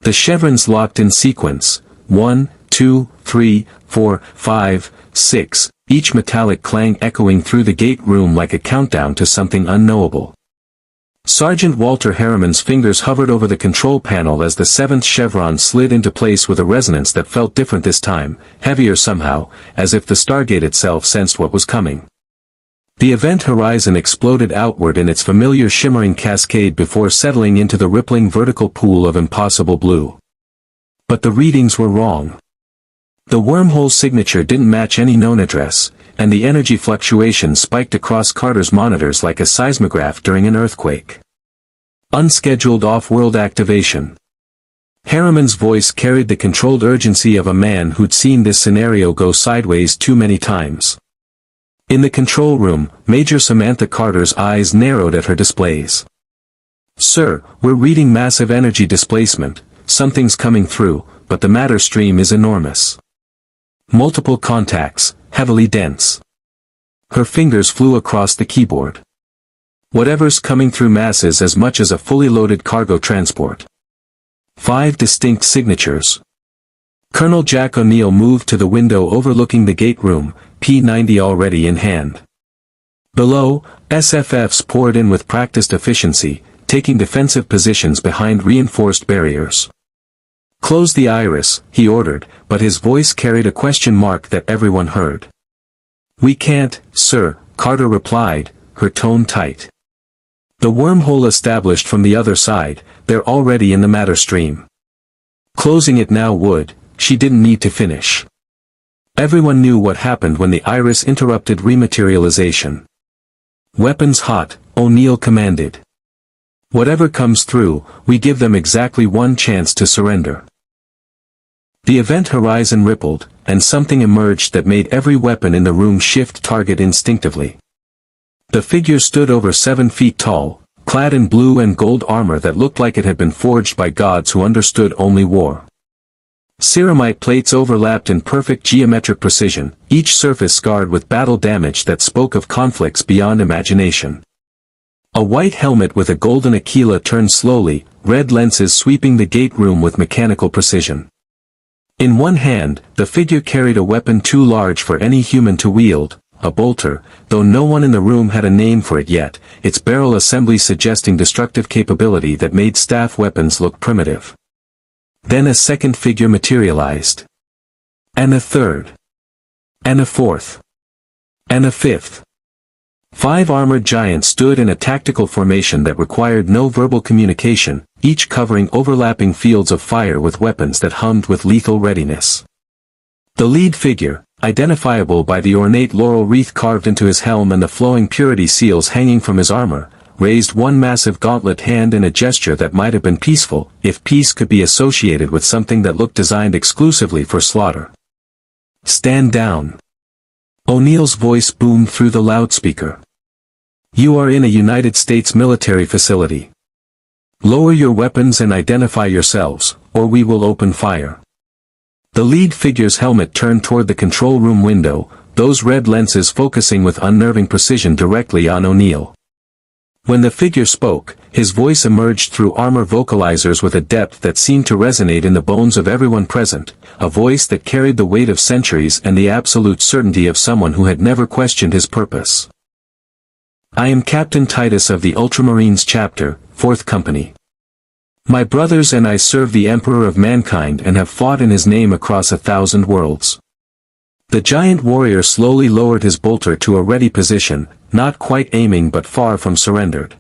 The chevrons locked in sequence, 1, 2, 3, 4, 5, 6, each metallic clang echoing through the gate room like a countdown to something unknowable. Sergeant Walter Harriman's fingers hovered over the control panel as the seventh chevron slid into place with a resonance that felt different this time, heavier somehow, as if the Stargate itself sensed what was coming. The event horizon exploded outward in its familiar shimmering cascade before settling into the rippling vertical pool of impossible blue. But the readings were wrong. The wormhole signature didn't match any known address, and the energy fluctuation spiked across Carter's monitors like a seismograph during an earthquake. Unscheduled off-world activation. Harriman's voice carried the controlled urgency of a man who'd seen this scenario go sideways too many times. In the control room, Major Samantha Carter's eyes narrowed at her displays. "Sir, we're reading massive energy displacement, something's coming through, but the matter stream is enormous. Multiple contacts, heavily dense." Her fingers flew across the keyboard. "Whatever's coming through masses as much as a fully loaded cargo transport." 5 distinct signatures. Colonel Jack O'Neill moved to the window overlooking the gate room, P-90 already in hand. Below, SFFs poured in with practiced efficiency, taking defensive positions behind reinforced barriers. "Close the iris," he ordered, but his voice carried a question mark that everyone heard. "We can't, sir," Carter replied, her tone tight. "The wormhole established from the other side, they're already in the matter stream. Closing it now would," she didn't need to finish. Everyone knew what happened when the iris interrupted rematerialization. "Weapons hot," O'Neill commanded. "Whatever comes through, we give them exactly one chance to surrender." The event horizon rippled, and something emerged that made every weapon in the room shift target instinctively. The figure stood over 7 feet tall, clad in blue and gold armor that looked like it had been forged by gods who understood only war. Ceramite plates overlapped in perfect geometric precision, each surface scarred with battle damage that spoke of conflicts beyond imagination. A white helmet with a golden aquila turned slowly, red lenses sweeping the gate room with mechanical precision. In one hand, the figure carried a weapon too large for any human to wield, a bolter, though no one in the room had a name for it yet, its barrel assembly suggesting destructive capability that made staff weapons look primitive. Then a second figure materialized. And a third. And a fourth. And a fifth. 5 armored giants stood in a tactical formation that required no verbal communication, each covering overlapping fields of fire with weapons that hummed with lethal readiness. The lead figure, identifiable by the ornate laurel wreath carved into his helm and the flowing purity seals hanging from his armor, raised one massive gauntlet hand in a gesture that might have been peaceful, if peace could be associated with something that looked designed exclusively for slaughter. "Stand down." O'Neill's voice boomed through the loudspeaker. "You are in a United States military facility. Lower your weapons and identify yourselves, or we will open fire." The lead figure's helmet turned toward the control room window, those red lenses focusing with unnerving precision directly on O'Neill. When the figure spoke, his voice emerged through armor vocalizers with a depth that seemed to resonate in the bones of everyone present, a voice that carried the weight of centuries and the absolute certainty of someone who had never questioned his purpose. "I am Captain Titus of the Ultramarines Chapter, 4th Company. My brothers and I serve the Emperor of Mankind and have fought in his name across 1,000 worlds." The giant warrior slowly lowered his bolter to a ready position, not quite aiming but far from surrendered.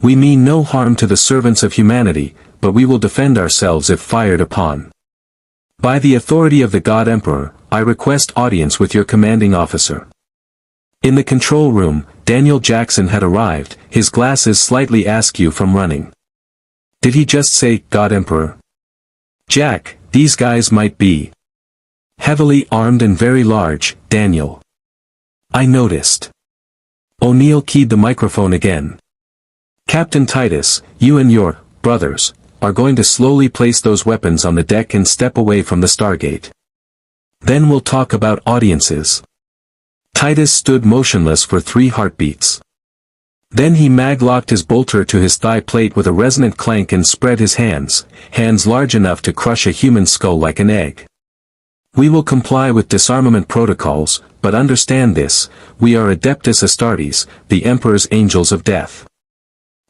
"We mean no harm to the servants of humanity, but we will defend ourselves if fired upon. By the authority of the God Emperor, I request audience with your commanding officer." In the control room, Daniel Jackson had arrived, his glasses slightly askew from running. Did he just say, God Emperor? "Jack, these guys might be heavily armed and very large, Daniel. I noticed." O'Neill keyed the microphone again. "Captain Titus, you and your brothers are going to slowly place those weapons on the deck and step away from the Stargate. Then we'll talk about audiences." Titus stood motionless for 3 heartbeats. Then he maglocked his bolter to his thigh plate with a resonant clank and spread his hands large enough to crush a human skull like an egg. We will comply with disarmament protocols, but understand this, we are Adeptus Astartes, the Emperor's Angels of Death.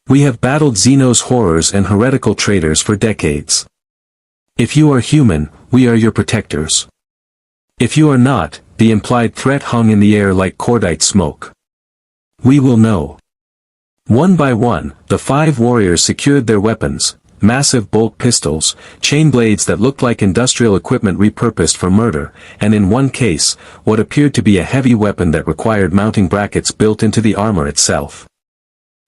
We have battled Xeno's horrors and heretical traitors for decades. If you are human, we are your protectors. If you are not, the implied threat hung in the air like cordite smoke. We will know. One by one, the 5 warriors secured their weapons, massive bolt pistols, chain blades that looked like industrial equipment repurposed for murder, and in one case, what appeared to be a heavy weapon that required mounting brackets built into the armor itself.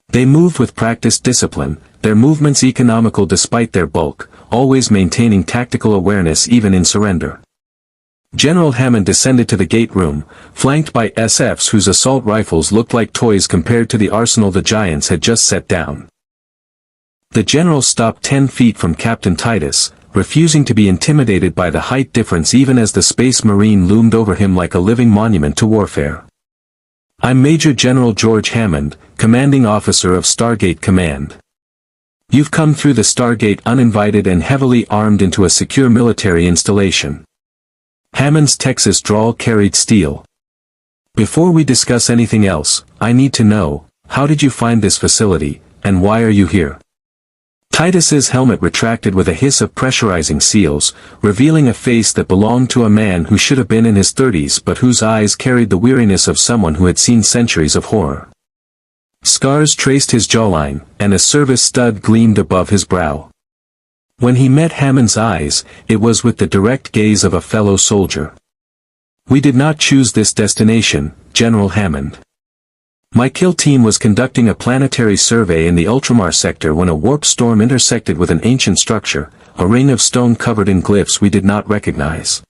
They moved with practiced discipline, their movements economical despite their bulk, always maintaining tactical awareness even in surrender. General Hammond descended to the gate room, flanked by SFs whose assault rifles looked like toys compared to the arsenal the giants had just set down. The general stopped 10 feet from Captain Titus, refusing to be intimidated by the height difference even as the Space Marine loomed over him like a living monument to warfare. I'm Major General George Hammond, Commanding Officer of Stargate Command. You've come through the Stargate uninvited and heavily armed into a secure military installation. Hammond's Texas drawl carried steel. Before we discuss anything else, I need to know, how did you find this facility, and why are you here? Titus's helmet retracted with a hiss of pressurizing seals, revealing a face that belonged to a man who should have been in his 30s but whose eyes carried the weariness of someone who had seen centuries of horror. Scars traced his jawline, and a service stud gleamed above his brow. When he met Hammond's eyes, it was with the direct gaze of a fellow soldier. We did not choose this destination, General Hammond. My kill team was conducting a planetary survey in the Ultramar sector when a warp storm intersected with an ancient structure, a ring of stone covered in glyphs we did not recognize.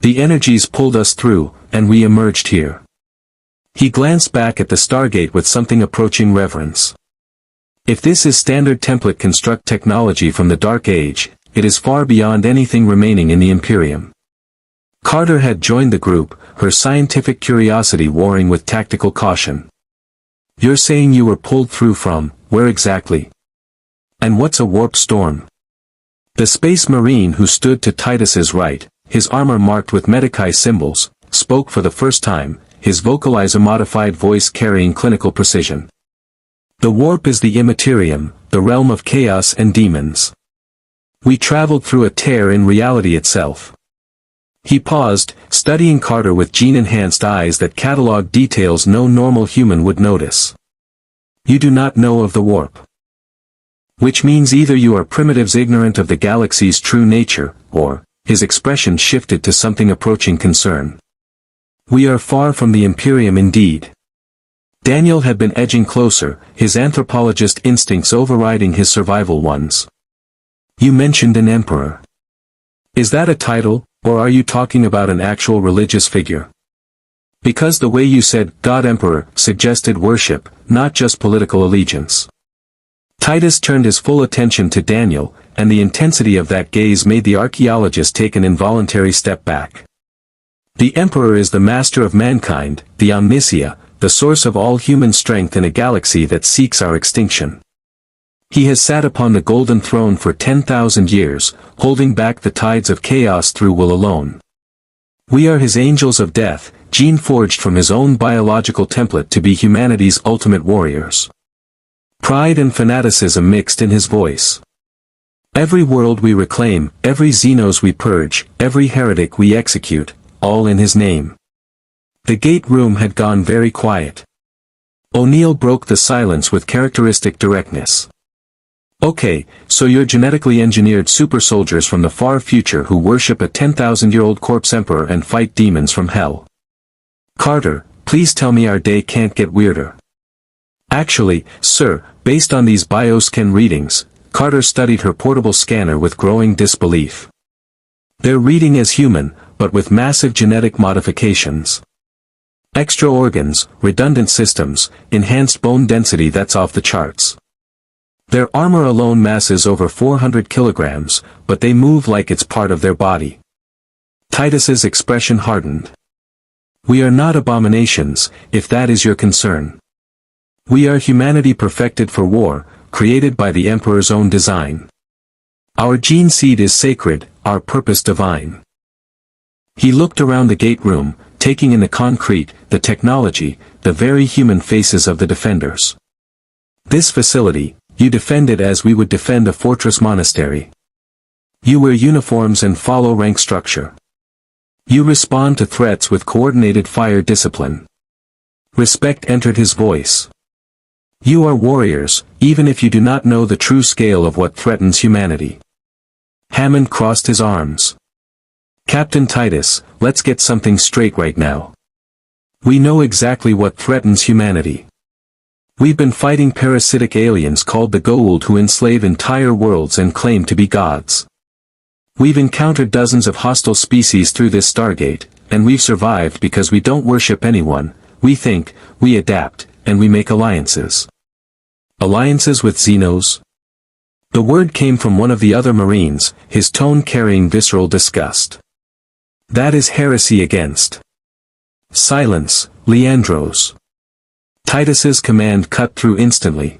The energies pulled us through, and we emerged here. He glanced back at the Stargate with something approaching reverence. If this is standard template construct technology from the Dark Age, it is far beyond anything remaining in the Imperium. Carter had joined the group, her scientific curiosity warring with tactical caution. You're saying you were pulled through from, where exactly? And what's a warp storm? The Space Marine who stood to Titus's right, his armor marked with Medicae symbols, spoke for the first time, his vocalizer-modified voice carrying clinical precision. The warp is the immaterium, the realm of chaos and demons. We traveled through a tear in reality itself. He paused, studying Carter with gene-enhanced eyes that cataloged details no normal human would notice. You do not know of the warp. Which means either you are primitives ignorant of the galaxy's true nature, or, his expression shifted to something approaching concern. We are far from the Imperium indeed. Daniel had been edging closer, his anthropologist instincts overriding his survival ones. You mentioned an emperor. Is that a title, or are you talking about an actual religious figure? Because the way you said, God Emperor, suggested worship, not just political allegiance. Titus turned his full attention to Daniel, and the intensity of that gaze made the archaeologist take an involuntary step back. The Emperor is the master of mankind, the omnisia, the source of all human strength in a galaxy that seeks our extinction. He has sat upon the golden throne for 10,000 years, holding back the tides of chaos through will alone. We are his angels of death, gene-forged from his own biological template to be humanity's ultimate warriors. Pride and fanaticism mixed in his voice. Every world we reclaim, every Xenos we purge, every heretic we execute, all in his name. The gate room had gone very quiet. O'Neill broke the silence with characteristic directness. Okay, so you're genetically engineered super soldiers from the far future who worship a 10,000-year-old corpse emperor and fight demons from hell. Carter, please tell me our day can't get weirder. Actually, sir, based on these bioscan readings, Carter studied her portable scanner with growing disbelief. They're reading as human, but with massive genetic modifications. Extra organs, redundant systems, enhanced bone density that's off the charts. Their armor alone masses over 400 kilograms, but they move like it's part of their body. Titus's expression hardened. We are not abominations, if that is your concern. We are humanity perfected for war, created by the Emperor's own design. Our gene seed is sacred, our purpose divine. He looked around the gate room, taking in the concrete, the technology, the very human faces of the defenders. This facility, you defend it as we would defend a fortress monastery. You wear uniforms and follow rank structure. You respond to threats with coordinated fire discipline. Respect entered his voice. You are warriors, even if you do not know the true scale of what threatens humanity. Hammond crossed his arms. Captain Titus, let's get something straight right now. We know exactly what threatens humanity. We've been fighting parasitic aliens called the Goa'uld who enslave entire worlds and claim to be gods. We've encountered dozens of hostile species through this Stargate, and we've survived because we don't worship anyone, we think, we adapt, and we make alliances. Alliances with Xenos? The word came from one of the other Marines, his tone carrying visceral disgust. That is heresy against. Silence, Leandros. Titus's command cut through instantly.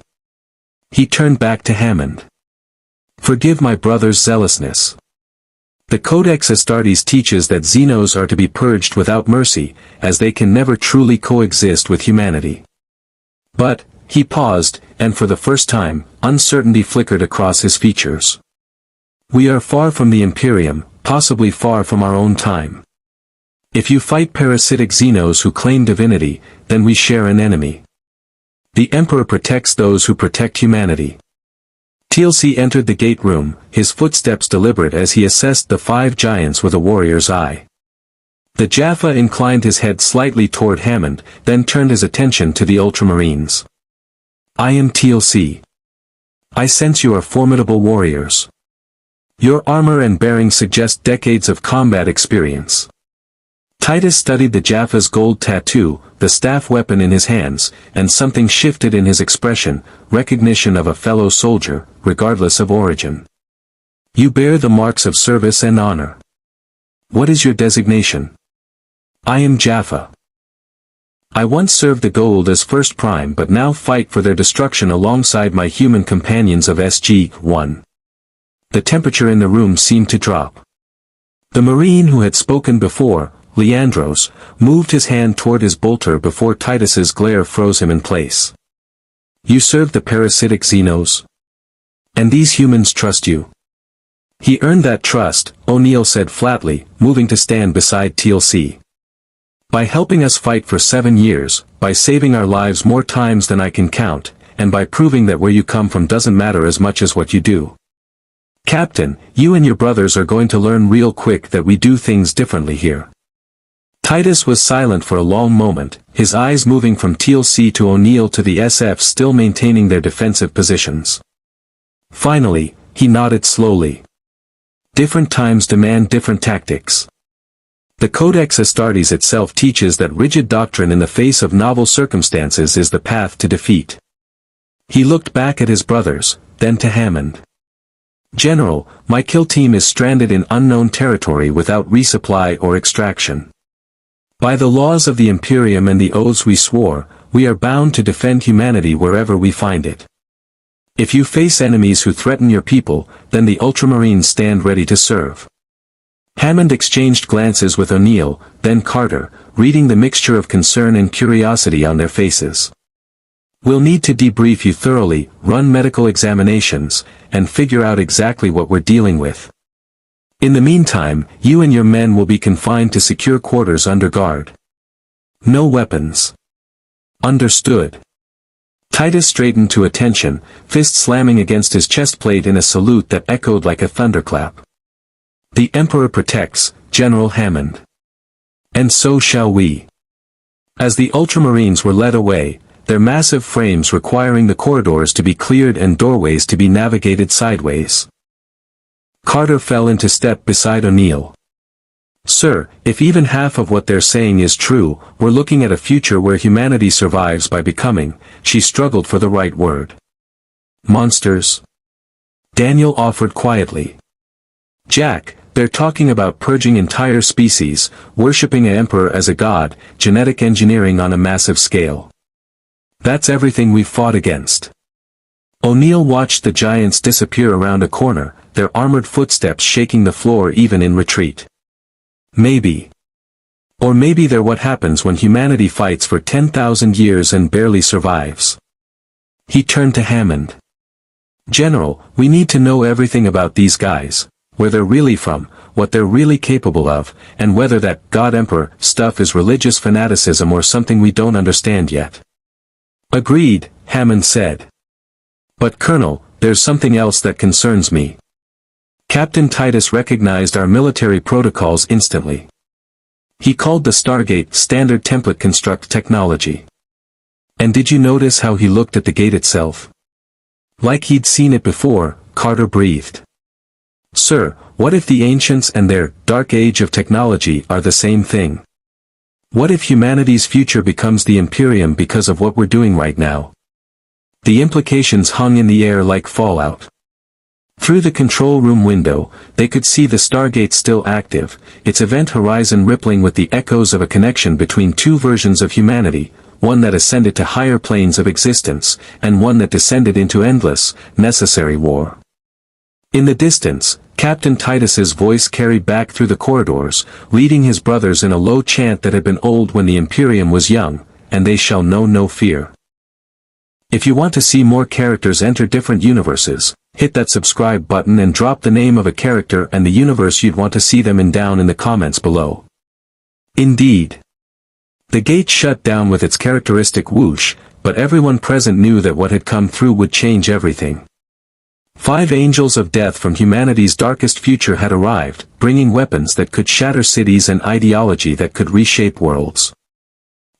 He turned back to Hammond. Forgive my brother's zealousness. The Codex Astartes teaches that Xenos are to be purged without mercy, as they can never truly coexist with humanity. But, he paused, and for the first time, uncertainty flickered across his features. We are far from the Imperium, possibly far from our own time. If you fight parasitic Xenos who claim divinity, then we share an enemy. The Emperor protects those who protect humanity. TLC entered the gate room, his footsteps deliberate as he assessed the 5 giants with a warrior's eye. The Jaffa inclined his head slightly toward Hammond, then turned his attention to the Ultramarines. I am TLC. I sense you are formidable warriors. Your armor and bearing suggest decades of combat experience. Titus studied the Jaffa's gold tattoo, the staff weapon in his hands, and something shifted in his expression, recognition of a fellow soldier, regardless of origin. You bear the marks of service and honor. What is your designation? I am Jaffa. I once served the Goa'uld as First Prime but now fight for their destruction alongside my human companions of SG-1. The temperature in the room seemed to drop. The Marine who had spoken before, Leandros, moved his hand toward his bolter before Titus's glare froze him in place. You serve the parasitic Xenos? And these humans trust you? He earned that trust, O'Neill said flatly, moving to stand beside TLC. By helping us fight for 7 years, by saving our lives more times than I can count, and by proving that where you come from doesn't matter as much as what you do. Captain, you and your brothers are going to learn real quick that we do things differently here. Titus was silent for a long moment, his eyes moving from TLC to O'Neill to the SF still maintaining their defensive positions. Finally, he nodded slowly. Different times demand different tactics. The Codex Astartes itself teaches that rigid doctrine in the face of novel circumstances is the path to defeat. He looked back at his brothers, then to Hammond. General, my kill team is stranded in unknown territory without resupply or extraction. By the laws of the Imperium and the oaths we swore, we are bound to defend humanity wherever we find it. If you face enemies who threaten your people, then the Ultramarines stand ready to serve. Hammond exchanged glances with O'Neill, then Carter, reading the mixture of concern and curiosity on their faces. We'll need to debrief you thoroughly, run medical examinations, and figure out exactly what we're dealing with. In the meantime, you and your men will be confined to secure quarters under guard. No weapons. Understood. Titus straightened to attention, fist slamming against his chest plate in a salute that echoed like a thunderclap. The Emperor protects, General Hammond. And so shall we. As the Ultramarines were led away, their massive frames requiring the corridors to be cleared and doorways to be navigated sideways. Carter fell into step beside O'Neill. Sir, if even half of what they're saying is true, we're looking at a future where humanity survives by becoming, she struggled for the right word. Monsters? Daniel offered quietly. Jack, they're talking about purging entire species, worshipping an emperor as a god, genetic engineering on a massive scale. That's everything we've fought against. O'Neill watched the giants disappear around a corner, their armored footsteps shaking the floor even in retreat. Maybe. Or maybe they're what happens when humanity fights for 10,000 years and barely survives. He turned to Hammond. General, we need to know everything about these guys, where they're really from, what they're really capable of, and whether that God Emperor stuff is religious fanaticism or something we don't understand yet. Agreed, Hammond said. But Colonel, there's something else that concerns me. Captain Titus recognized our military protocols instantly. He called the Stargate standard template construct technology. And did you notice how he looked at the gate itself? Like he'd seen it before, Carter breathed. Sir, what if the ancients and their dark age of technology are the same thing? What if humanity's future becomes the Imperium because of what we're doing right now? The implications hung in the air like fallout. Through the control room window, they could see the Stargate still active, its event horizon rippling with the echoes of a connection between two versions of humanity, one that ascended to higher planes of existence, and one that descended into endless, necessary war. In the distance, Captain Titus's voice carried back through the corridors, leading his brothers in a low chant that had been old when the Imperium was young, and they shall know no fear. If you want to see more characters enter different universes, hit that subscribe button and drop the name of a character and the universe you'd want to see them in down in the comments below. Indeed. The gate shut down with its characteristic whoosh, but everyone present knew that what had come through would change everything. 5 angels of death from humanity's darkest future had arrived, bringing weapons that could shatter cities and ideology that could reshape worlds.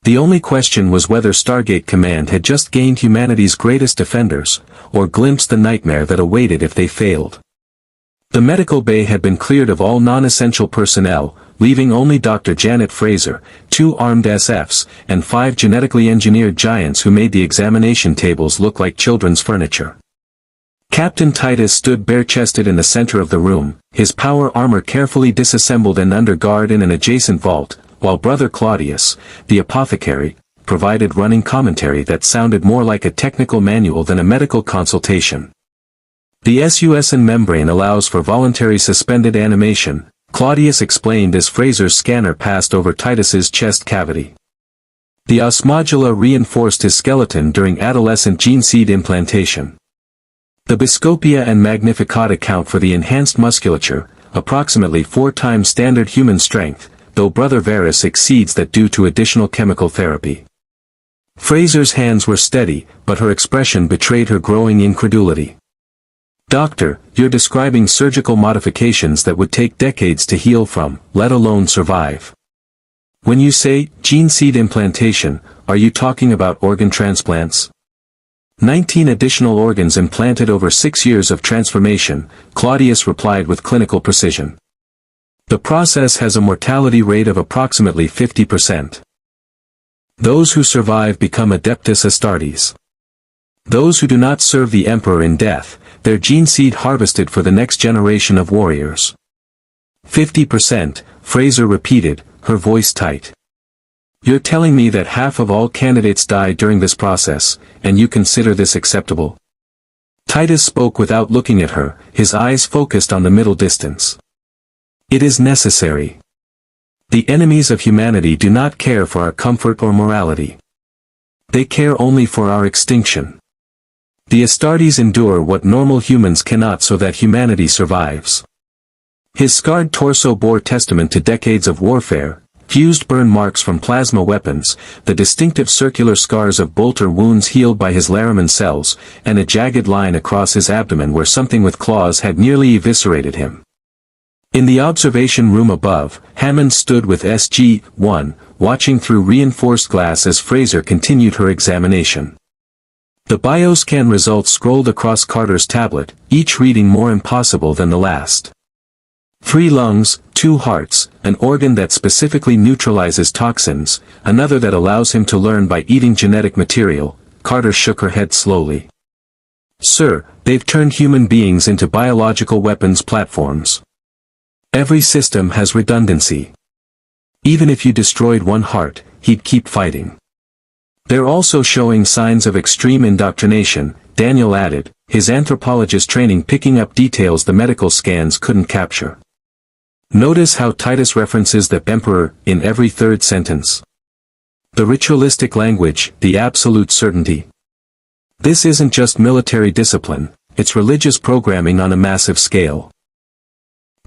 The only question was whether Stargate Command had just gained humanity's greatest defenders, or glimpsed the nightmare that awaited if they failed. The medical bay had been cleared of all non-essential personnel, leaving only Dr. Janet Fraser, 2 armed SFs, and 5 genetically engineered giants who made the examination tables look like children's furniture. Captain Titus stood bare-chested in the center of the room, his power armor carefully disassembled and under guard in an adjacent vault, while Brother Claudius, the apothecary, provided running commentary that sounded more like a technical manual than a medical consultation. The SUSN membrane allows for voluntary suspended animation, Claudius explained as Fraser's scanner passed over Titus's chest cavity. The osmodula reinforced his skeleton during adolescent gene seed implantation. The Biscopia and Magnificat account for the enhanced musculature, approximately 4 times standard human strength, though Brother Varus exceeds that due to additional chemical therapy. Fraser's hands were steady, but her expression betrayed her growing incredulity. Doctor, you're describing surgical modifications that would take decades to heal from, let alone survive. When you say, gene seed implantation, are you talking about organ transplants? 19 additional organs implanted over 6 years of transformation, Claudius replied with clinical precision. The process has a mortality rate of approximately 50%. Those who survive become Adeptus Astartes. Those who do not serve the Emperor in death, their gene seed harvested for the next generation of warriors. 50%, Fraser repeated, her voice tight. You're telling me that half of all candidates die during this process, and you consider this acceptable? Titus spoke without looking at her, his eyes focused on the middle distance. It is necessary. The enemies of humanity do not care for our comfort or morality. They care only for our extinction. The Astartes endure what normal humans cannot so that humanity survives. His scarred torso bore testament to decades of warfare, fused burn marks from plasma weapons, the distinctive circular scars of bolter wounds healed by his Laraman cells, and a jagged line across his abdomen where something with claws had nearly eviscerated him. In the observation room above, Hammond stood with SG-1, watching through reinforced glass as Fraser continued her examination. The bioscan results scrolled across Carter's tablet, each reading more impossible than the last. 3 lungs, 2 hearts, an organ that specifically neutralizes toxins, another that allows him to learn by eating genetic material. Carter shook her head slowly. Sir, they've turned human beings into biological weapons platforms. Every system has redundancy. Even if you destroyed one heart, he'd keep fighting. They're also showing signs of extreme indoctrination, Daniel added, his anthropologist training picking up details the medical scans couldn't capture. Notice how Titus references the Emperor in every third sentence. The ritualistic language, the absolute certainty. This isn't just military discipline, it's religious programming on a massive scale.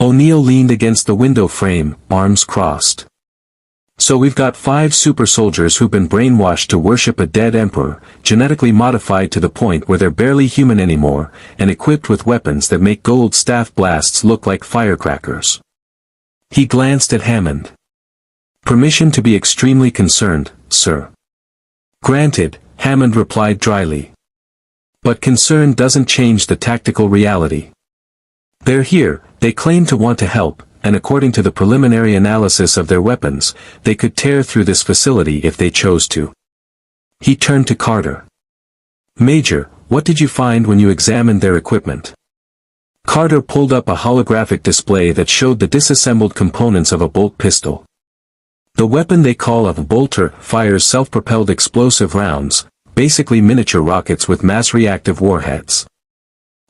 O'Neill leaned against the window frame, arms crossed. So we've got 5 super soldiers who've been brainwashed to worship a dead emperor, genetically modified to the point where they're barely human anymore, and equipped with weapons that make Goa'uld staff blasts look like firecrackers. He glanced at Hammond. Permission to be extremely concerned, sir. Granted, Hammond replied dryly. But concern doesn't change the tactical reality. They're here, they claim to want to help, and according to the preliminary analysis of their weapons, they could tear through this facility if they chose to. He turned to Carter. Major, what did you find when you examined their equipment? Carter pulled up a holographic display that showed the disassembled components of a bolt pistol. The weapon they call a bolter fires self-propelled explosive rounds, basically miniature rockets with mass-reactive warheads.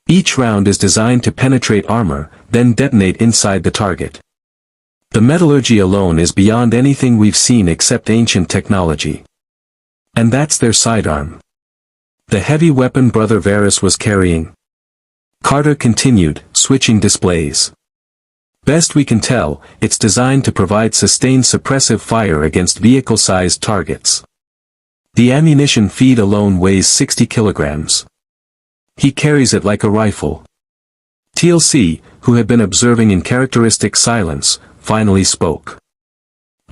Each round is designed to penetrate armor, then detonate inside the target. The metallurgy alone is beyond anything we've seen except ancient technology. And that's their sidearm. The heavy weapon Brother Varus was carrying. Carter continued, switching displays. Best we can tell, it's designed to provide sustained suppressive fire against vehicle-sized targets. The ammunition feed alone weighs 60 kilograms. He carries it like a rifle. TLC, who had been observing in characteristic silence, finally spoke.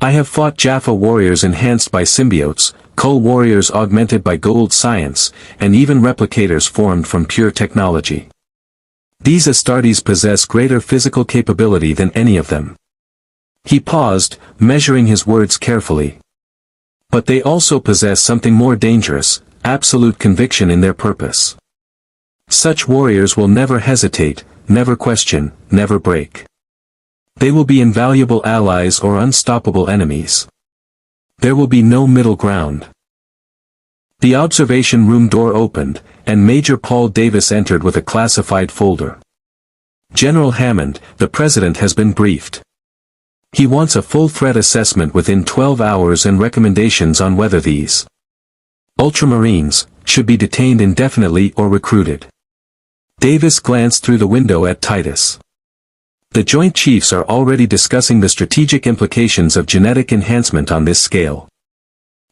I have fought Jaffa warriors enhanced by symbiotes, Kull warriors augmented by Goa'uld science, and even replicators formed from pure technology. These Astartes possess greater physical capability than any of them. He paused, measuring his words carefully. But they also possess something more dangerous, absolute conviction in their purpose. Such warriors will never hesitate, never question, never break. They will be invaluable allies or unstoppable enemies. There will be no middle ground. The observation room door opened, and Major Paul Davis entered with a classified folder. General Hammond, the President has been briefed. He wants a full threat assessment within 12 hours and recommendations on whether these Ultramarines should be detained indefinitely or recruited. Davis glanced through the window at Titus. The Joint Chiefs are already discussing the strategic implications of genetic enhancement on this scale.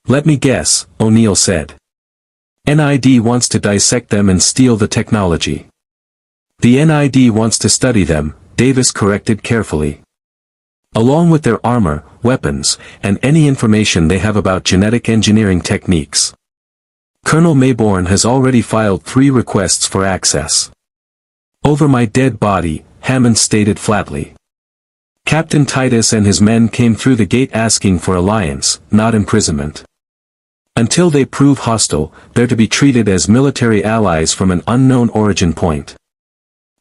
Let me guess, O'Neill said. NID wants to dissect them and steal the technology. The NID wants to study them, Davis corrected carefully. Along with their armor, weapons, and any information they have about genetic engineering techniques. Colonel Mayborn has already filed 3 requests for access. Over my dead body, Hammond stated flatly. Captain Titus and his men came through the gate asking for alliance, not imprisonment. Until they prove hostile, they're to be treated as military allies from an unknown origin point.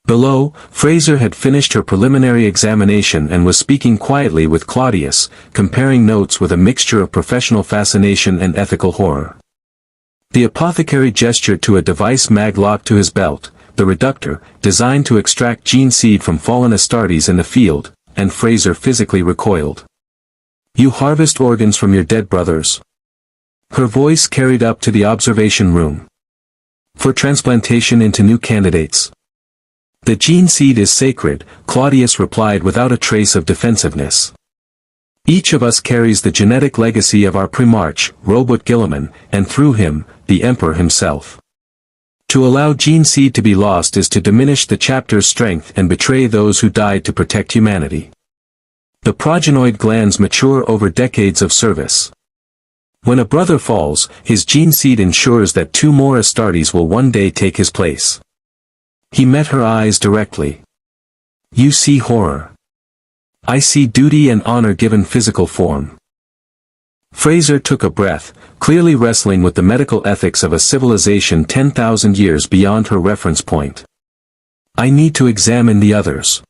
Below, Fraser had finished her preliminary examination and was speaking quietly with Claudius, comparing notes with a mixture of professional fascination and ethical horror. The apothecary gestured to a device Mag locked to his belt, the reductor, designed to extract gene seed from fallen Astartes in the field, and Fraser physically recoiled. You harvest organs from your dead brothers. Her voice carried up to the observation room. For transplantation into new candidates. The gene seed is sacred, Claudius replied without a trace of defensiveness. Each of us carries the genetic legacy of our primarch, Robot Guilliman, and through him, the Emperor himself. To allow gene seed to be lost is to diminish the chapter's strength and betray those who died to protect humanity. The progenoid glands mature over decades of service. When a brother falls, his gene seed ensures that 2 more Astartes will one day take his place. He met her eyes directly. You see horror. I see duty and honor given physical form. Fraser took a breath, clearly wrestling with the medical ethics of a civilization 10,000 years beyond her reference point. I need to examine the others.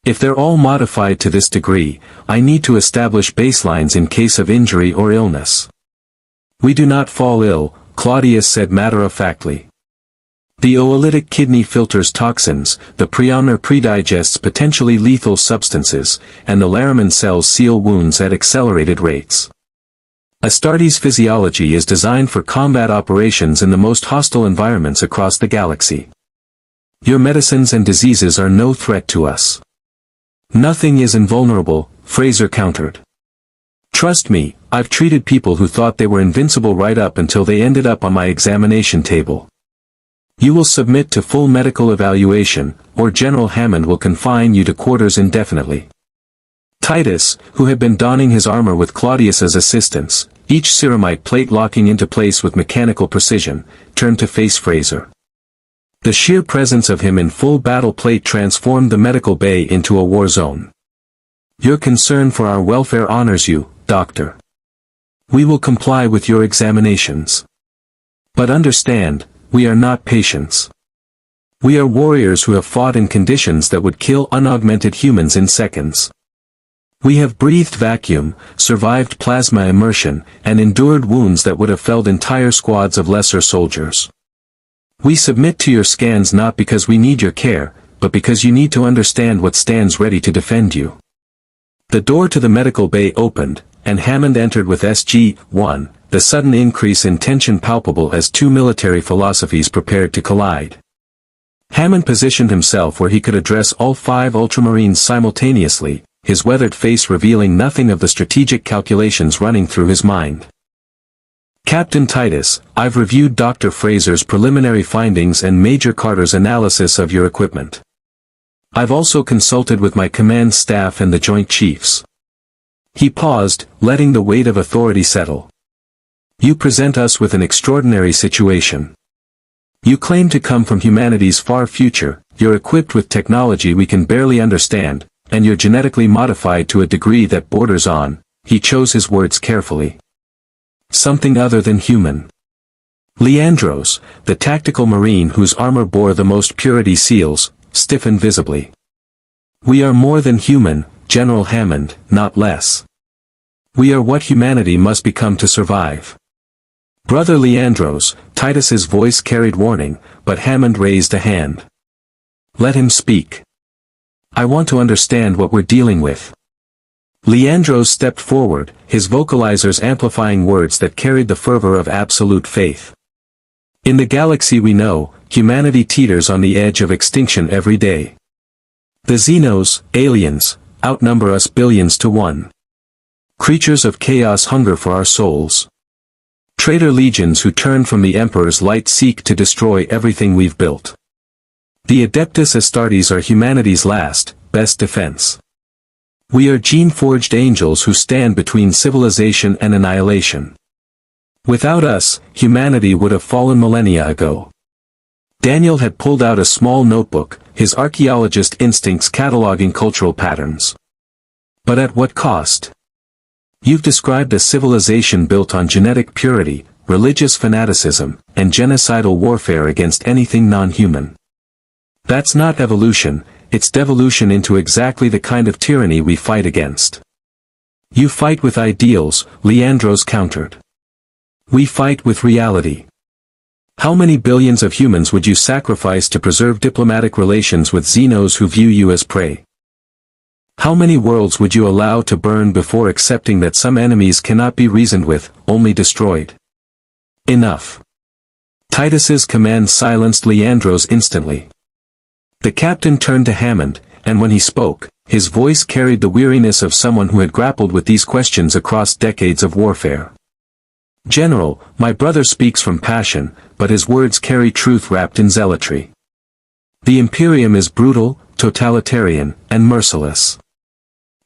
If they're all modified to this degree, I need to establish baselines in case of injury or illness. We do not fall ill, Claudius said matter-of-factly. The oolitic kidney filters toxins, the preomer predigests potentially lethal substances, and the Laraman cells seal wounds at accelerated rates. Astartes' physiology is designed for combat operations in the most hostile environments across the galaxy. Your medicines and diseases are no threat to us. Nothing is invulnerable, Fraser countered. Trust me, I've treated people who thought they were invincible right up until they ended up on my examination table. You will submit to full medical evaluation, or General Hammond will confine you to quarters indefinitely. Titus, who had been donning his armor with Claudius's assistance, each ceramite plate locking into place with mechanical precision, turned to face Fraser. The sheer presence of him in full battle plate transformed the medical bay into a war zone. Your concern for our welfare honors you, Doctor. We will comply with your examinations. But understand, we are not patients. We are warriors who have fought in conditions that would kill unaugmented humans in seconds. We have breathed vacuum, survived plasma immersion, and endured wounds that would have felled entire squads of lesser soldiers. We submit to your scans not because we need your care, but because you need to understand what stands ready to defend you. The door to the medical bay opened, and Hammond entered with SG-1, the sudden increase in tension palpable as two military philosophies prepared to collide. Hammond positioned himself where he could address all 5 Ultramarines simultaneously, his weathered face revealing nothing of the strategic calculations running through his mind. Captain Titus, I've reviewed Dr. Fraser's preliminary findings and Major Carter's analysis of your equipment. I've also consulted with my command staff and the Joint Chiefs. He paused, letting the weight of authority settle. You present us with an extraordinary situation. You claim to come from humanity's far future, you're equipped with technology we can barely understand, and you're genetically modified to a degree that borders on, he chose his words carefully, something other than human. Leandros, the tactical marine whose armor bore the most purity seals, stiffened visibly. We are more than human, General Hammond, not less. We are what humanity must become to survive. Brother Leandros, Titus's voice carried warning, but Hammond raised a hand. Let him speak. I want to understand what we're dealing with. Leandros stepped forward, his vocalizers amplifying words that carried the fervor of absolute faith. In the galaxy we know, humanity teeters on the edge of extinction every day. The Xenos, aliens, outnumber us billions to one. Creatures of chaos hunger for our souls. Traitor legions who turn from the Emperor's light seek to destroy everything we've built. The Adeptus Astartes are humanity's last, best defense. We are gene-forged angels who stand between civilization and annihilation. Without us, humanity would have fallen millennia ago. Daniel had pulled out a small notebook, his archaeologist instincts cataloging cultural patterns. But at what cost? You've described a civilization built on genetic purity, religious fanaticism, and genocidal warfare against anything non-human. That's not evolution, it's devolution into exactly the kind of tyranny we fight against. You fight with ideals, Leandros countered. We fight with reality. How many billions of humans would you sacrifice to preserve diplomatic relations with Xenos who view you as prey? How many worlds would you allow to burn before accepting that some enemies cannot be reasoned with, only destroyed? Enough. Titus's command silenced Leandros instantly. The captain turned to Hammond, and when he spoke, his voice carried the weariness of someone who had grappled with these questions across decades of warfare. General, my brother speaks from passion, but his words carry truth wrapped in zealotry. The Imperium is brutal, totalitarian, and merciless.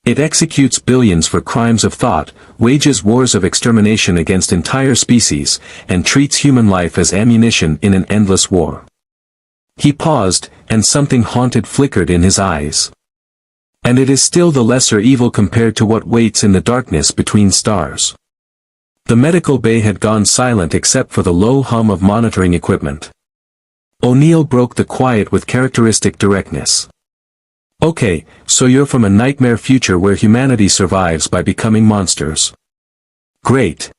It executes billions for crimes of thought, wages wars of extermination against entire species, and treats human life as ammunition in an endless war. He paused, and something haunted flickered in his eyes. And it is still the lesser evil compared to what waits in the darkness between stars. The medical bay had gone silent except for the low hum of monitoring equipment. O'Neill broke the quiet with characteristic directness. Okay, so you're from a nightmare future where humanity survives by becoming monsters. Great.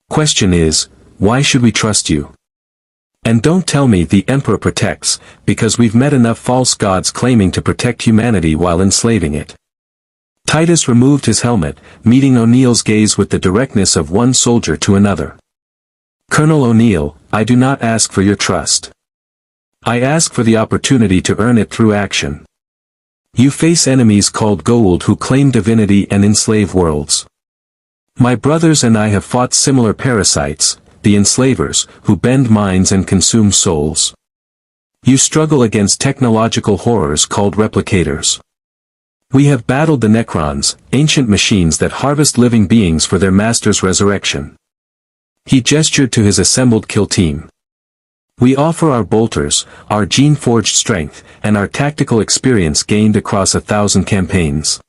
Question is, why should we trust you? And don't tell me the Emperor protects, because we've met enough false gods claiming to protect humanity while enslaving it. Titus removed his helmet, meeting O'Neill's gaze with the directness of one soldier to another. Colonel O'Neill, I do not ask for your trust. I ask for the opportunity to earn it through action. You face enemies called Goa'uld who claim divinity and enslave worlds. My brothers and I have fought similar parasites, the enslavers, who bend minds and consume souls. You struggle against technological horrors called replicators. We have battled the Necrons, ancient machines that harvest living beings for their master's resurrection. He gestured to his assembled kill team. We offer our bolters, our gene-forged strength, and our tactical experience gained across 1,000 campaigns.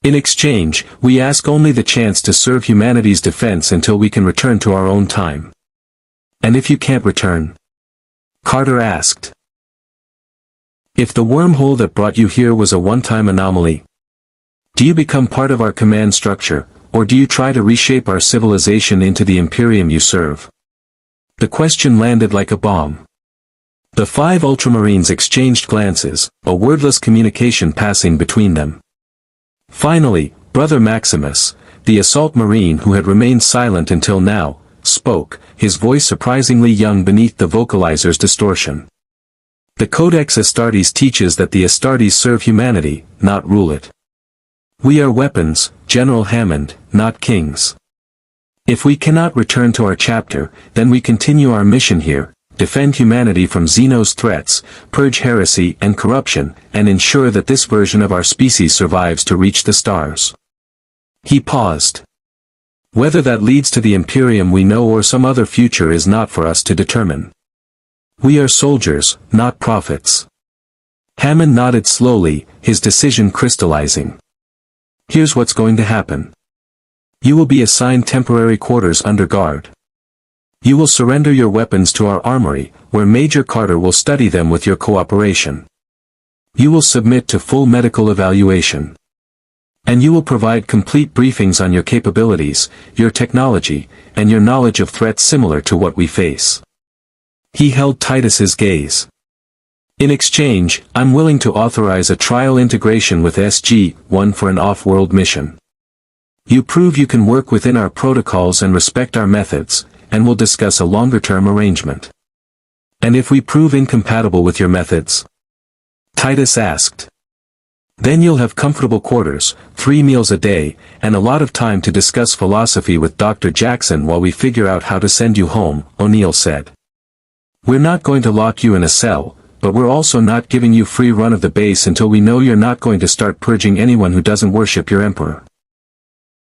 In exchange, we ask only the chance to serve humanity's defense until we can return to our own time. And if you can't return? Carter asked. If the wormhole that brought you here was a one-time anomaly, do you become part of our command structure, or do you try to reshape our civilization into the Imperium you serve? The question landed like a bomb. The 5 Ultramarines exchanged glances, a wordless communication passing between them. Finally, Brother Maximus, the assault marine who had remained silent until now, spoke, his voice surprisingly young beneath the vocalizer's distortion. The Codex Astartes teaches that the Astartes serve humanity, not rule it. We are weapons, General Hammond, not kings. If we cannot return to our chapter, then we continue our mission here, defend humanity from Xeno's threats, purge heresy and corruption, and ensure that this version of our species survives to reach the stars. He paused. Whether that leads to the Imperium we know or some other future is not for us to determine. We are soldiers, not prophets. Hammond nodded slowly, his decision crystallizing. Here's what's going to happen. You will be assigned temporary quarters under guard. You will surrender your weapons to our armory, where Major Carter will study them with your cooperation. You will submit to full medical evaluation. And you will provide complete briefings on your capabilities, your technology, and your knowledge of threats similar to what we face. He held Titus's gaze. In exchange, I'm willing to authorize a trial integration with SG-1 for an off-world mission. You prove you can work within our protocols and respect our methods, and we'll discuss a longer-term arrangement. And if we prove incompatible with your methods? Titus asked. Then you'll have comfortable quarters, 3 meals a day, and a lot of time to discuss philosophy with Dr. Jackson while we figure out how to send you home, O'Neill said. We're not going to lock you in a cell, but we're also not giving you free run of the base until we know you're not going to start purging anyone who doesn't worship your emperor.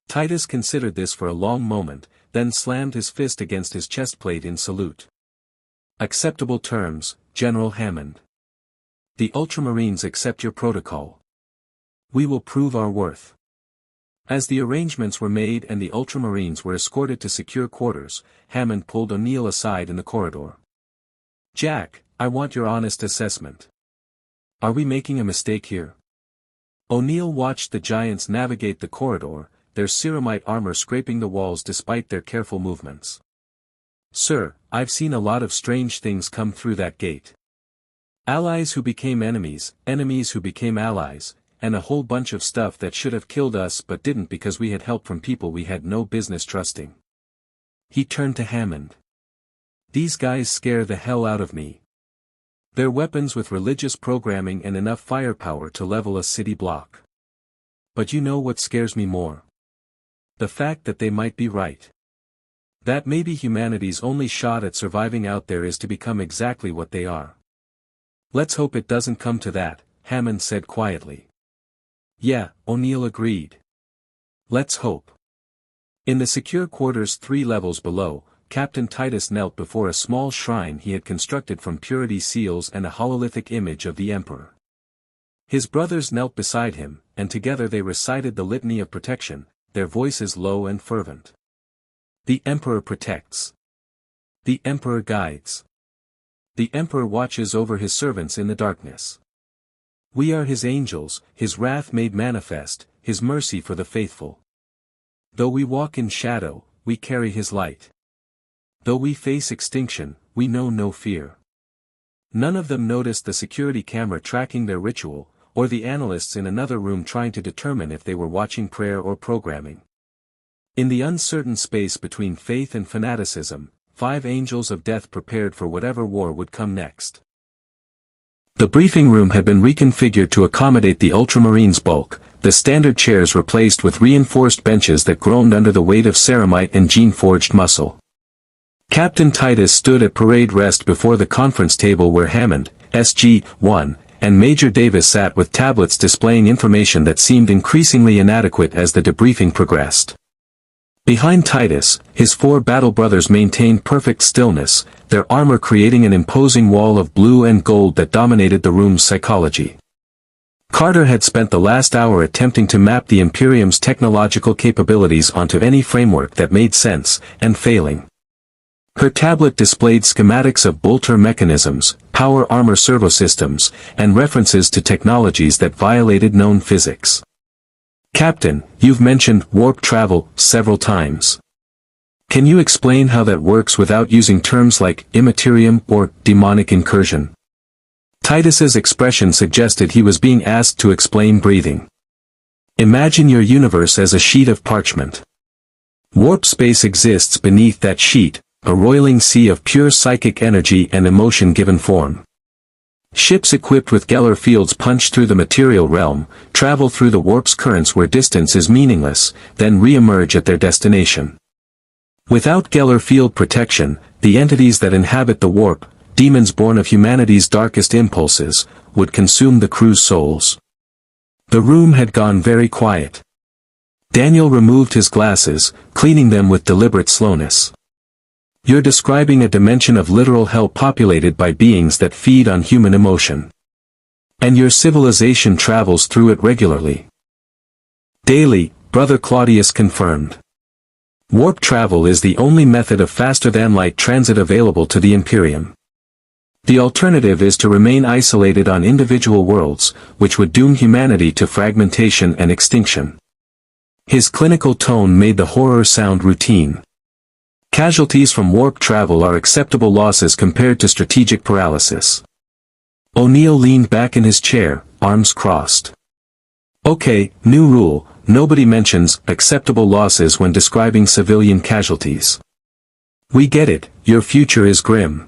Titus considered this for a long moment, then slammed his fist against his chestplate in salute. Acceptable terms, General Hammond. The Ultramarines accept your protocol. We will prove our worth. As the arrangements were made and the Ultramarines were escorted to secure quarters, Hammond pulled O'Neill aside in the corridor. Jack, I want your honest assessment. Are we making a mistake here? O'Neill watched the giants navigate the corridor, their ceramite armor scraping the walls despite their careful movements. Sir, I've seen a lot of strange things come through that gate. Allies who became enemies, enemies who became allies, and a whole bunch of stuff that should have killed us but didn't because we had help from people we had no business trusting. He turned to Hammond. These guys scare the hell out of me. They're weapons with religious programming and enough firepower to level a city block. But you know what scares me more? The fact that they might be right. That maybe humanity's only shot at surviving out there is to become exactly what they are. Let's hope it doesn't come to that, Hammond said quietly. Yeah, O'Neill agreed. Let's hope. In the secure quarters 3 levels below, Captain Titus knelt before a small shrine he had constructed from purity seals and a hololithic image of the Emperor. His brothers knelt beside him, and together they recited the litany of protection, their voices low and fervent. The Emperor protects. The Emperor guides. The Emperor watches over his servants in the darkness. We are his angels, his wrath made manifest, his mercy for the faithful. Though we walk in shadow, we carry his light. Though we face extinction, we know no fear. None of them noticed the security camera tracking their ritual, or the analysts in another room trying to determine if they were watching prayer or programming. In the uncertain space between faith and fanaticism, 5 angels of death prepared for whatever war would come next. The briefing room had been reconfigured to accommodate the Ultramarines' bulk, the standard chairs replaced with reinforced benches that groaned under the weight of ceramite and gene-forged muscle. Captain Titus stood at parade rest before the conference table where Hammond, SG-1, and Major Davis sat with tablets displaying information that seemed increasingly inadequate as the debriefing progressed. Behind Titus, his 4 battle brothers maintained perfect stillness, their armor creating an imposing wall of blue and gold that dominated the room's psychology. Carter had spent the last hour attempting to map the Imperium's technological capabilities onto any framework that made sense, and failing. Her tablet displayed schematics of bolter mechanisms, power armor servosystems, and references to technologies that violated known physics. Captain, you've mentioned warp travel several times. Can you explain how that works without using terms like immaterium or demonic incursion? Titus's expression suggested he was being asked to explain breathing. Imagine your universe as a sheet of parchment. Warp space exists beneath that sheet, a roiling sea of pure psychic energy and emotion given form. Ships equipped with Geller fields punch through the material realm, travel through the warp's currents where distance is meaningless, then re-emerge at their destination. Without Geller field protection, the entities that inhabit the warp, demons born of humanity's darkest impulses, would consume the crew's souls. The room had gone very quiet. Daniel removed his glasses, cleaning them with deliberate slowness. You're describing a dimension of literal hell populated by beings that feed on human emotion. And your civilization travels through it regularly. Daily, Brother Claudius confirmed. Warp travel is the only method of faster-than-light transit available to the Imperium. The alternative is to remain isolated on individual worlds, which would doom humanity to fragmentation and extinction. His clinical tone made the horror sound routine. Casualties from warp travel are acceptable losses compared to strategic paralysis. O'Neill leaned back in his chair, arms crossed. Okay, new rule, nobody mentions acceptable losses when describing civilian casualties. We get it, your future is grim.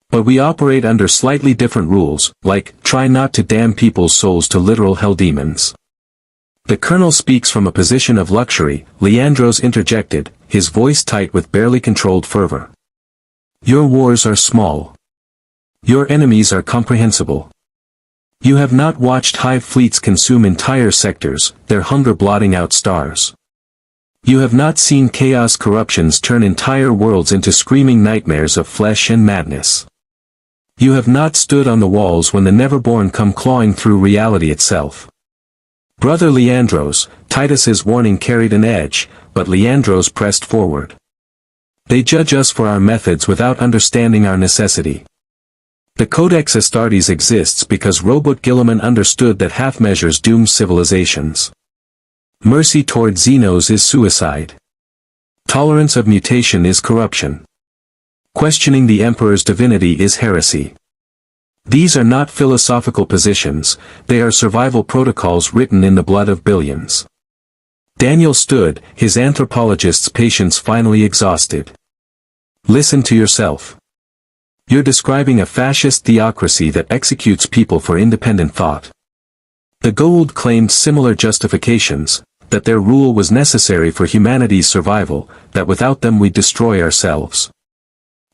But we operate under slightly different rules, like, try not to damn people's souls to literal hell demons. The colonel speaks from a position of luxury, Leandros interjected, his voice tight with barely controlled fervor. Your wars are small. Your enemies are comprehensible. You have not watched hive fleets consume entire sectors, their hunger blotting out stars. You have not seen chaos corruptions turn entire worlds into screaming nightmares of flesh and madness. You have not stood on the walls when the neverborn come clawing through reality itself. Brother Leandros, Titus's warning carried an edge, but Leandros pressed forward. They judge us for our methods without understanding our necessity. The Codex Astartes exists because Robot Guilliman understood that half measures doom civilizations. Mercy toward Xenos is suicide. Tolerance of mutation is corruption. Questioning the Emperor's divinity is heresy. These are not philosophical positions, they are survival protocols written in the blood of billions. Daniel stood, his anthropologist's patience finally exhausted. Listen to yourself. You're describing a fascist theocracy that executes people for independent thought. The Goa'uld claimed similar justifications, that their rule was necessary for humanity's survival, that without them we'd destroy ourselves.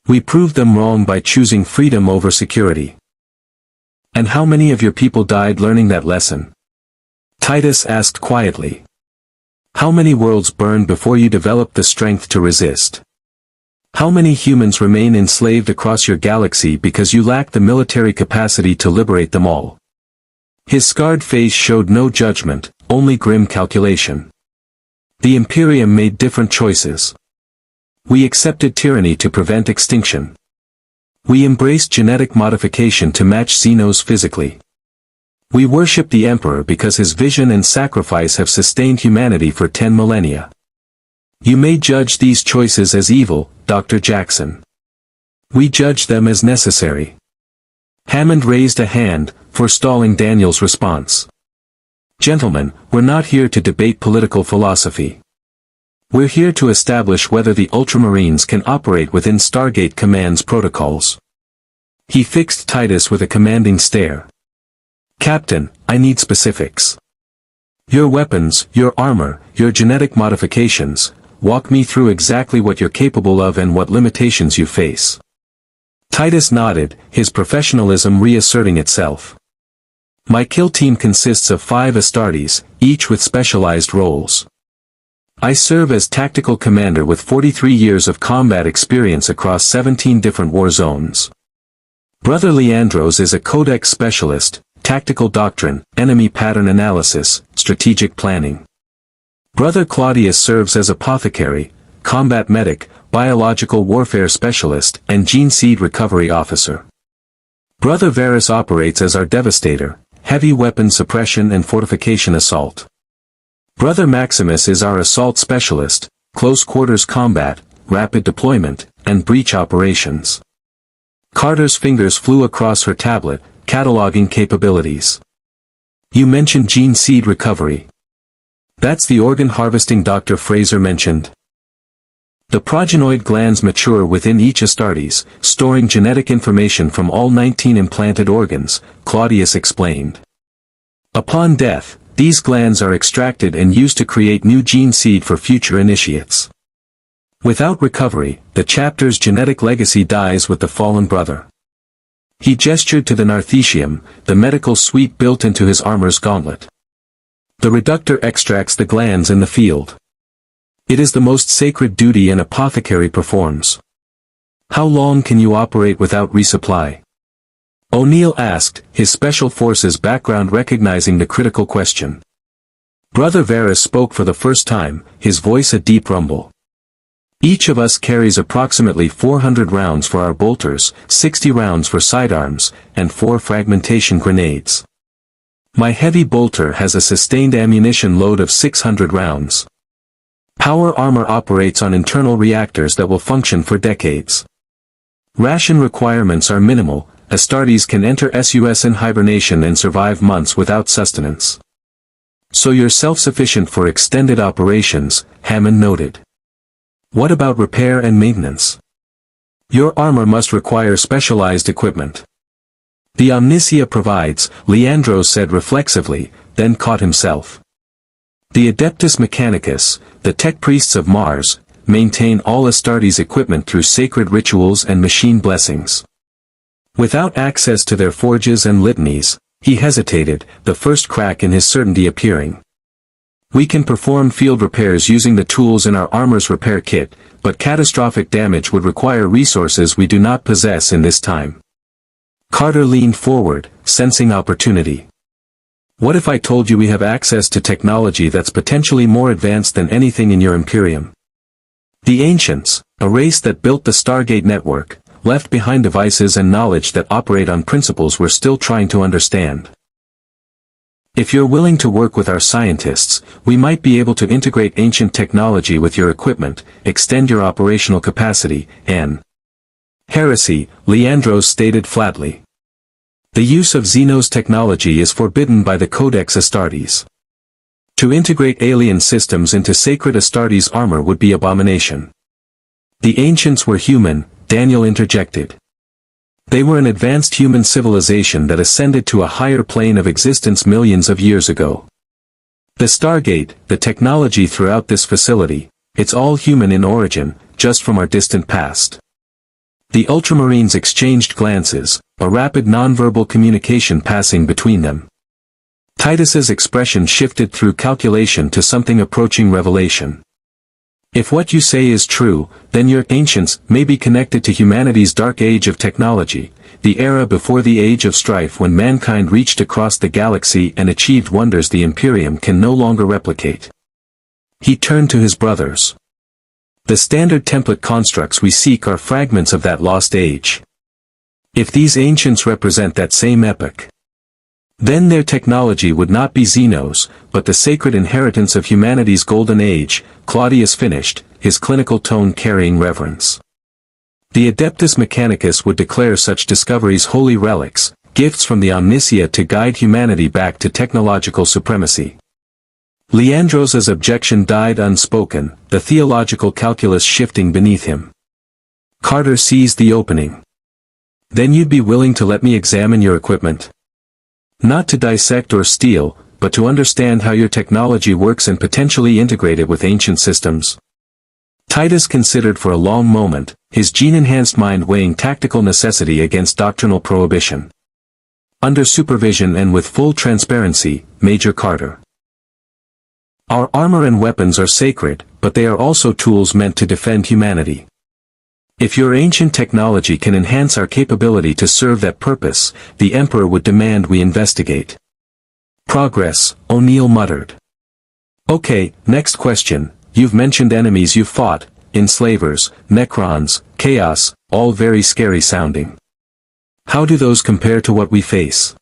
We proved them wrong by choosing freedom over security. And how many of your people died learning that lesson? Titus asked quietly. How many worlds burned before you developed the strength to resist? How many humans remain enslaved across your galaxy because you lack the military capacity to liberate them all? His scarred face showed no judgment, only grim calculation. The Imperium made different choices. We accepted tyranny to prevent extinction. We embraced genetic modification to match Xenos physically. We worship the Emperor because his vision and sacrifice have sustained humanity for 10 millennia. You may judge these choices as evil, Dr. Jackson. We judge them as necessary. Hammond raised a hand, forestalling Daniel's response. Gentlemen, we're not here to debate political philosophy. We're here to establish whether the Ultramarines can operate within Stargate Command's protocols. He fixed Titus with a commanding stare. Captain, I need specifics. Your weapons, your armor, your genetic modifications, walk me through exactly what you're capable of and what limitations you face. Titus nodded, his professionalism reasserting itself. My kill team consists of 5 Astartes, each with specialized roles. I serve as tactical commander with 43 years of combat experience across 17 different war zones. Brother Leandros is a codex specialist, tactical doctrine, enemy pattern analysis, strategic planning. Brother Claudius serves as apothecary, combat medic, biological warfare specialist, and gene seed recovery officer. Brother Varus operates as our devastator, heavy weapon suppression and fortification assault. Brother Maximus is our assault specialist, close quarters combat, rapid deployment, and breach operations. Carter's fingers flew across her tablet, cataloging capabilities. You mentioned gene seed recovery. That's the organ harvesting Dr. Fraser mentioned. The progenoid glands mature within each Astartes, storing genetic information from all 19 implanted organs, Claudius explained. Upon death, these glands are extracted and used to create new gene seed for future initiates. Without recovery, the chapter's genetic legacy dies with the fallen brother. He gestured to the Narthetium, the medical suite built into his armor's gauntlet. The reductor extracts the glands in the field. It is the most sacred duty an apothecary performs. How long can you operate without resupply? O'Neill asked, his special forces background recognizing the critical question. Brother Varus spoke for the first time, his voice a deep rumble. Each of us carries approximately 400 rounds for our bolters, 60 rounds for sidearms, and 4 fragmentation grenades. My heavy bolter has a sustained ammunition load of 600 rounds. Power armor operates on internal reactors that will function for decades. Ration requirements are minimal. Astartes can enter SUS in hibernation and survive months without sustenance. So you're self-sufficient for extended operations, Hammond noted. What about repair and maintenance? Your armor must require specialized equipment. The Omnicia provides, Leandros said reflexively, then caught himself. The Adeptus Mechanicus, the tech priests of Mars, maintain all Astartes equipment through sacred rituals and machine blessings. Without access to their forges and litanies, he hesitated, the first crack in his certainty appearing. We can perform field repairs using the tools in our armor's repair kit, but catastrophic damage would require resources we do not possess in this time. Carter leaned forward, sensing opportunity. What if I told you we have access to technology that's potentially more advanced than anything in your Imperium? The Ancients, a race that built the Stargate network, left behind devices and knowledge that operate on principles we're still trying to understand. If you're willing to work with our scientists, we might be able to integrate ancient technology with your equipment, extend your operational capacity, and Heresy, Leandros stated flatly. The use of Xenos technology is forbidden by the Codex Astartes. To integrate alien systems into sacred Astartes armor would be abomination. The Ancients were human, Daniel interjected. They were an advanced human civilization that ascended to a higher plane of existence millions of years ago. The Stargate, the technology throughout this facility, it's all human in origin, just from our distant past. The Ultramarines exchanged glances, a rapid nonverbal communication passing between them. Titus's expression shifted through calculation to something approaching revelation. If what you say is true, then your ancients may be connected to humanity's dark age of technology, the era before the age of strife when mankind reached across the galaxy and achieved wonders the Imperium can no longer replicate. He turned to his brothers. The standard template constructs we seek are fragments of that lost age. If these ancients represent that same epoch, then their technology would not be Xenos, but the sacred inheritance of humanity's golden age, Claudius finished, his clinical tone carrying reverence. The Adeptus Mechanicus would declare such discoveries holy relics, gifts from the Omnicia to guide humanity back to technological supremacy. Leandros's objection died unspoken, the theological calculus shifting beneath him. Carter seized the opening. Then you'd be willing to let me examine your equipment? Not to dissect or steal, but to understand how your technology works and potentially integrate it with ancient systems. Titus considered for a long moment, his gene-enhanced mind weighing tactical necessity against doctrinal prohibition. Under supervision and with full transparency, Major Carter. Our armor and weapons are sacred, but they are also tools meant to defend humanity. If your ancient technology can enhance our capability to serve that purpose, the Emperor would demand we investigate. Progress, O'Neill muttered. Okay, next question. You've mentioned enemies you've fought, enslavers, Necrons, chaos, all very scary sounding. How do those compare to what we face?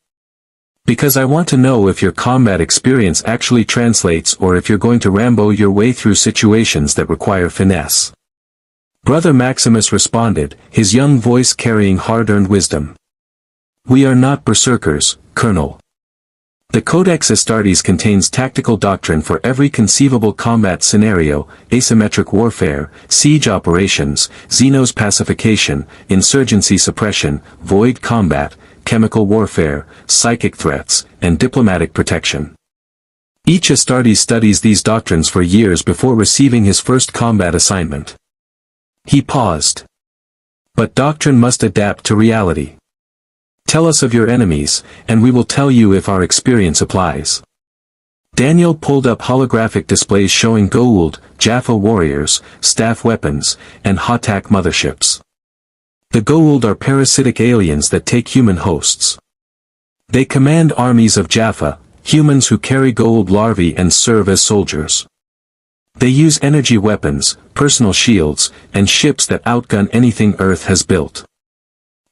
Because I want to know if your combat experience actually translates or if you're going to Rambo your way through situations that require finesse. Brother Maximus responded, his young voice carrying hard-earned wisdom. We are not berserkers, Colonel. The Codex Astartes contains tactical doctrine for every conceivable combat scenario: asymmetric warfare, siege operations, Xenos pacification, insurgency suppression, void combat, chemical warfare, psychic threats, and diplomatic protection. Each Astartes studies these doctrines for years before receiving his first combat assignment. He paused. But doctrine must adapt to reality. Tell us of your enemies, and we will tell you if our experience applies. Daniel pulled up holographic displays showing Goa'uld, Jaffa warriors, staff weapons, and Hatak motherships. The Goa'uld are parasitic aliens that take human hosts. They command armies of Jaffa, humans who carry Goa'uld larvae and serve as soldiers. They use energy weapons, personal shields, and ships that outgun anything Earth has built.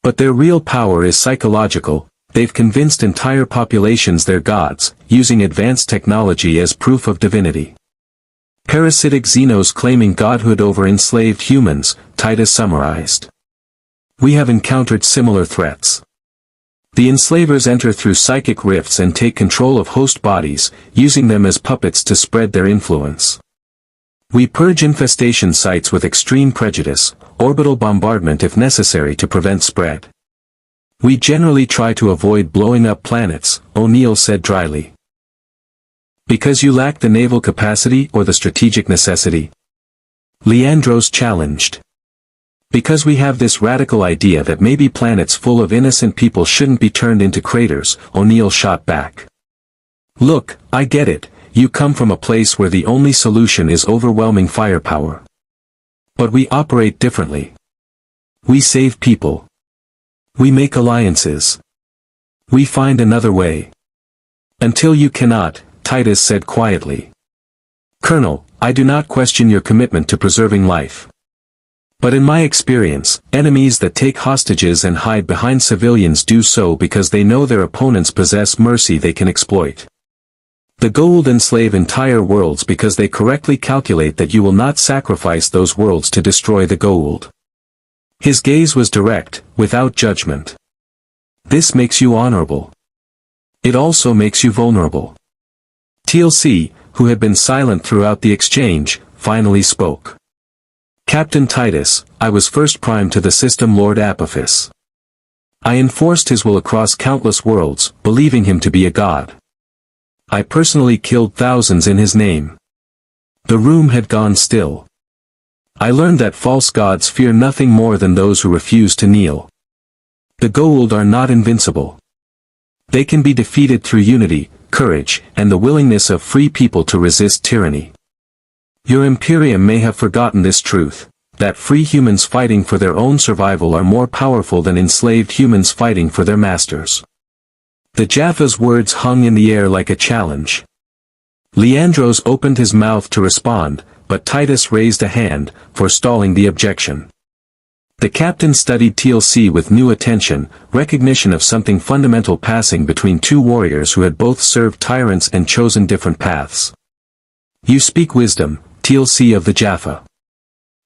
But their real power is psychological. They've convinced entire populations they're gods, using advanced technology as proof of divinity. Parasitic Xenos claiming godhood over enslaved humans, Titus summarized. We have encountered similar threats. The enslavers enter through psychic rifts and take control of host bodies, using them as puppets to spread their influence. We purge infestation sites with extreme prejudice, orbital bombardment if necessary to prevent spread. We generally try to avoid blowing up planets, O'Neill said dryly. Because you lack the naval capacity or the strategic necessity? Leandros challenged. Because we have this radical idea that maybe planets full of innocent people shouldn't be turned into craters, O'Neill shot back. Look, I get it. You come from a place where the only solution is overwhelming firepower. But we operate differently. We save people. We make alliances. We find another way. Until you cannot, Titus said quietly. Colonel, I do not question your commitment to preserving life. But in my experience, enemies that take hostages and hide behind civilians do so because they know their opponents possess mercy they can exploit. The Goa'uld enslave entire worlds because they correctly calculate that you will not sacrifice those worlds to destroy the Goa'uld. His gaze was direct, without judgment. This makes you honorable. It also makes you vulnerable. TLC, who had been silent throughout the exchange, finally spoke. Captain Titus, I was first prime to the system Lord Apophis. I enforced his will across countless worlds, believing him to be a god. I personally killed thousands in his name. The room had gone still. I learned that false gods fear nothing more than those who refuse to kneel. The Goa'uld are not invincible. They can be defeated through unity, courage, and the willingness of free people to resist tyranny. Your Imperium may have forgotten this truth, that free humans fighting for their own survival are more powerful than enslaved humans fighting for their masters. The Jaffa's words hung in the air like a challenge. Leandros opened his mouth to respond, but Titus raised a hand, forestalling the objection. The captain studied TLC with new attention, recognition of something fundamental passing between two warriors who had both served tyrants and chosen different paths. You speak wisdom, TLC of the Jaffa.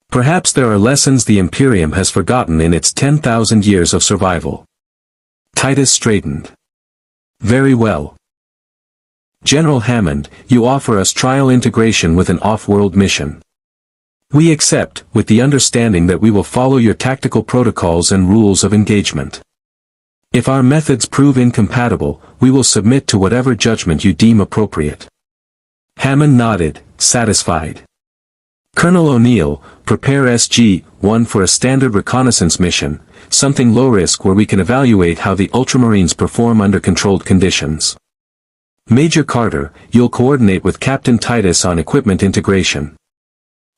Perhaps there are lessons the Imperium has forgotten in its 10,000 years of survival. Titus straightened. Very well. General Hammond, you offer us trial integration with an off-world mission. We accept, with the understanding that we will follow your tactical protocols and rules of engagement. If our methods prove incompatible, we will submit to whatever judgment you deem appropriate. Hammond nodded, satisfied. Colonel O'Neill, prepare SG-1 for a standard reconnaissance mission, something low-risk where we can evaluate how the Ultramarines perform under controlled conditions. Major Carter, you'll coordinate with Captain Titus on equipment integration.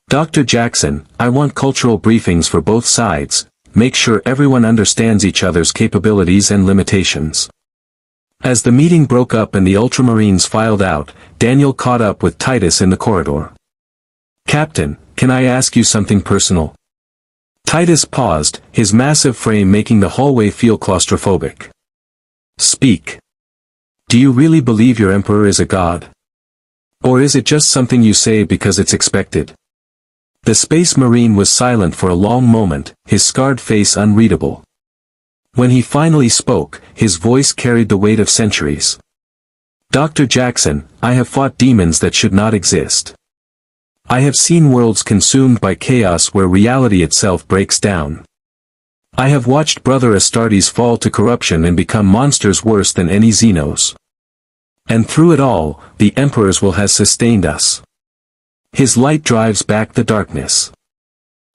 Dr. Jackson, I want cultural briefings for both sides, make sure everyone understands each other's capabilities and limitations. As the meeting broke up and the Ultramarines filed out, Daniel caught up with Titus in the corridor. Captain, can I ask you something personal? Titus paused, his massive frame making the hallway feel claustrophobic. Speak. Do you really believe your Emperor is a god? Or is it just something you say because it's expected? The Space Marine was silent for a long moment, his scarred face unreadable. When he finally spoke, his voice carried the weight of centuries. Dr. Jackson, I have fought demons that should not exist. I have seen worlds consumed by chaos where reality itself breaks down. I have watched Brother Astartes fall to corruption and become monsters worse than any Xenos. And through it all, the Emperor's will has sustained us. His light drives back the darkness.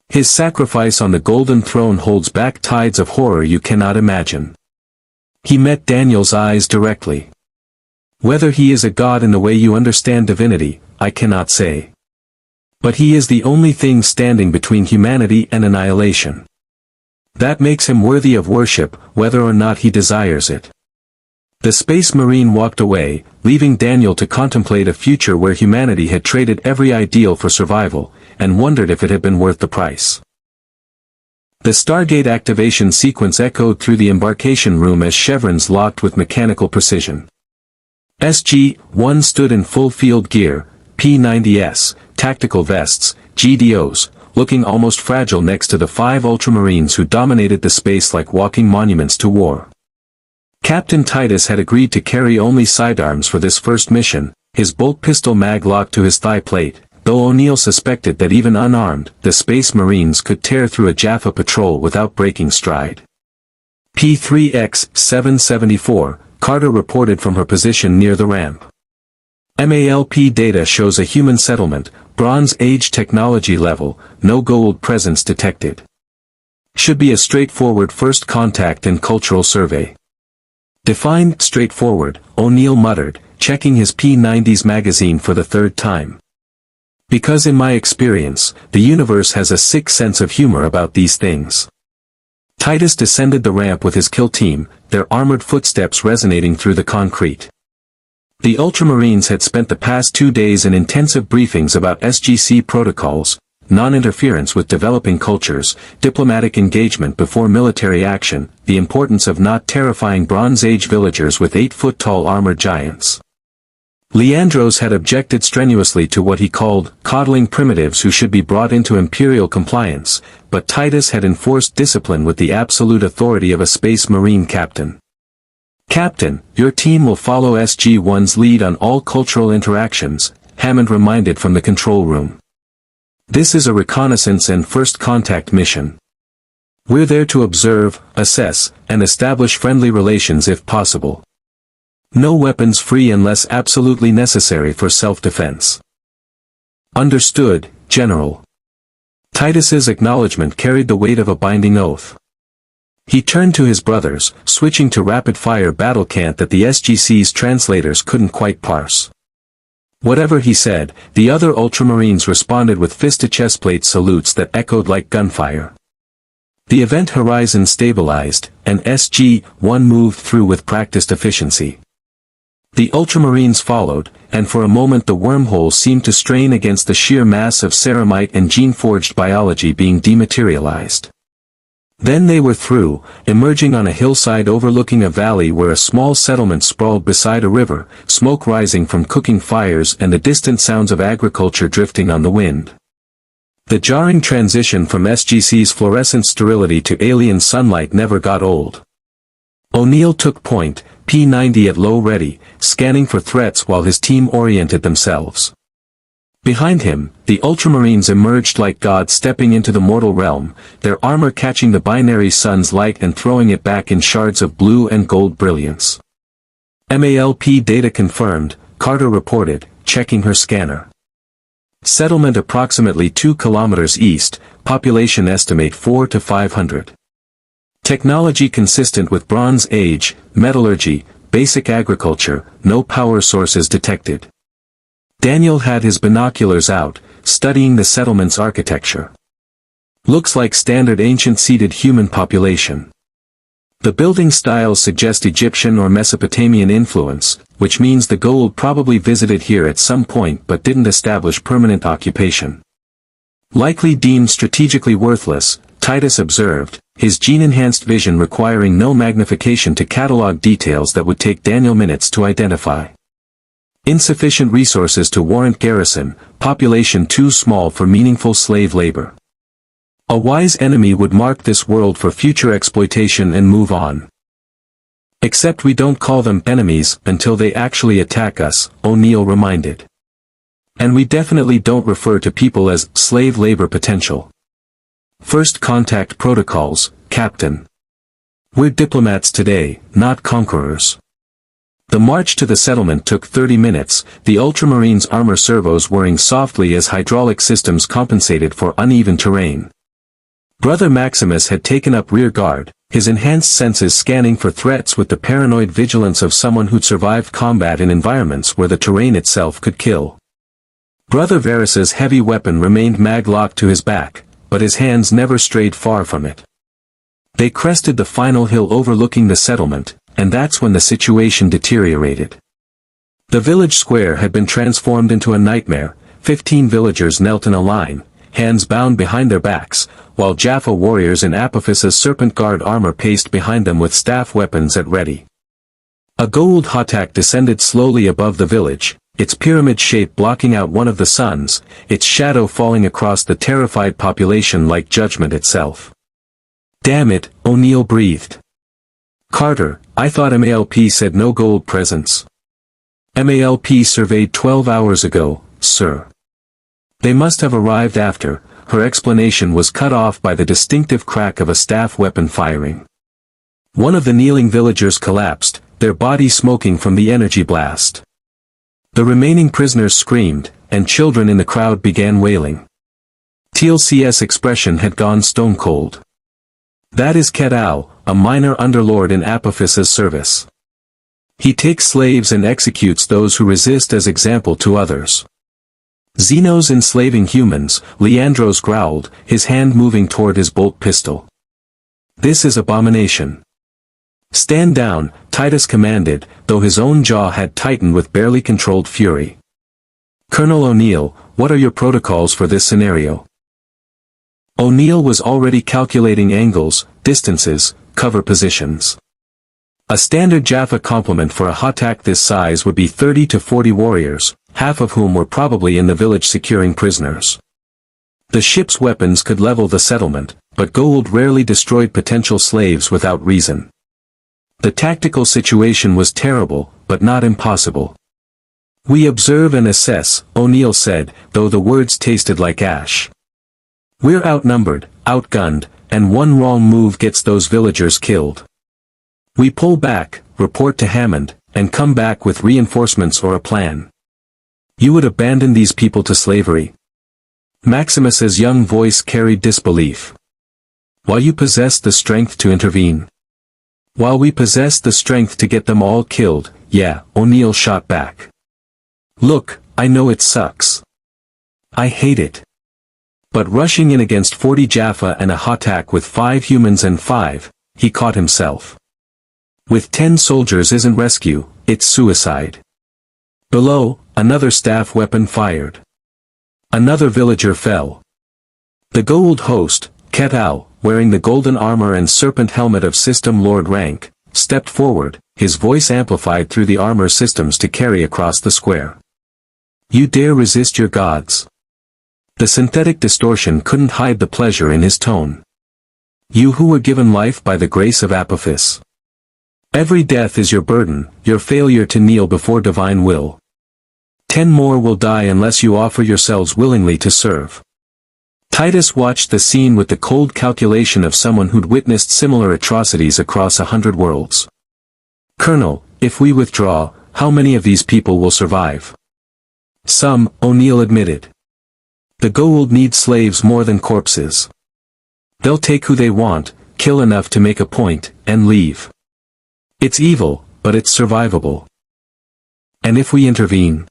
His sacrifice on the golden throne holds back tides of horror you cannot imagine. He met Daniel's eyes directly. Whether he is a god in the way you understand divinity, I cannot say. But he is the only thing standing between humanity and annihilation. That makes him worthy of worship, whether or not he desires it. The Space Marine walked away, leaving Daniel to contemplate a future where humanity had traded every ideal for survival, and wondered if it had been worth the price. The Stargate activation sequence echoed through the embarkation room as chevrons locked with mechanical precision. SG-1 stood in full field gear, P-90s, tactical vests, GDOs, looking almost fragile next to the 5 Ultramarines who dominated the space like walking monuments to war. Captain Titus had agreed to carry only sidearms for this first mission, his bolt pistol mag locked to his thigh plate, though O'Neill suspected that even unarmed, the Space Marines could tear through a Jaffa patrol without breaking stride. P3X-774, Carter reported from her position near the ramp. MALP data shows a human settlement, Bronze Age technology level, no Goa'uld presence detected. Should be a straightforward first contact and cultural survey. Defined straightforward, O'Neill muttered, checking his P-90s magazine for the third time. Because in my experience, the universe has a sick sense of humor about these things. Titus descended the ramp with his kill team, their armored footsteps resonating through the concrete. The Ultramarines had spent the past 2 days in intensive briefings about SGC protocols, non-interference with developing cultures, diplomatic engagement before military action, the importance of not terrifying Bronze Age villagers with 8-foot-tall armored giants. Leandros had objected strenuously to what he called coddling primitives who should be brought into imperial compliance, but Titus had enforced discipline with the absolute authority of a Space Marine captain. Captain, your team will follow SG-1's lead on all cultural interactions, Hammond reminded from the control room. This is a reconnaissance and first contact mission. We're there to observe, assess, and establish friendly relations if possible. No weapons free unless absolutely necessary for self-defense. Understood, General. Titus's acknowledgement carried the weight of a binding oath. He turned to his brothers, switching to rapid-fire battle cant that the SGC's translators couldn't quite parse. Whatever he said, the other Ultramarines responded with fist-to-chestplate salutes that echoed like gunfire. The event horizon stabilized, and SG-1 moved through with practiced efficiency. The Ultramarines followed, and for a moment the wormhole seemed to strain against the sheer mass of ceramite and gene-forged biology being dematerialized. Then they were through, emerging on a hillside overlooking a valley where a small settlement sprawled beside a river, smoke rising from cooking fires and the distant sounds of agriculture drifting on the wind. The jarring transition from SGC's fluorescent sterility to alien sunlight never got old. O'Neill took point, P-90 at low ready, scanning for threats while his team oriented themselves. Behind him, the Ultramarines emerged like gods stepping into the mortal realm, their armor catching the binary sun's light and throwing it back in shards of blue and gold brilliance. MALP data confirmed, Carter reported, checking her scanner. Settlement approximately 2 kilometers east, population estimate 4 to 500. Technology consistent with Bronze Age, metallurgy, basic agriculture, no power sources detected. Daniel had his binoculars out, studying the settlement's architecture. Looks like standard ancient seated human population. The building styles suggest Egyptian or Mesopotamian influence, which means the Goa'uld probably visited here at some point but didn't establish permanent occupation. Likely deemed strategically worthless, Titus observed, his gene-enhanced vision requiring no magnification to catalog details that would take Daniel minutes to identify. Insufficient resources to warrant garrison, population too small for meaningful slave labor. A wise enemy would mark this world for future exploitation and move on. Except we don't call them enemies until they actually attack us, O'Neill reminded. And we definitely don't refer to people as slave labor potential. First contact protocols, Captain. We're diplomats today, not conquerors. The march to the settlement took 30 minutes, the Ultramarines' armor servos whirring softly as hydraulic systems compensated for uneven terrain. Brother Maximus had taken up rear guard, his enhanced senses scanning for threats with the paranoid vigilance of someone who'd survived combat in environments where the terrain itself could kill. Brother Varus's heavy weapon remained mag-locked to his back, but his hands never strayed far from it. They crested the final hill overlooking the settlement, and that's when the situation deteriorated. The village square had been transformed into a nightmare. 15 villagers knelt in a line, hands bound behind their backs, while Jaffa warriors in Apophis's serpent guard armor paced behind them with staff weapons at ready. A Goa'uld Hatak descended slowly above the village, its pyramid shape blocking out one of the suns, its shadow falling across the terrified population like judgment itself. Damn it, O'Neill breathed. Carter, I thought MALP said no Goa'uld presence. MALP surveyed 12 hours ago, sir. They must have arrived after. Her explanation was cut off by the distinctive crack of a staff weapon firing. One of the kneeling villagers collapsed, their body smoking from the energy blast. The remaining prisoners screamed, and children in the crowd began wailing. TLC's expression had gone stone cold. That is Goa'uld, a minor underlord in Apophis's service. He takes slaves and executes those who resist as example to others. Xenos enslaving humans, Leandros growled, his hand moving toward his bolt pistol. This is abomination. Stand down, Titus commanded, though his own jaw had tightened with barely controlled fury. Colonel O'Neill, what are your protocols for this scenario? O'Neill was already calculating angles, distances, cover positions. A standard Jaffa complement for a Hatak this size would be 30 to 40 warriors, half of whom were probably in the village securing prisoners. The ship's weapons could level the settlement, but Goa'uld rarely destroyed potential slaves without reason. The tactical situation was terrible, but not impossible. We observe and assess, O'Neill said, though the words tasted like ash. We're outnumbered, outgunned, and one wrong move gets those villagers killed. We pull back, report to Hammond, and come back with reinforcements or a plan. You would abandon these people to slavery? Maximus's young voice carried disbelief. While you possess the strength to intervene. While we possess the strength to get them all killed, yeah, O'Neill shot back. Look, I know it sucks. I hate it. But rushing in against 40 Jaffa and a Hatak with 5 humans and 5, he caught himself. With 10 soldiers isn't rescue, it's suicide. Below, another staff weapon fired. Another villager fell. The Goa'uld host, Goa'uld, wearing the golden armor and serpent helmet of System Lord rank, stepped forward, his voice amplified through the armor systems to carry across the square. You dare resist your gods? The synthetic distortion couldn't hide the pleasure in his tone. You who were given life by the grace of Apophis. Every death is your burden, your failure to kneel before divine will. 10 more will die unless you offer yourselves willingly to serve. Titus watched the scene with the cold calculation of someone who'd witnessed similar atrocities across 100 worlds. Colonel, if we withdraw, how many of these people will survive? Some, O'Neill admitted. The Goa'uld need slaves more than corpses. They'll take who they want, kill enough to make a point, and leave. It's evil, but it's survivable. And if we intervene?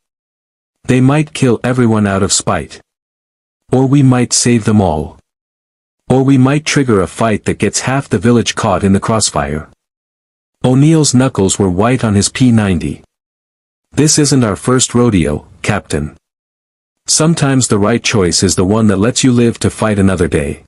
They might kill everyone out of spite. Or we might save them all. Or we might trigger a fight that gets half the village caught in the crossfire. O'Neill's knuckles were white on his P90. This isn't our first rodeo, Captain. Sometimes the right choice is the one that lets you live to fight another day.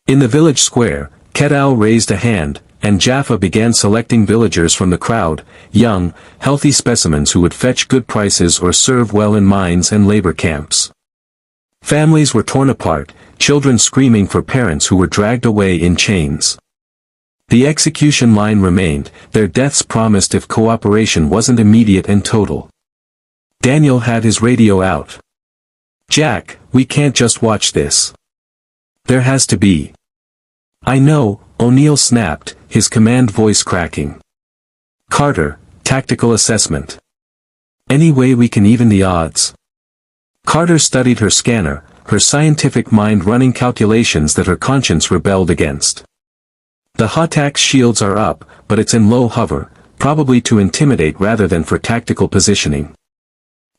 In the village square, Goa'uld raised a hand, and Jaffa began selecting villagers from the crowd, young, healthy specimens who would fetch good prices or serve well in mines and labor camps. Families were torn apart, children screaming for parents who were dragged away in chains. The execution line remained, their deaths promised if cooperation wasn't immediate and total. Daniel had his radio out. Jack, we can't just watch this. There has to be. I know, O'Neill snapped, his command voice cracking. Carter, tactical assessment. Any way we can even the odds? Carter studied her scanner, her scientific mind running calculations that her conscience rebelled against. The Hatak's shields are up, but it's in low hover, probably to intimidate rather than for tactical positioning.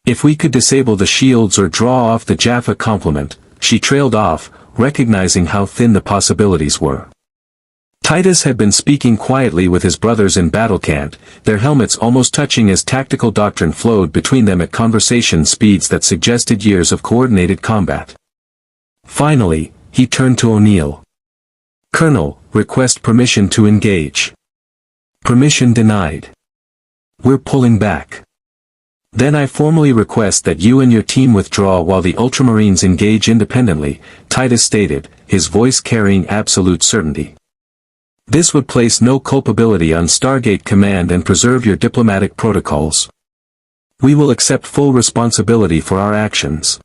If we could disable the shields or draw off the Jaffa complement, she trailed off, recognizing how thin the possibilities were. Titus had been speaking quietly with his brothers in Battlecant, their helmets almost touching as tactical doctrine flowed between them at conversation speeds that suggested years of coordinated combat. Finally, he turned to O'Neill. Colonel, request permission to engage. Permission denied. We're pulling back. Then I formally request that you and your team withdraw while the Ultramarines engage independently, Titus stated, his voice carrying absolute certainty. This would place no culpability on Stargate Command and preserve your diplomatic protocols. We will accept full responsibility for our actions.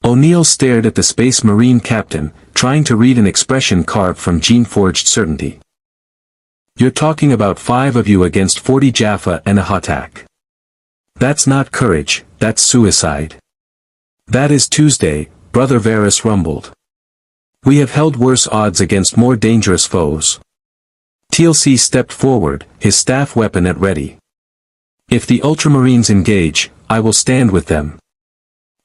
O'Neill stared at the Space Marine captain, trying to read an expression carved from gene-forged certainty. You're talking about 5 of you against 40 Jaffa and a Hatak. That's not courage, that's suicide. That is Tuesday, Brother Varus rumbled. We have held worse odds against more dangerous foes. TLC stepped forward, his staff weapon at ready. If the Ultramarines engage, I will stand with them.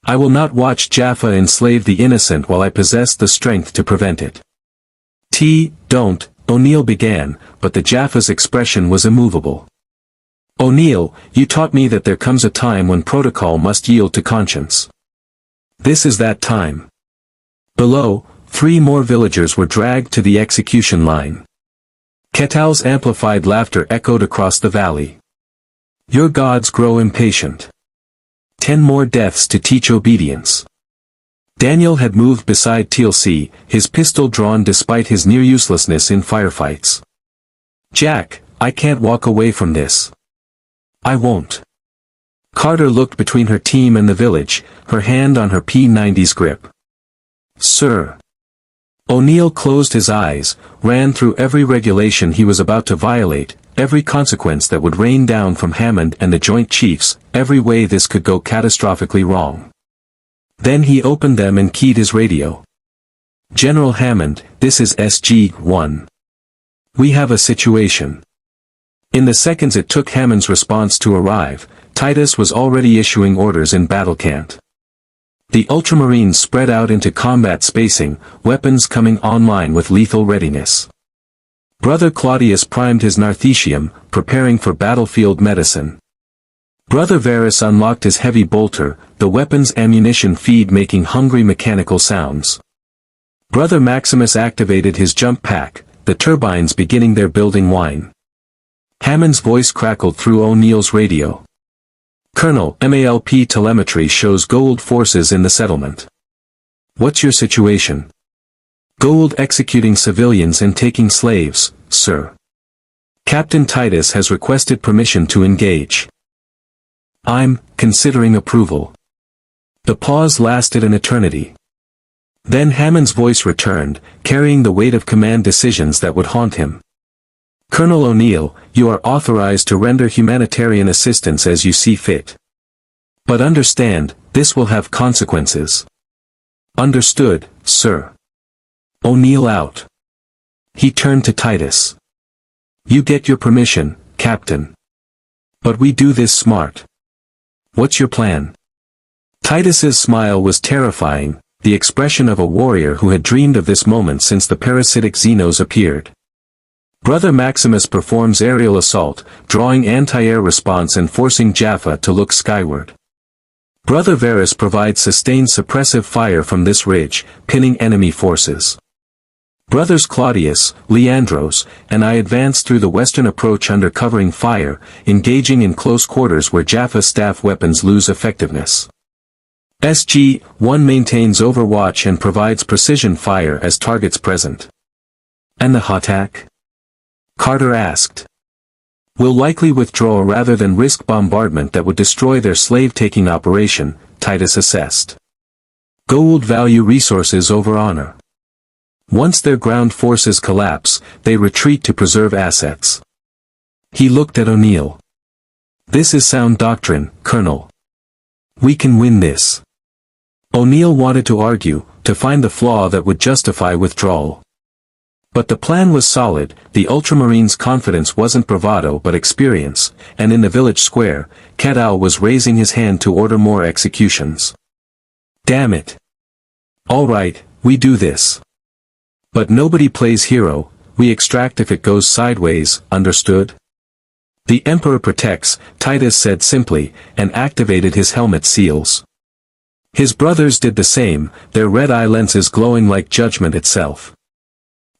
I will not watch Jaffa enslave the innocent while I possess the strength to prevent it. Don't, O'Neill began, but the Jaffa's expression was immovable. O'Neill, you taught me that there comes a time when protocol must yield to conscience. This is that time. Below, 3 more villagers were dragged to the execution line. Goa'uld's amplified laughter echoed across the valley. Your gods grow impatient. 10 more deaths to teach obedience. Daniel had moved beside TLC, his pistol drawn despite his near uselessness in firefights. Jack, I can't walk away from this. I won't. Carter looked between her team and the village, her hand on her P90's grip. Sir. O'Neill closed his eyes, ran through every regulation he was about to violate, every consequence that would rain down from Hammond and the Joint Chiefs, every way this could go catastrophically wrong. Then he opened them and keyed his radio. General Hammond, this is SG-1. We have a situation. In the seconds it took Hammond's response to arrive, Titus was already issuing orders in Battlecant. The Ultramarines spread out into combat spacing, weapons coming online with lethal readiness. Brother Claudius primed his Narthetium, preparing for battlefield medicine. Brother Varus unlocked his heavy bolter, the weapon's ammunition feed making hungry mechanical sounds. Brother Maximus activated his jump pack, the turbines beginning their building whine. Hammond's voice crackled through O'Neill's radio. Colonel, MALP telemetry shows Goa'uld forces in the settlement. What's your situation? Goa'uld executing civilians and taking slaves, sir. Captain Titus has requested permission to engage. I'm considering approval. The pause lasted an eternity. Then Hammond's voice returned, carrying the weight of command decisions that would haunt him. Colonel O'Neill, you are authorized to render humanitarian assistance as you see fit. But understand, this will have consequences. Understood, sir. O'Neill out. He turned to Titus. You get your permission, Captain. But we do this smart. What's your plan? Titus's smile was terrifying, the expression of a warrior who had dreamed of this moment since the parasitic Xenos appeared. Brother Maximus performs aerial assault, drawing anti-air response and forcing Jaffa to look skyward. Brother Varus provides sustained suppressive fire from this ridge, pinning enemy forces. Brothers Claudius, Leandros, and I advance through the western approach under covering fire, engaging in close quarters where Jaffa staff weapons lose effectiveness. SG-1 maintains overwatch and provides precision fire as targets present. And the attack? Carter asked. We'll likely withdraw rather than risk bombardment that would destroy their slave-taking operation, Titus assessed. Goa'uld value resources over honor. Once their ground forces collapse, they retreat to preserve assets. He looked at O'Neill. This is sound doctrine, Colonel. We can win this. O'Neill wanted to argue, to find the flaw that would justify withdrawal. But the plan was solid, the Ultramarines' confidence wasn't bravado but experience, and in the village square, Goa'uld was raising his hand to order more executions. Damn it. All right, we do this. But nobody plays hero, we extract if it goes sideways, understood? The Emperor protects, Titus said simply, and activated his helmet seals. His brothers did the same, their red eye lenses glowing like judgment itself.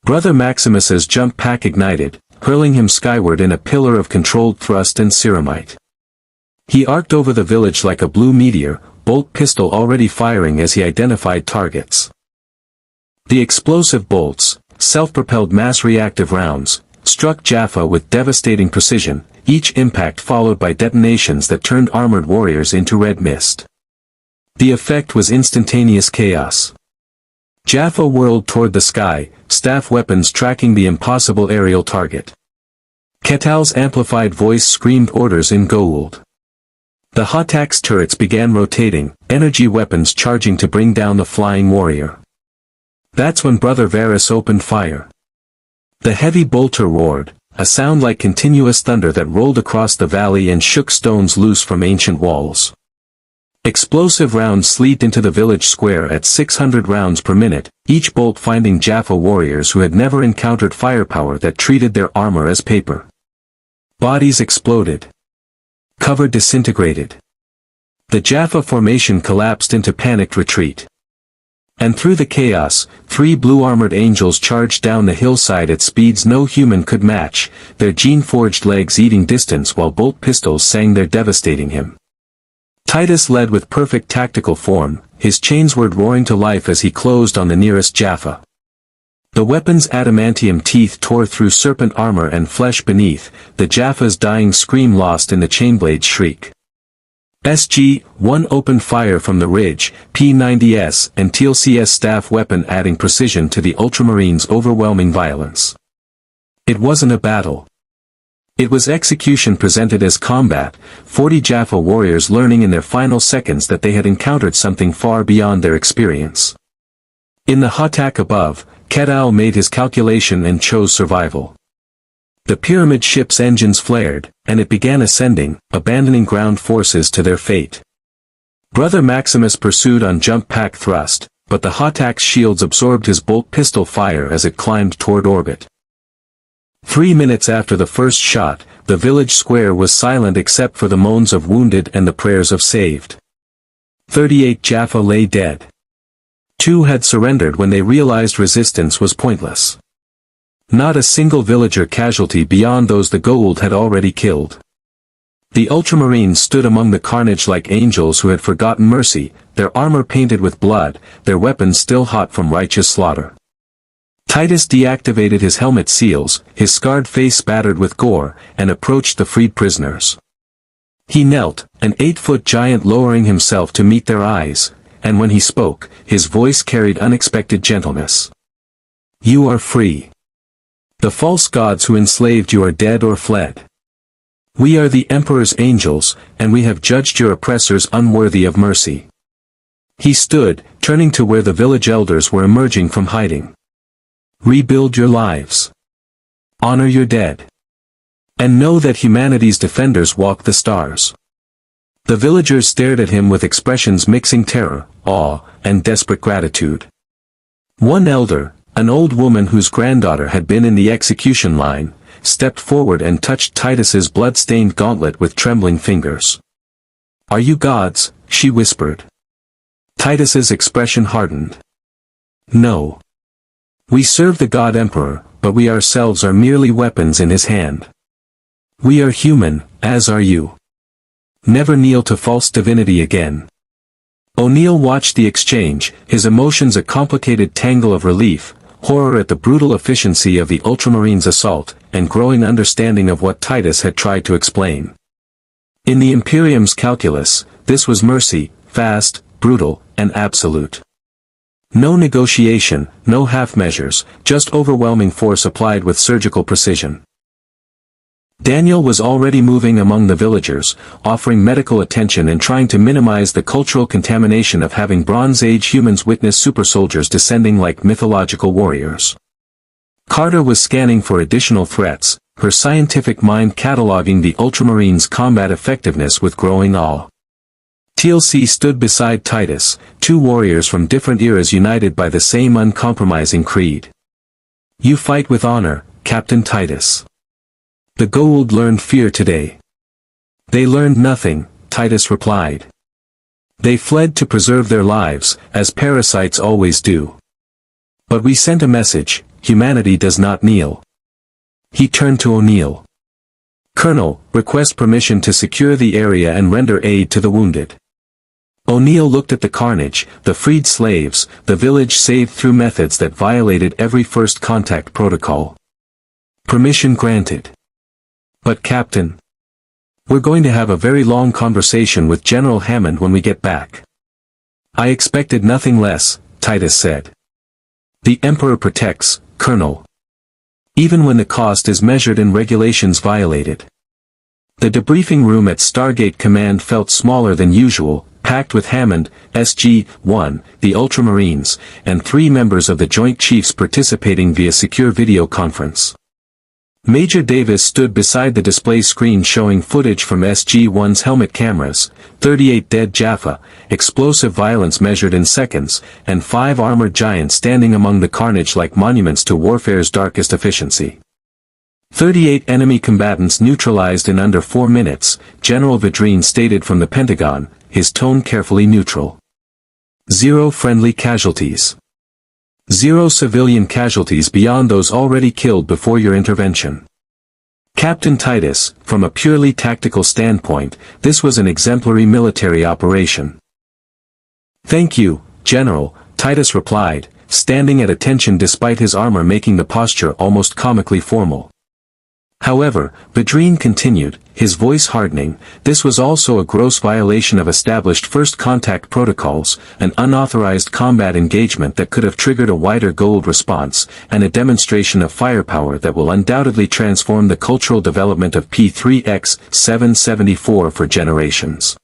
Brother Maximus's jump pack ignited, hurling him skyward in a pillar of controlled thrust and ceramite. He arced over the village like a blue meteor, bolt pistol already firing as he identified targets. The explosive bolts, self-propelled mass-reactive rounds, struck Jaffa with devastating precision, each impact followed by detonations that turned armored warriors into red mist. The effect was instantaneous chaos. Jaffa whirled toward the sky, staff weapons tracking the impossible aerial target. Goa'uld's amplified voice screamed orders in Goa'uld. The Hatak's turrets began rotating, energy weapons charging to bring down the flying warrior. That's when Brother Varus opened fire. The heavy bolter roared, a sound like continuous thunder that rolled across the valley and shook stones loose from ancient walls. Explosive rounds sleet into the village square at 600 rounds per minute, each bolt finding Jaffa warriors who had never encountered firepower that treated their armor as paper. Bodies exploded. Cover disintegrated. The Jaffa formation collapsed into panicked retreat. And through the chaos, 3 blue-armored angels charged down the hillside at speeds no human could match, their gene-forged legs eating distance while bolt pistols sang their devastating hymn. Titus led with perfect tactical form, his chainsword roaring to life as he closed on the nearest Jaffa. The weapon's adamantium teeth tore through serpent armor and flesh beneath, the Jaffa's dying scream lost in the chainblade's shriek. SG-1 opened fire from the ridge, P-90S and TLCS staff weapon adding precision to the Ultramarines' overwhelming violence. It wasn't a battle. It was execution presented as combat, 40 Jaffa warriors learning in their final seconds that they had encountered something far beyond their experience. In the Hatak above, Goa'uld made his calculation and chose survival. The pyramid ship's engines flared, and it began ascending, abandoning ground forces to their fate. Brother Maximus pursued on jump pack thrust, but the Hatak's shields absorbed his bolt pistol fire as it climbed toward orbit. 3 minutes after the first shot, the village square was silent except for the moans of wounded and the prayers of saved. 38 Jaffa lay dead. 2 had surrendered when they realized resistance was pointless. Not a single villager casualty beyond those the Goa'uld had already killed. The Ultramarines stood among the carnage like angels who had forgotten mercy, their armor painted with blood, their weapons still hot from righteous slaughter. Titus deactivated his helmet seals, his scarred face spattered with gore, and approached the freed prisoners. He knelt, an 8-foot giant lowering himself to meet their eyes, and when he spoke, his voice carried unexpected gentleness. You are free. The false gods who enslaved you are dead or fled. We are the Emperor's angels, and we have judged your oppressors unworthy of mercy. He stood, turning to where the village elders were emerging from hiding. Rebuild your lives. Honor your dead. And know that humanity's defenders walk the stars. The villagers stared at him with expressions mixing terror, awe, and desperate gratitude. One elder, an old woman whose granddaughter had been in the execution line, stepped forward and touched Titus's blood-stained gauntlet with trembling fingers. Are you gods? She whispered. Titus's expression hardened. No. We serve the God Emperor, but we ourselves are merely weapons in his hand. We are human, as are you. Never kneel to false divinity again. O'Neill watched the exchange, his emotions a complicated tangle of relief, horror at the brutal efficiency of the Ultramarines' assault, and growing understanding of what Titus had tried to explain. In the Imperium's calculus, this was mercy, fast, brutal, and absolute. No negotiation, no half-measures, just overwhelming force applied with surgical precision. Daniel was already moving among the villagers, offering medical attention and trying to minimize the cultural contamination of having Bronze Age humans witness super soldiers descending like mythological warriors. Carter was scanning for additional threats, her scientific mind cataloging the Ultramarines' combat effectiveness with growing awe. TLC stood beside Titus, two warriors from different eras united by the same uncompromising creed. You fight with honor, Captain Titus. The Goa'uld learned fear today. They learned nothing, Titus replied. They fled to preserve their lives, as parasites always do. But we sent a message, humanity does not kneel. He turned to O'Neill. Colonel, request permission to secure the area and render aid to the wounded. O'Neill looked at the carnage, the freed slaves, the village saved through methods that violated every first contact protocol. Permission granted. But Captain, we're going to have a very long conversation with General Hammond when we get back. I expected nothing less, Titus said. The Emperor protects, Colonel. Even when the cost is measured and regulations violated. The debriefing room at Stargate Command felt smaller than usual, packed with Hammond, SG-1, the Ultramarines, and 3 members of the Joint Chiefs participating via secure video conference. Major Davis stood beside the display screen showing footage from SG-1's helmet cameras, 38 dead Jaffa, explosive violence measured in seconds, and 5 armored giants standing among the carnage like monuments to warfare's darkest efficiency. 38 enemy combatants neutralized in under 4 minutes, General Vidrine stated from the Pentagon, his tone carefully neutral. 0 friendly casualties. 0 civilian casualties beyond those already killed before your intervention. Captain Titus, from a purely tactical standpoint, this was an exemplary military operation. Thank you, General, Titus replied, standing at attention despite his armor making the posture almost comically formal. However, Vidrine continued, his voice hardening, this was also a gross violation of established first contact protocols, an unauthorized combat engagement that could have triggered a wider Goa'uld response, and a demonstration of firepower that will undoubtedly transform the cultural development of P3X-774 for generations.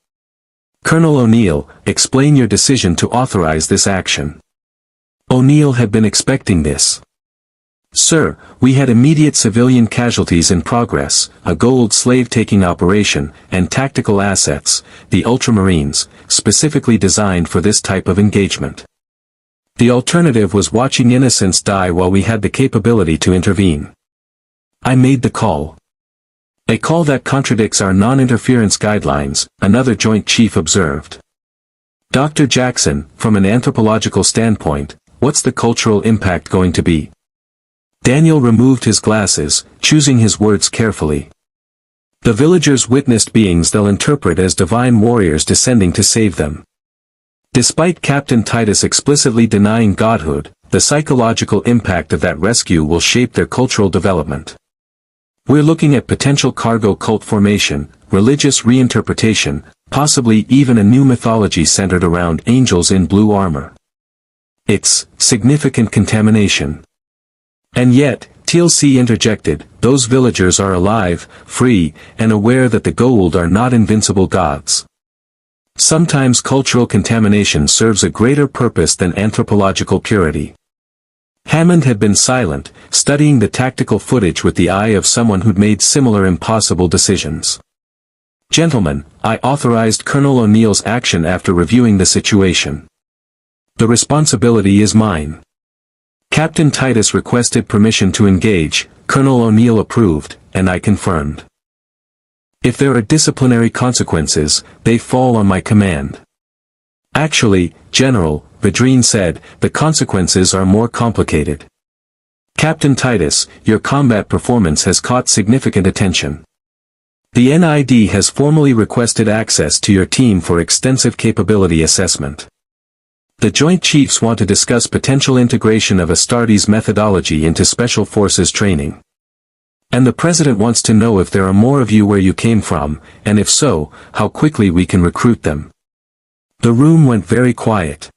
Colonel O'Neill, explain your decision to authorize this action. O'Neill had been expecting this. Sir, we had immediate civilian casualties in progress, a Goa'uld slave-taking operation, and tactical assets, the Ultramarines, specifically designed for this type of engagement. The alternative was watching innocents die while we had the capability to intervene. I made the call. A call that contradicts our non-interference guidelines, another Joint Chief observed. Dr. Jackson, from an anthropological standpoint, what's the cultural impact going to be? Daniel removed his glasses, choosing his words carefully. The villagers witnessed beings they'll interpret as divine warriors descending to save them. Despite Captain Titus explicitly denying godhood, the psychological impact of that rescue will shape their cultural development. We're looking at potential cargo cult formation, religious reinterpretation, possibly even a new mythology centered around angels in blue armor. It's significant contamination. And yet, TLC interjected, those villagers are alive, free, and aware that the Goa'uld are not invincible gods. Sometimes cultural contamination serves a greater purpose than anthropological purity. Hammond had been silent, studying the tactical footage with the eye of someone who'd made similar impossible decisions. Gentlemen, I authorized Colonel O'Neill's action after reviewing the situation. The responsibility is mine. Captain Titus requested permission to engage, Colonel O'Neill approved, and I confirmed. If there are disciplinary consequences, they fall on my command. Actually, General, Vadrine said, the consequences are more complicated. Captain Titus, your combat performance has caught significant attention. The NID has formally requested access to your team for extensive capability assessment. The Joint Chiefs want to discuss potential integration of Astartes methodology into Special Forces training. And the President wants to know if there are more of you where you came from, and if so, how quickly we can recruit them. The room went very quiet.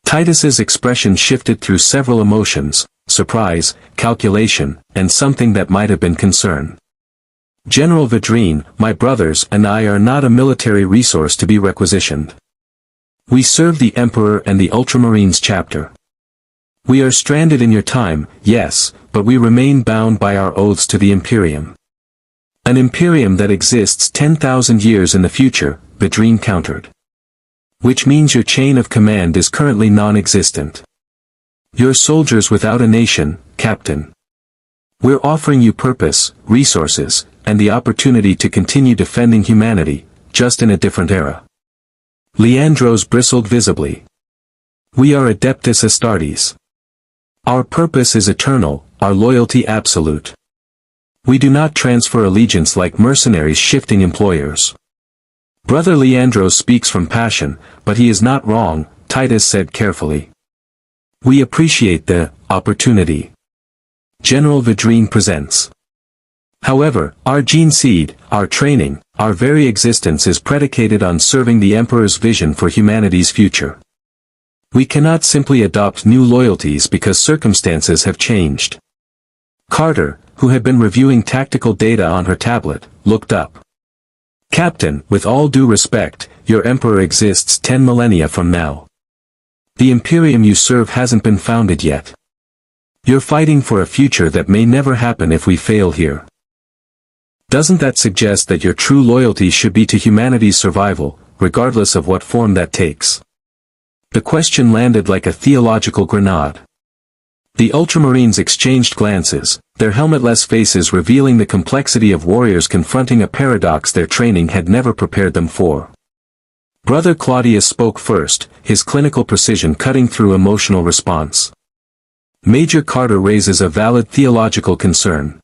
Titus's expression shifted through several emotions, surprise, calculation, and something that might have been concern. General Vadrine, my brothers and I are not a military resource to be requisitioned. We serve the Emperor and the Ultramarines chapter. We are stranded in your time, yes, but we remain bound by our oaths to the Imperium. An Imperium that exists 10,000 years in the future, Vadrine countered. Which means your chain of command is currently non-existent. You're soldiers without a nation, Captain. We're offering you purpose, resources, and the opportunity to continue defending humanity, just in a different era. Leandros bristled visibly. We are Adeptus Astartes. Our purpose is eternal, our loyalty absolute. We do not transfer allegiance like mercenaries shifting employers. Brother Leandros speaks from passion, but he is not wrong, Titus said carefully. We appreciate the opportunity General Vadrine presents. However, our gene seed, our training, our very existence is predicated on serving the Emperor's vision for humanity's future. We cannot simply adopt new loyalties because circumstances have changed. Carter, who had been reviewing tactical data on her tablet, looked up. Captain, with all due respect, your Emperor exists 10 millennia from now. The Imperium you serve hasn't been founded yet. You're fighting for a future that may never happen if we fail here. Doesn't that suggest that your true loyalty should be to humanity's survival, regardless of what form that takes? The question landed like a theological grenade. The Ultramarines exchanged glances, their helmetless faces revealing the complexity of warriors confronting a paradox their training had never prepared them for. Brother Claudius spoke first, his clinical precision cutting through emotional response. Major Carter raises a valid theological concern.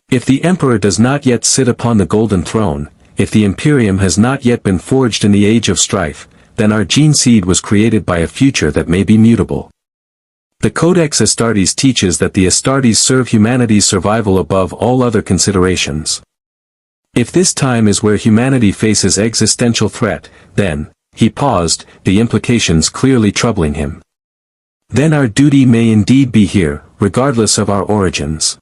If the Emperor does not yet sit upon the golden throne, if the Imperium has not yet been forged in the age of strife, then our gene seed was created by a future that may be mutable. The Codex Astartes teaches that the Astartes serve humanity's survival above all other considerations. If this time is where humanity faces existential threat, then, he paused, the implications clearly troubling him. Then our duty may indeed be here, regardless of our origins.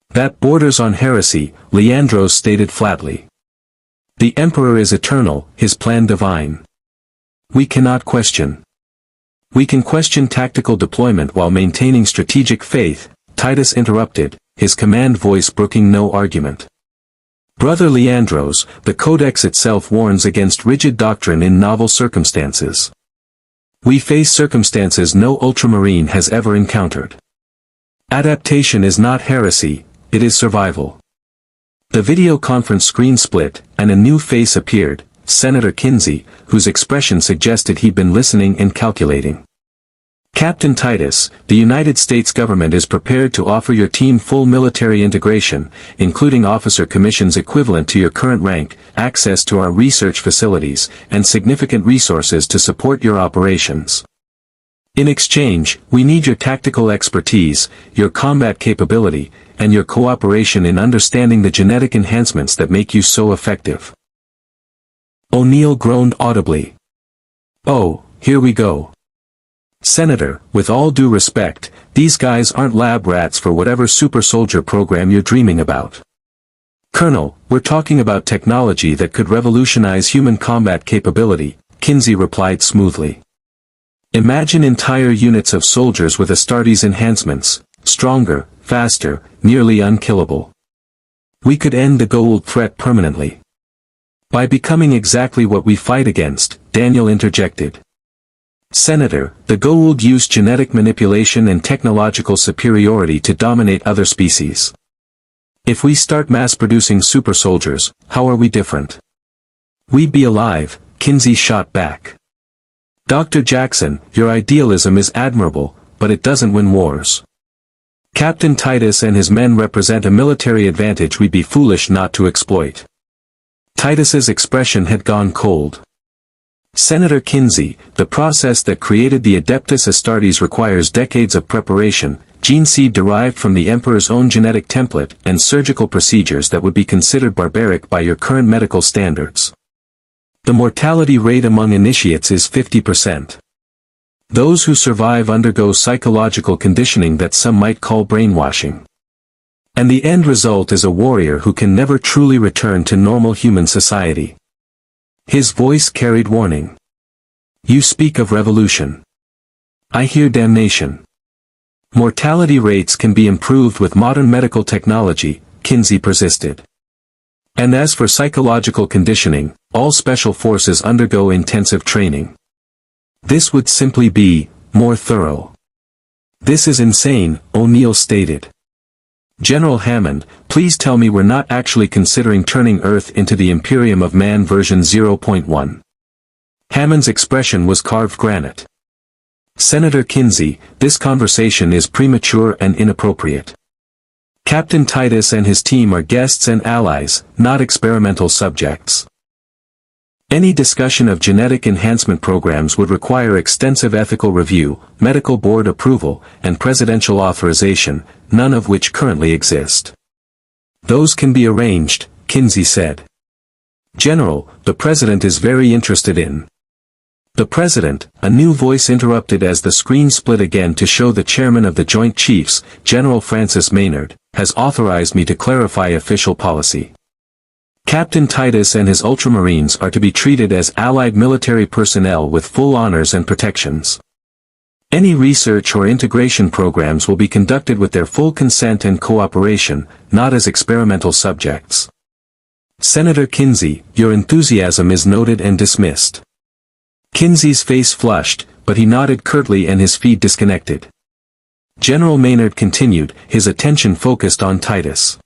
That borders on heresy, Leandros stated flatly. The Emperor is eternal, his plan divine. We cannot question. We can question tactical deployment while maintaining strategic faith, Titus interrupted, his command voice brooking no argument. Brother Leandros, the Codex itself warns against rigid doctrine in novel circumstances. We face circumstances no Ultramarine has ever encountered. Adaptation is not heresy, it is survival. The video conference screen split, and a new face appeared, Senator Kinsey, whose expression suggested he'd been listening and calculating. Captain Titus, the United States government is prepared to offer your team full military integration, including officer commissions equivalent to your current rank, access to our research facilities, and significant resources to support your operations. In exchange, we need your tactical expertise, your combat capability, and your cooperation in understanding the genetic enhancements that make you so effective. O'Neill groaned audibly. Oh, here we go. Senator, with all due respect, these guys aren't lab rats for whatever super soldier program you're dreaming about. Colonel, we're talking about technology that could revolutionize human combat capability, Kinsey replied smoothly. Imagine entire units of soldiers with Astartes enhancements, stronger, faster, nearly unkillable. We could end the Goa'uld threat permanently. By becoming exactly what we fight against, Daniel interjected. Senator, the Goa'uld use genetic manipulation and technological superiority to dominate other species. If we start mass-producing super soldiers, how are we different? We'd be alive, Kinsey shot back. Dr. Jackson, your idealism is admirable, but it doesn't win wars. Captain Titus and his men represent a military advantage we'd be foolish not to exploit. Titus's expression had gone cold. Senator Kinsey, the process that created the Adeptus Astartes requires decades of preparation, gene seed derived from the Emperor's own genetic template, and surgical procedures that would be considered barbaric by your current medical standards. The mortality rate among initiates is 50%. Those who survive undergo psychological conditioning that some might call brainwashing. And the end result is a warrior who can never truly return to normal human society. His voice carried warning. You speak of revolution. I hear damnation. Mortality rates can be improved with modern medical technology, Kinsey persisted. And as for psychological conditioning, all special forces undergo intensive training. This would simply be more thorough. This is insane, O'Neill stated. General Hammond, please tell me we're not actually considering turning Earth into the Imperium of Man version 0.1. Hammond's expression was carved granite. Senator Kinsey, this conversation is premature and inappropriate. Captain Titus and his team are guests and allies, not experimental subjects. Any discussion of genetic enhancement programs would require extensive ethical review, medical board approval, and presidential authorization, none of which currently exist. Those can be arranged, Kinsey said. General, the President is very interested in. The President, a new voice interrupted as the screen split again to show the Chairman of the Joint Chiefs, General Francis Maynard, has authorized me to clarify official policy. Captain Titus and his Ultramarines are to be treated as allied military personnel with full honors and protections. Any research or integration programs will be conducted with their full consent and cooperation, not as experimental subjects. Senator Kinsey, your enthusiasm is noted and dismissed. Kinsey's face flushed, but he nodded curtly and his feed disconnected. General Maynard continued, his attention focused on Titus.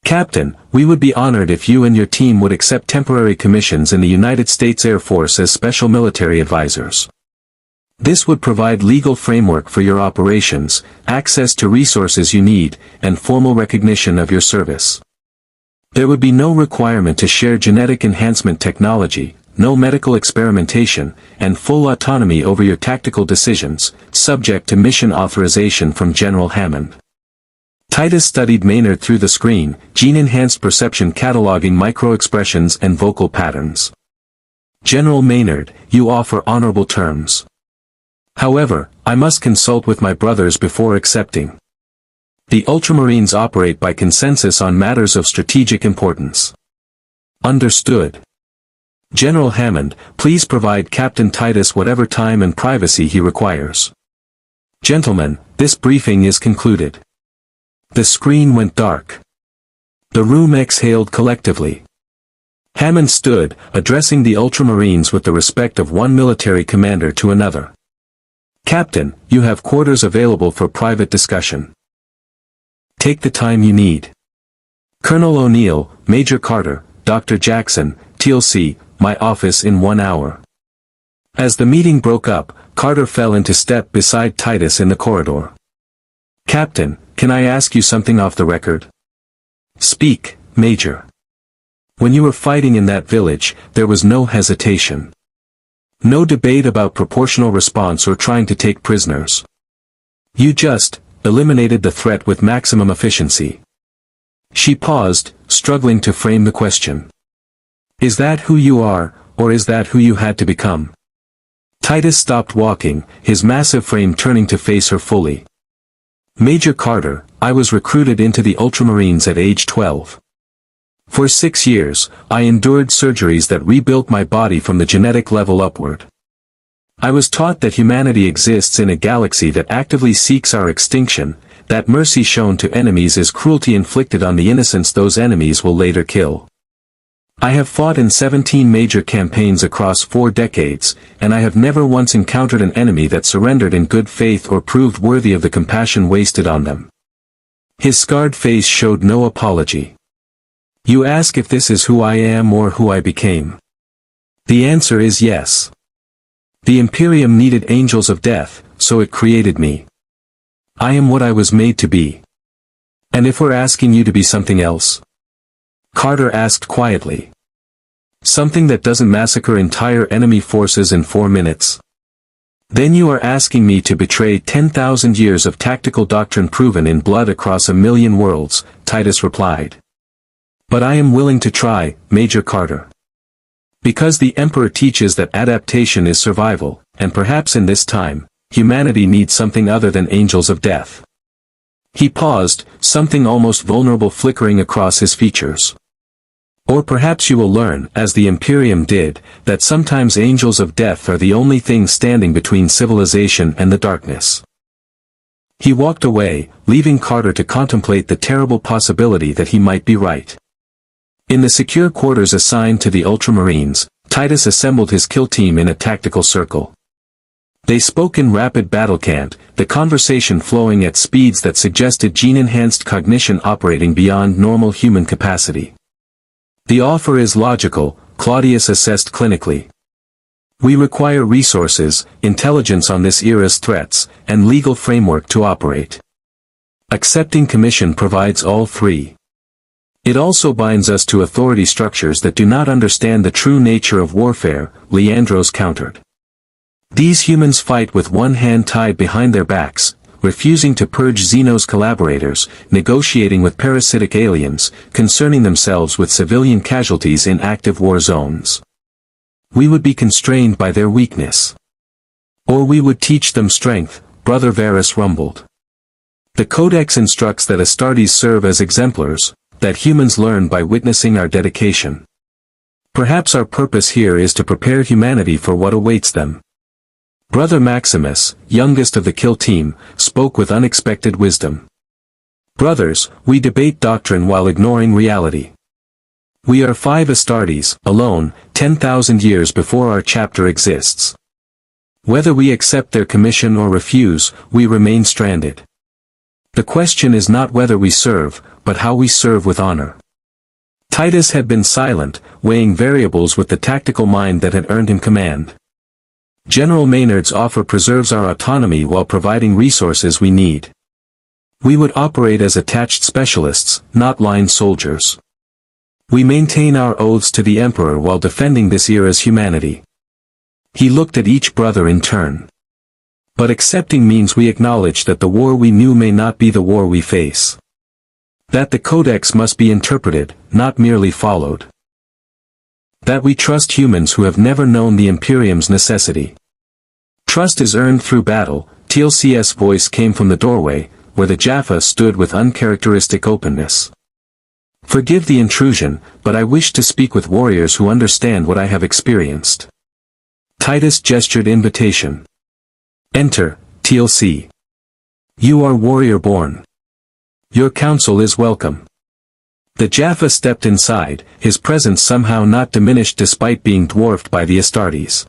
Captain, we would be honored if you and your team would accept temporary commissions in the United States Air Force as special military advisors. This would provide legal framework for your operations, access to resources you need, and formal recognition of your service. There would be no requirement to share genetic enhancement technology, no medical experimentation, and full autonomy over your tactical decisions, subject to mission authorization from General Hammond. Titus studied Maynard through the screen, gene-enhanced perception cataloging micro-expressions and vocal patterns. General Maynard, you offer honorable terms. However, I must consult with my brothers before accepting. The Ultramarines operate by consensus on matters of strategic importance. Understood. General Hammond, please provide Captain Titus whatever time and privacy he requires. Gentlemen, this briefing is concluded. The screen went dark. The room exhaled collectively. Hammond stood, addressing the Ultramarines with the respect of one military commander to another. Captain, you have quarters available for private discussion. Take the time you need. Colonel O'Neill, Major Carter, Dr. Jackson, TLC, my office in 1 hour. As the meeting broke up, Carter fell into step beside Titus in the corridor. "Captain, can I ask you something off the record?" "Speak, Major." "When you were fighting in that village, there was no hesitation. No debate about proportional response or trying to take prisoners. You just eliminated the threat with maximum efficiency." She paused, struggling to frame the question. "Is that who you are, or is that who you had to become?" Titus stopped walking, his massive frame turning to face her fully. "Major Carter, I was recruited into the Ultramarines at age 12. For 6 years, I endured surgeries that rebuilt my body from the genetic level upward. I was taught that humanity exists in a galaxy that actively seeks our extinction, that mercy shown to enemies is cruelty inflicted on the innocents those enemies will later kill. I have fought in 17 major campaigns across 4 decades, and I have never once encountered an enemy that surrendered in good faith or proved worthy of the compassion wasted on them." His scarred face showed no apology. "You ask if this is who I am or who I became. The answer is yes. The Imperium needed angels of death, so it created me. I am what I was made to be." "And if we're asking you to be something else?" Carter asked quietly. "Something that doesn't massacre entire enemy forces in 4 minutes? Then you are asking me to betray 10,000 years of tactical doctrine proven in blood across a million worlds," Titus replied. "But I am willing to try, Major Carter. Because the Emperor teaches that adaptation is survival, and perhaps in this time, humanity needs something other than angels of death." He paused, something almost vulnerable flickering across his features. "Or perhaps you will learn, as the Imperium did, that sometimes angels of death are the only thing standing between civilization and the darkness." He walked away, leaving Carter to contemplate the terrible possibility that he might be right. In the secure quarters assigned to the Ultramarines, Titus assembled his kill team in a tactical circle. They spoke in rapid battle cant, the conversation flowing at speeds that suggested gene-enhanced cognition operating beyond normal human capacity. "The offer is logical," Claudius assessed clinically. "We require resources, intelligence on this era's threats, and legal framework to operate. Accepting commission provides all 3. It also binds us to authority structures that do not understand the true nature of warfare," Leandros countered. "These humans fight with one hand tied behind their backs, refusing to purge Xeno's collaborators, negotiating with parasitic aliens, concerning themselves with civilian casualties in active war zones. We would be constrained by their weakness. Or we would teach them strength," Brother Varus rumbled. "The Codex instructs that Astartes serve as exemplars, that humans learn by witnessing our dedication. Perhaps our purpose here is to prepare humanity for what awaits them." Brother Maximus, youngest of the kill team, spoke with unexpected wisdom. "Brothers, we debate doctrine while ignoring reality. We are 5 Astartes, alone, 10,000 years before our chapter exists. Whether we accept their commission or refuse, we remain stranded. The question is not whether we serve, but how we serve with honor." Titus had been silent, weighing variables with the tactical mind that had earned him command. "General Maynard's offer preserves our autonomy while providing resources we need. We would operate as attached specialists, not line soldiers. We maintain our oaths to the Emperor while defending this era's humanity." He looked at each brother in turn. "But accepting means we acknowledge that the war we knew may not be the war we face. That the Codex must be interpreted, not merely followed. That we trust humans who have never known the Imperium's necessity. Trust is earned through battle." TLC's voice came from the doorway, where the Jaffa stood with uncharacteristic openness. "Forgive the intrusion, but I wish to speak with warriors who understand what I have experienced." Titus gestured invitation. "Enter, TLC. You are warrior-born. Your counsel is welcome." The Jaffa stepped inside, his presence somehow not diminished despite being dwarfed by the Astartes.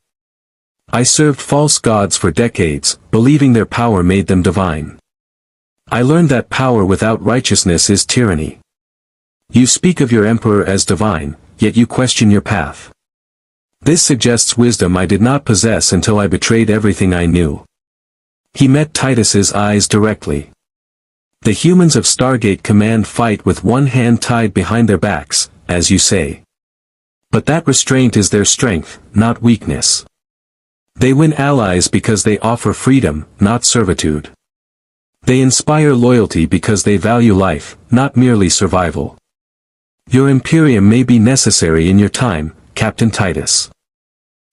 "I served false gods for decades, believing their power made them divine. I learned that power without righteousness is tyranny. You speak of your emperor as divine, yet you question your path. This suggests wisdom I did not possess until I betrayed everything I knew. He met Titus's eyes directly. The humans of Stargate Command fight with one hand tied behind their backs, as you say. But that restraint is their strength, not weakness. They win allies because they offer freedom, not servitude. They inspire loyalty because they value life, not merely survival. Your Imperium may be necessary in your time, Captain Titus.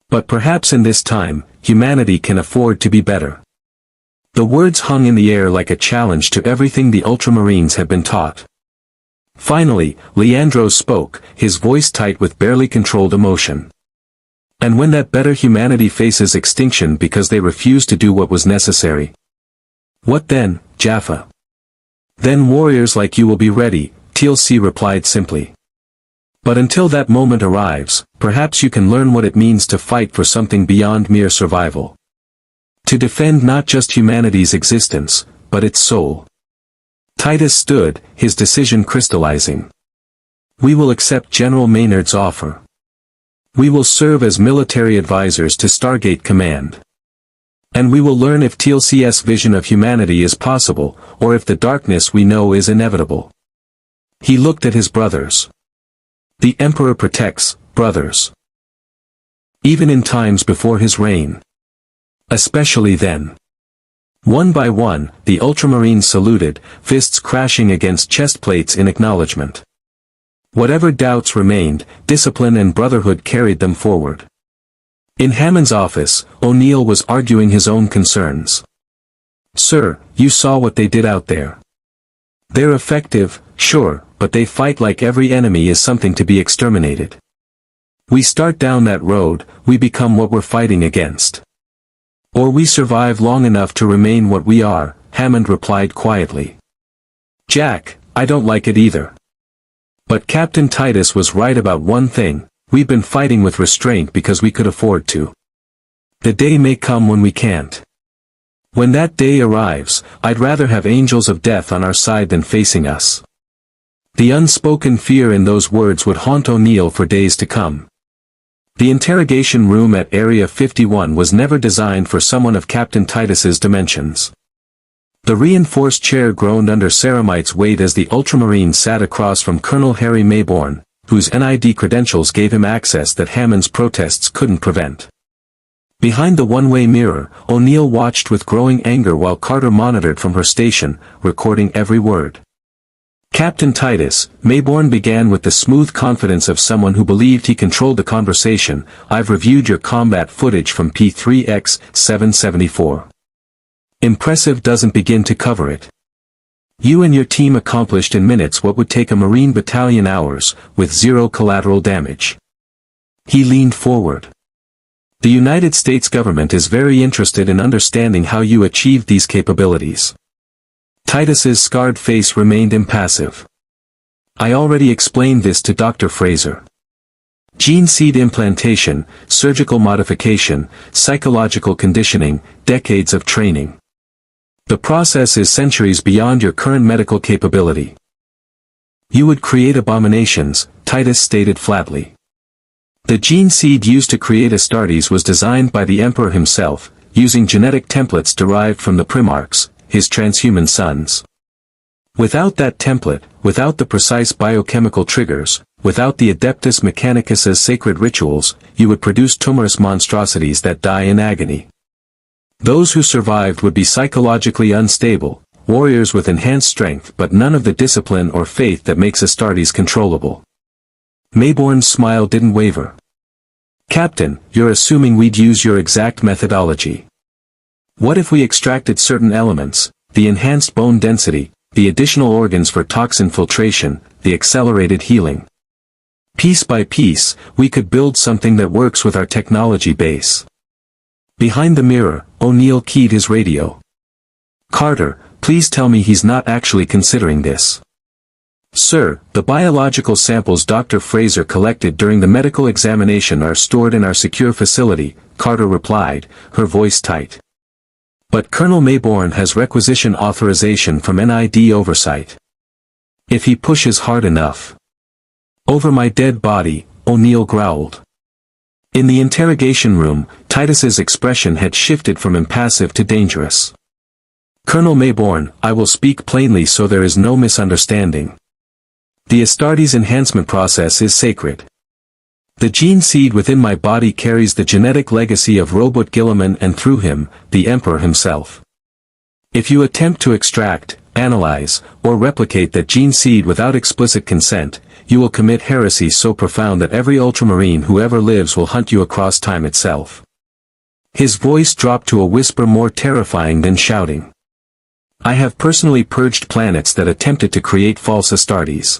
But perhaps in this time, humanity can afford to be better. The words hung in the air like a challenge to everything the Ultramarines had been taught. Finally, Leandro spoke, his voice tight with barely controlled emotion. And when that better humanity faces extinction because they refuse to do what was necessary? What then, Jaffa? Then warriors like you will be ready, TLC replied simply. But until that moment arrives, perhaps you can learn what it means to fight for something beyond mere survival. To defend not just humanity's existence, but its soul. Titus stood, his decision crystallizing. We will accept General Maynard's offer. We will serve as military advisors to Stargate Command. And we will learn if TLC's vision of humanity is possible, or if the darkness we know is inevitable. He looked at his brothers. The Emperor protects, brothers. Even in times before his reign. Especially then. One by one, the Ultramarines saluted, fists crashing against chest plates in acknowledgement. Whatever doubts remained, discipline and brotherhood carried them forward. In Hammond's office, O'Neill was arguing his own concerns. Sir, you saw what they did out there. They're effective, sure, but they fight like every enemy is something to be exterminated. We start down that road, we become what we're fighting against. Or we survive long enough to remain what we are, Hammond replied quietly. Jack, I don't like it either. But Captain Titus was right about one thing, we've been fighting with restraint because we could afford to. The day may come when we can't. When that day arrives, I'd rather have angels of death on our side than facing us. The unspoken fear in those words would haunt O'Neill for days to come. The interrogation room at Area 51 was never designed for someone of Captain Titus's dimensions. The reinforced chair groaned under Ceramite's weight as the Ultramarine sat across from Colonel Harry Mayborn, whose NID credentials gave him access that Hammond's protests couldn't prevent. Behind the one-way mirror, O'Neill watched with growing anger while Carter monitored from her station, recording every word. Captain Titus, Mayborn began with the smooth confidence of someone who believed he controlled the conversation. I've reviewed your combat footage from P3X-774. Impressive doesn't begin to cover it. You and your team accomplished in minutes what would take a Marine battalion hours, with zero collateral damage. He leaned forward. The United States government is very interested in understanding how you achieved these capabilities. Titus's scarred face remained impassive. I already explained this to Dr. Fraser. Gene seed implantation, surgical modification, psychological conditioning, decades of training. The process is centuries beyond your current medical capability. You would create abominations, Titus stated flatly. The gene seed used to create Astartes was designed by the Emperor himself, using genetic templates derived from the Primarchs, his transhuman sons. Without that template, without the precise biochemical triggers, without the Adeptus Mechanicus's sacred rituals, you would produce tumorous monstrosities that die in agony. Those who survived would be psychologically unstable, warriors with enhanced strength but none of the discipline or faith that makes Astartes controllable. Mayborn's smile didn't waver. Captain, you're assuming we'd use your exact methodology. What if we extracted certain elements, the enhanced bone density, the additional organs for toxin filtration, the accelerated healing? Piece by piece, we could build something that works with our technology base. Behind the mirror, O'Neill keyed his radio. Carter, please tell me he's not actually considering this. Sir, the biological samples Dr. Fraser collected during the medical examination are stored in our secure facility, Carter replied, her voice tight. But Colonel Mayborn has requisition authorization from NID oversight. If he pushes hard enough. Over my dead body, O'Neill growled. In the interrogation room, Titus's expression had shifted from impassive to dangerous. Colonel Mayborn, I will speak plainly so there is no misunderstanding. The Astartes enhancement process is sacred. The gene seed within my body carries the genetic legacy of Robot Guilliman and through him, the Emperor himself. If you attempt to extract, analyze, or replicate that gene seed without explicit consent, you will commit heresy so profound that every Ultramarine who ever lives will hunt you across time itself. His voice dropped to a whisper more terrifying than shouting. I have personally purged planets that attempted to create false Astartes.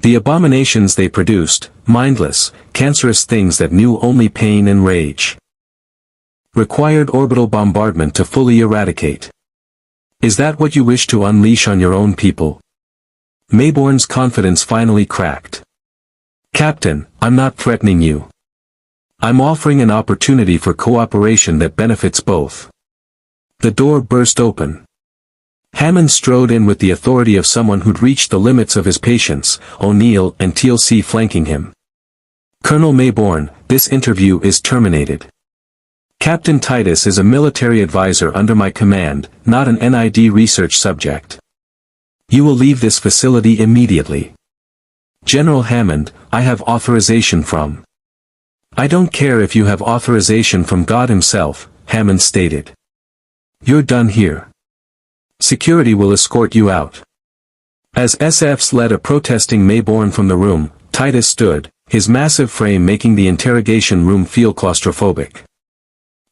The abominations they produced, mindless, cancerous things that knew only pain and rage, required orbital bombardment to fully eradicate. Is that what you wish to unleash on your own people? Mayborn's confidence finally cracked. Captain, I'm not threatening you. I'm offering an opportunity for cooperation that benefits both. The door burst open. Hammond strode in with the authority of someone who'd reached the limits of his patience, O'Neill and TLC flanking him. Colonel Mayborn, this interview is terminated. Captain Titus is a military advisor under my command, not an NID research subject. You will leave this facility immediately. General Hammond, I have authorization from. I don't care if you have authorization from God himself, Hammond stated. You're done here. Security will escort you out. As SFs led a protesting Mayborn from the room, Titus stood, his massive frame making the interrogation room feel claustrophobic.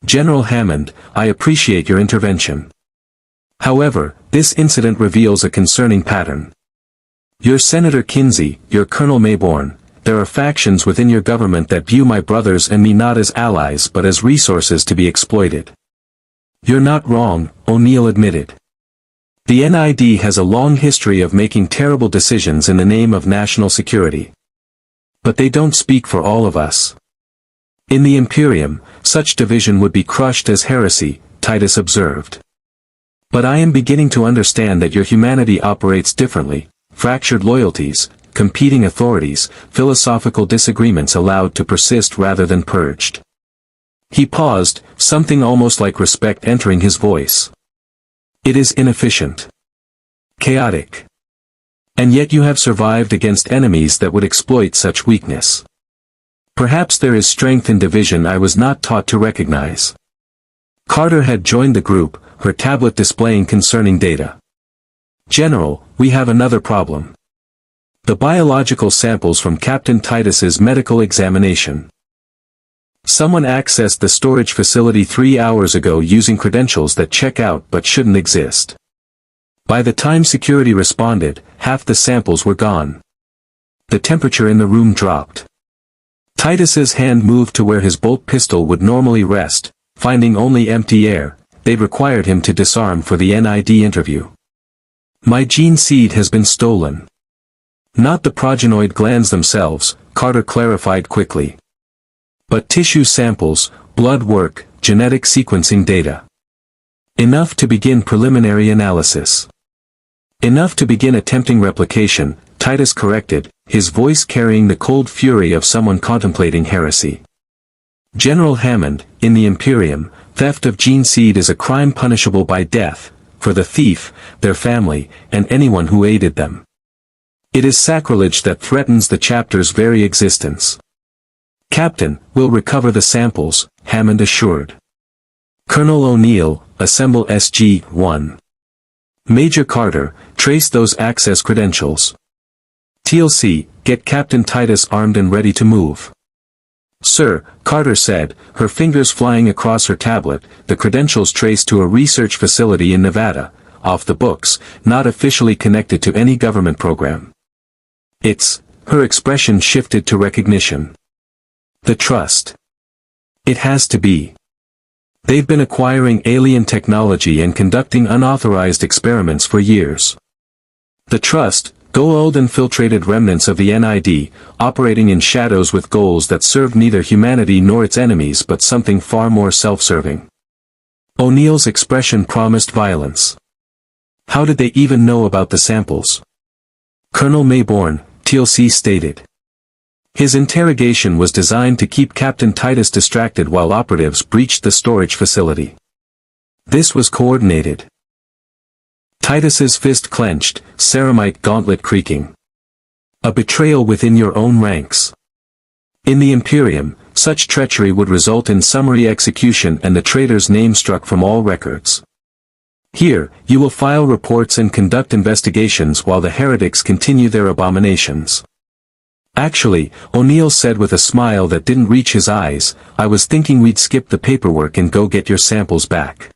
General Hammond, I appreciate your intervention. However, this incident reveals a concerning pattern. You're Senator Kinsey, you're Colonel Mayborn. There are factions within your government that view my brothers and me not as allies but as resources to be exploited. You're not wrong, O'Neill admitted. The NID has a long history of making terrible decisions in the name of national security. But they don't speak for all of us. In the Imperium, such division would be crushed as heresy, Titus observed. But I am beginning to understand that your humanity operates differently, fractured loyalties, competing authorities, philosophical disagreements allowed to persist rather than purged. He paused, something almost like respect entering his voice. It is inefficient. Chaotic. And yet you have survived against enemies that would exploit such weakness. Perhaps there is strength in division I was not taught to recognize. Carter had joined the group, her tablet displaying concerning data. General, we have another problem. The biological samples from Captain Titus's medical examination. Someone accessed the storage facility 3 hours ago using credentials that check out but shouldn't exist. By the time security responded, half the samples were gone. The temperature in the room dropped. Titus's hand moved to where his bolt pistol would normally rest, finding only empty air. They'd required him to disarm for the NID interview. My gene seed has been stolen. Not the progenoid glands themselves, Carter clarified quickly. But tissue samples, blood work, genetic sequencing data. Enough to begin preliminary analysis. Enough to begin attempting replication, Titus corrected, his voice carrying the cold fury of someone contemplating heresy. General Hammond, in the Imperium, theft of gene seed is a crime punishable by death, for the thief, their family, and anyone who aided them. It is sacrilege that threatens the chapter's very existence. Captain, we'll recover the samples, Hammond assured. Colonel O'Neill, assemble SG-1. Major Carter, trace those access credentials. TLC, get Captain Titus armed and ready to move. Sir, Carter said, her fingers flying across her tablet, the credentials traced to a research facility in Nevada, off the books, not officially connected to any government program. Her expression shifted to recognition. The trust. It has to be. They've been acquiring alien technology and conducting unauthorized experiments for years. The trust, Goa'uld infiltrated remnants of the NID, operating in shadows with goals that served neither humanity nor its enemies but something far more self-serving. O'Neill's expression promised violence. How did they even know about the samples? Colonel Mayborn, TLC stated. His interrogation was designed to keep Captain Titus distracted while operatives breached the storage facility. This was coordinated. Titus's fist clenched, ceramite gauntlet creaking. A betrayal within your own ranks. In the Imperium, such treachery would result in summary execution and the traitor's name struck from all records. Here, you will file reports and conduct investigations while the heretics continue their abominations. Actually, O'Neill said with a smile that didn't reach his eyes, I was thinking we'd skip the paperwork and go get your samples back.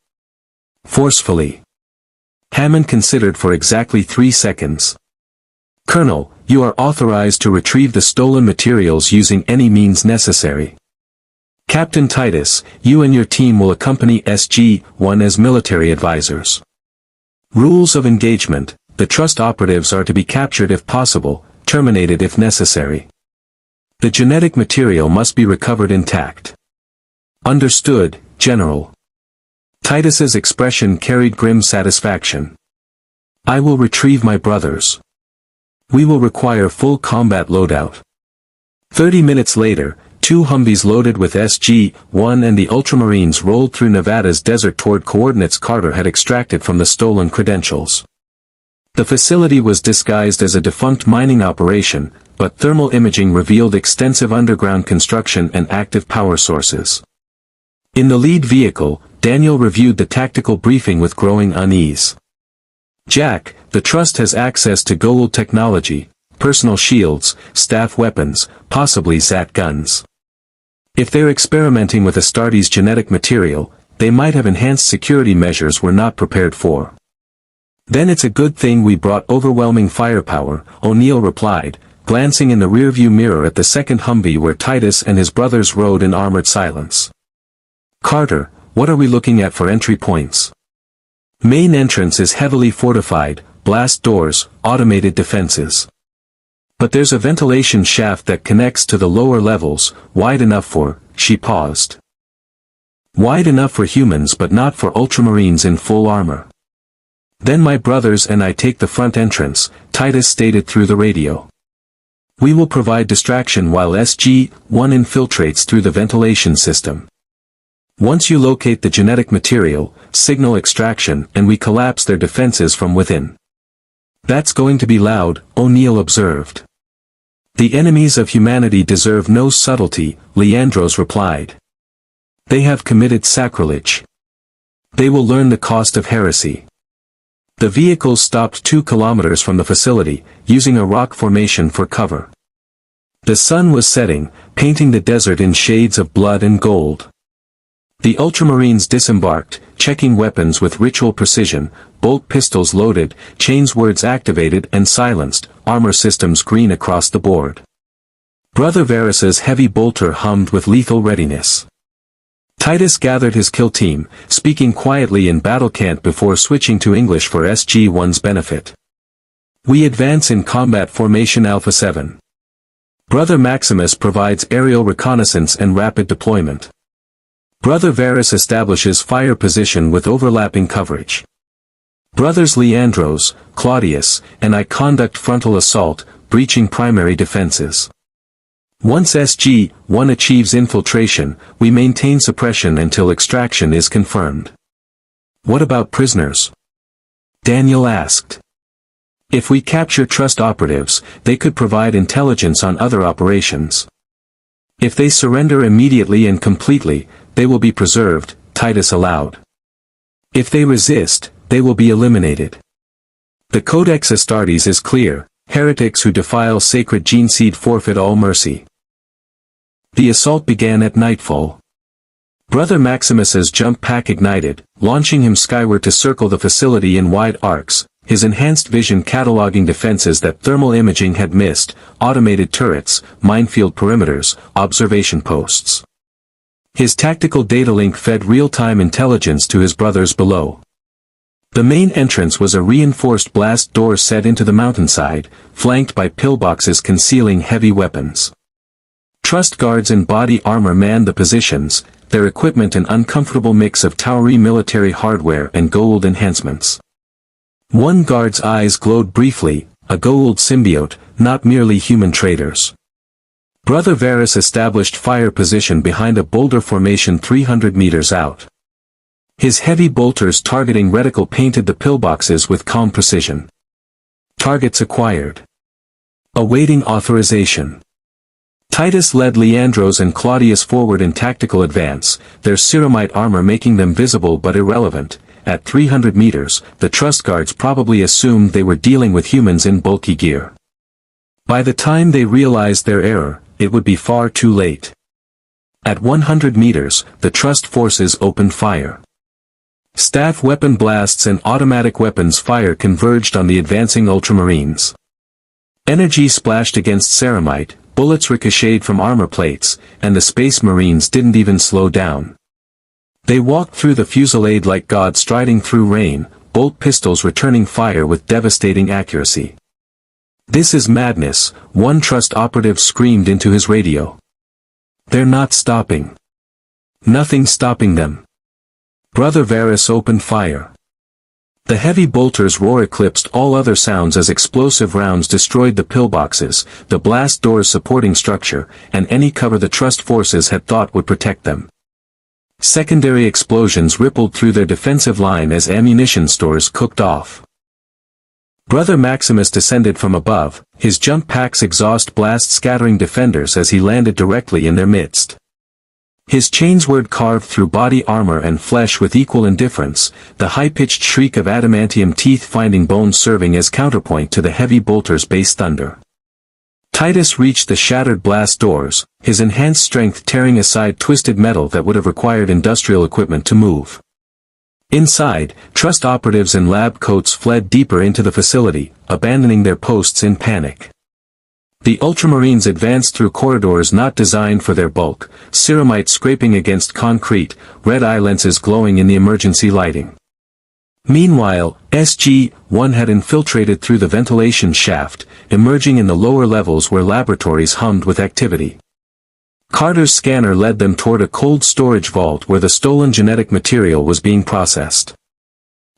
Forcefully. Hammond considered for exactly 3 seconds. Colonel, you are authorized to retrieve the stolen materials using any means necessary. Captain Titus, you and your team will accompany SG-1 as military advisors. Rules of engagement: the trust operatives are to be captured if possible, terminated if necessary. The genetic material must be recovered intact. Understood, General. Titus's expression carried grim satisfaction. I will retrieve my brothers. We will require full combat loadout. 30 minutes later, 2 Humvees loaded with SG-1 and the Ultramarines rolled through Nevada's desert toward coordinates Carter had extracted from the stolen credentials. The facility was disguised as a defunct mining operation, but thermal imaging revealed extensive underground construction and active power sources. In the lead vehicle, Daniel reviewed the tactical briefing with growing unease. Jack, the Trust has access to Goa'uld technology, personal shields, staff weapons, possibly Zat guns. If they're experimenting with Astartes genetic material, they might have enhanced security measures we're not prepared for. Then it's a good thing we brought overwhelming firepower, O'Neill replied, glancing in the rearview mirror at the second Humvee where Titus and his brothers rode in armored silence. Carter, what are we looking at for entry points? Main entrance is heavily fortified, blast doors, automated defenses. But there's a ventilation shaft that connects to the lower levels, wide enough for, she paused. Wide enough for humans but not for Ultramarines in full armor. Then my brothers and I take the front entrance, Titus stated through the radio. We will provide distraction while SG-1 infiltrates through the ventilation system. Once you locate the genetic material, signal extraction and we collapse their defenses from within. That's going to be loud, O'Neill observed. The enemies of humanity deserve no subtlety, Leandros replied. They have committed sacrilege. They will learn the cost of heresy. The vehicles stopped 2 kilometers from the facility, using a rock formation for cover. The sun was setting, painting the desert in shades of blood and gold. The Ultramarines disembarked, checking weapons with ritual precision, bolt pistols loaded, chains words activated and silenced, armor systems green across the board. Brother Varus's heavy bolter hummed with lethal readiness. Titus gathered his kill team, speaking quietly in battle cant before switching to English for SG-1's benefit. We advance in combat formation Alpha 7. Brother Maximus provides aerial reconnaissance and rapid deployment. Brother Varus establishes fire position with overlapping coverage. Brothers Leandros, Claudius, and I conduct frontal assault, breaching primary defenses. Once SG-1 achieves infiltration, we maintain suppression until extraction is confirmed. What about prisoners? Daniel asked. If we capture trust operatives, they could provide intelligence on other operations. If they surrender immediately and completely, they will be preserved, Titus allowed. If they resist, they will be eliminated. The Codex Astartes is clear, heretics who defile sacred gene seed forfeit all mercy. The assault began at nightfall. Brother Maximus's jump pack ignited, launching him skyward to circle the facility in wide arcs, his enhanced vision cataloging defenses that thermal imaging had missed, automated turrets, minefield perimeters, observation posts. His tactical data link fed real-time intelligence to his brothers below. The main entrance was a reinforced blast door set into the mountainside, flanked by pillboxes concealing heavy weapons. Trust guards in body armor manned the positions, their equipment an uncomfortable mix of Tauri military hardware and Goa'uld enhancements. One guard's eyes glowed briefly, a Goa'uld symbiote, not merely human traders. Brother Varus established fire position behind a boulder formation 300 meters out. His heavy bolters targeting reticle painted the pillboxes with calm precision. Targets acquired. Awaiting authorization. Titus led Leandros and Claudius forward in tactical advance, their ceramite armor making them visible but irrelevant. At 300 meters, the trust guards probably assumed they were dealing with humans in bulky gear. By the time they realized their error, it would be far too late. At 100 meters, the trust forces opened fire. Staff weapon blasts and automatic weapons fire converged on the advancing Ultramarines. Energy splashed against ceramite, bullets ricocheted from armor plates, and the Space Marines didn't even slow down. They walked through the fusillade like gods striding through rain, bolt pistols returning fire with devastating accuracy. "This is madness," one trust operative screamed into his radio. "They're not stopping. Nothing's stopping them." Brother Varus opened fire. The heavy bolter's roar eclipsed all other sounds as explosive rounds destroyed the pillboxes, the blast doors supporting structure, and any cover the trust forces had thought would protect them. Secondary explosions rippled through their defensive line as ammunition stores cooked off. Brother Maximus descended from above, his jump pack's exhaust blast scattering defenders as he landed directly in their midst. His chainsword carved through body armor and flesh with equal indifference, the high-pitched shriek of adamantium teeth finding bones serving as counterpoint to the heavy bolter's bass thunder. Titus reached the shattered blast doors, his enhanced strength tearing aside twisted metal that would have required industrial equipment to move. Inside, trust operatives in lab coats fled deeper into the facility, abandoning their posts in panic. The Ultramarines advanced through corridors not designed for their bulk, ceramite scraping against concrete, red eye lenses glowing in the emergency lighting. Meanwhile, SG-1 had infiltrated through the ventilation shaft, emerging in the lower levels where laboratories hummed with activity. Carter's scanner led them toward a cold storage vault where the stolen genetic material was being processed.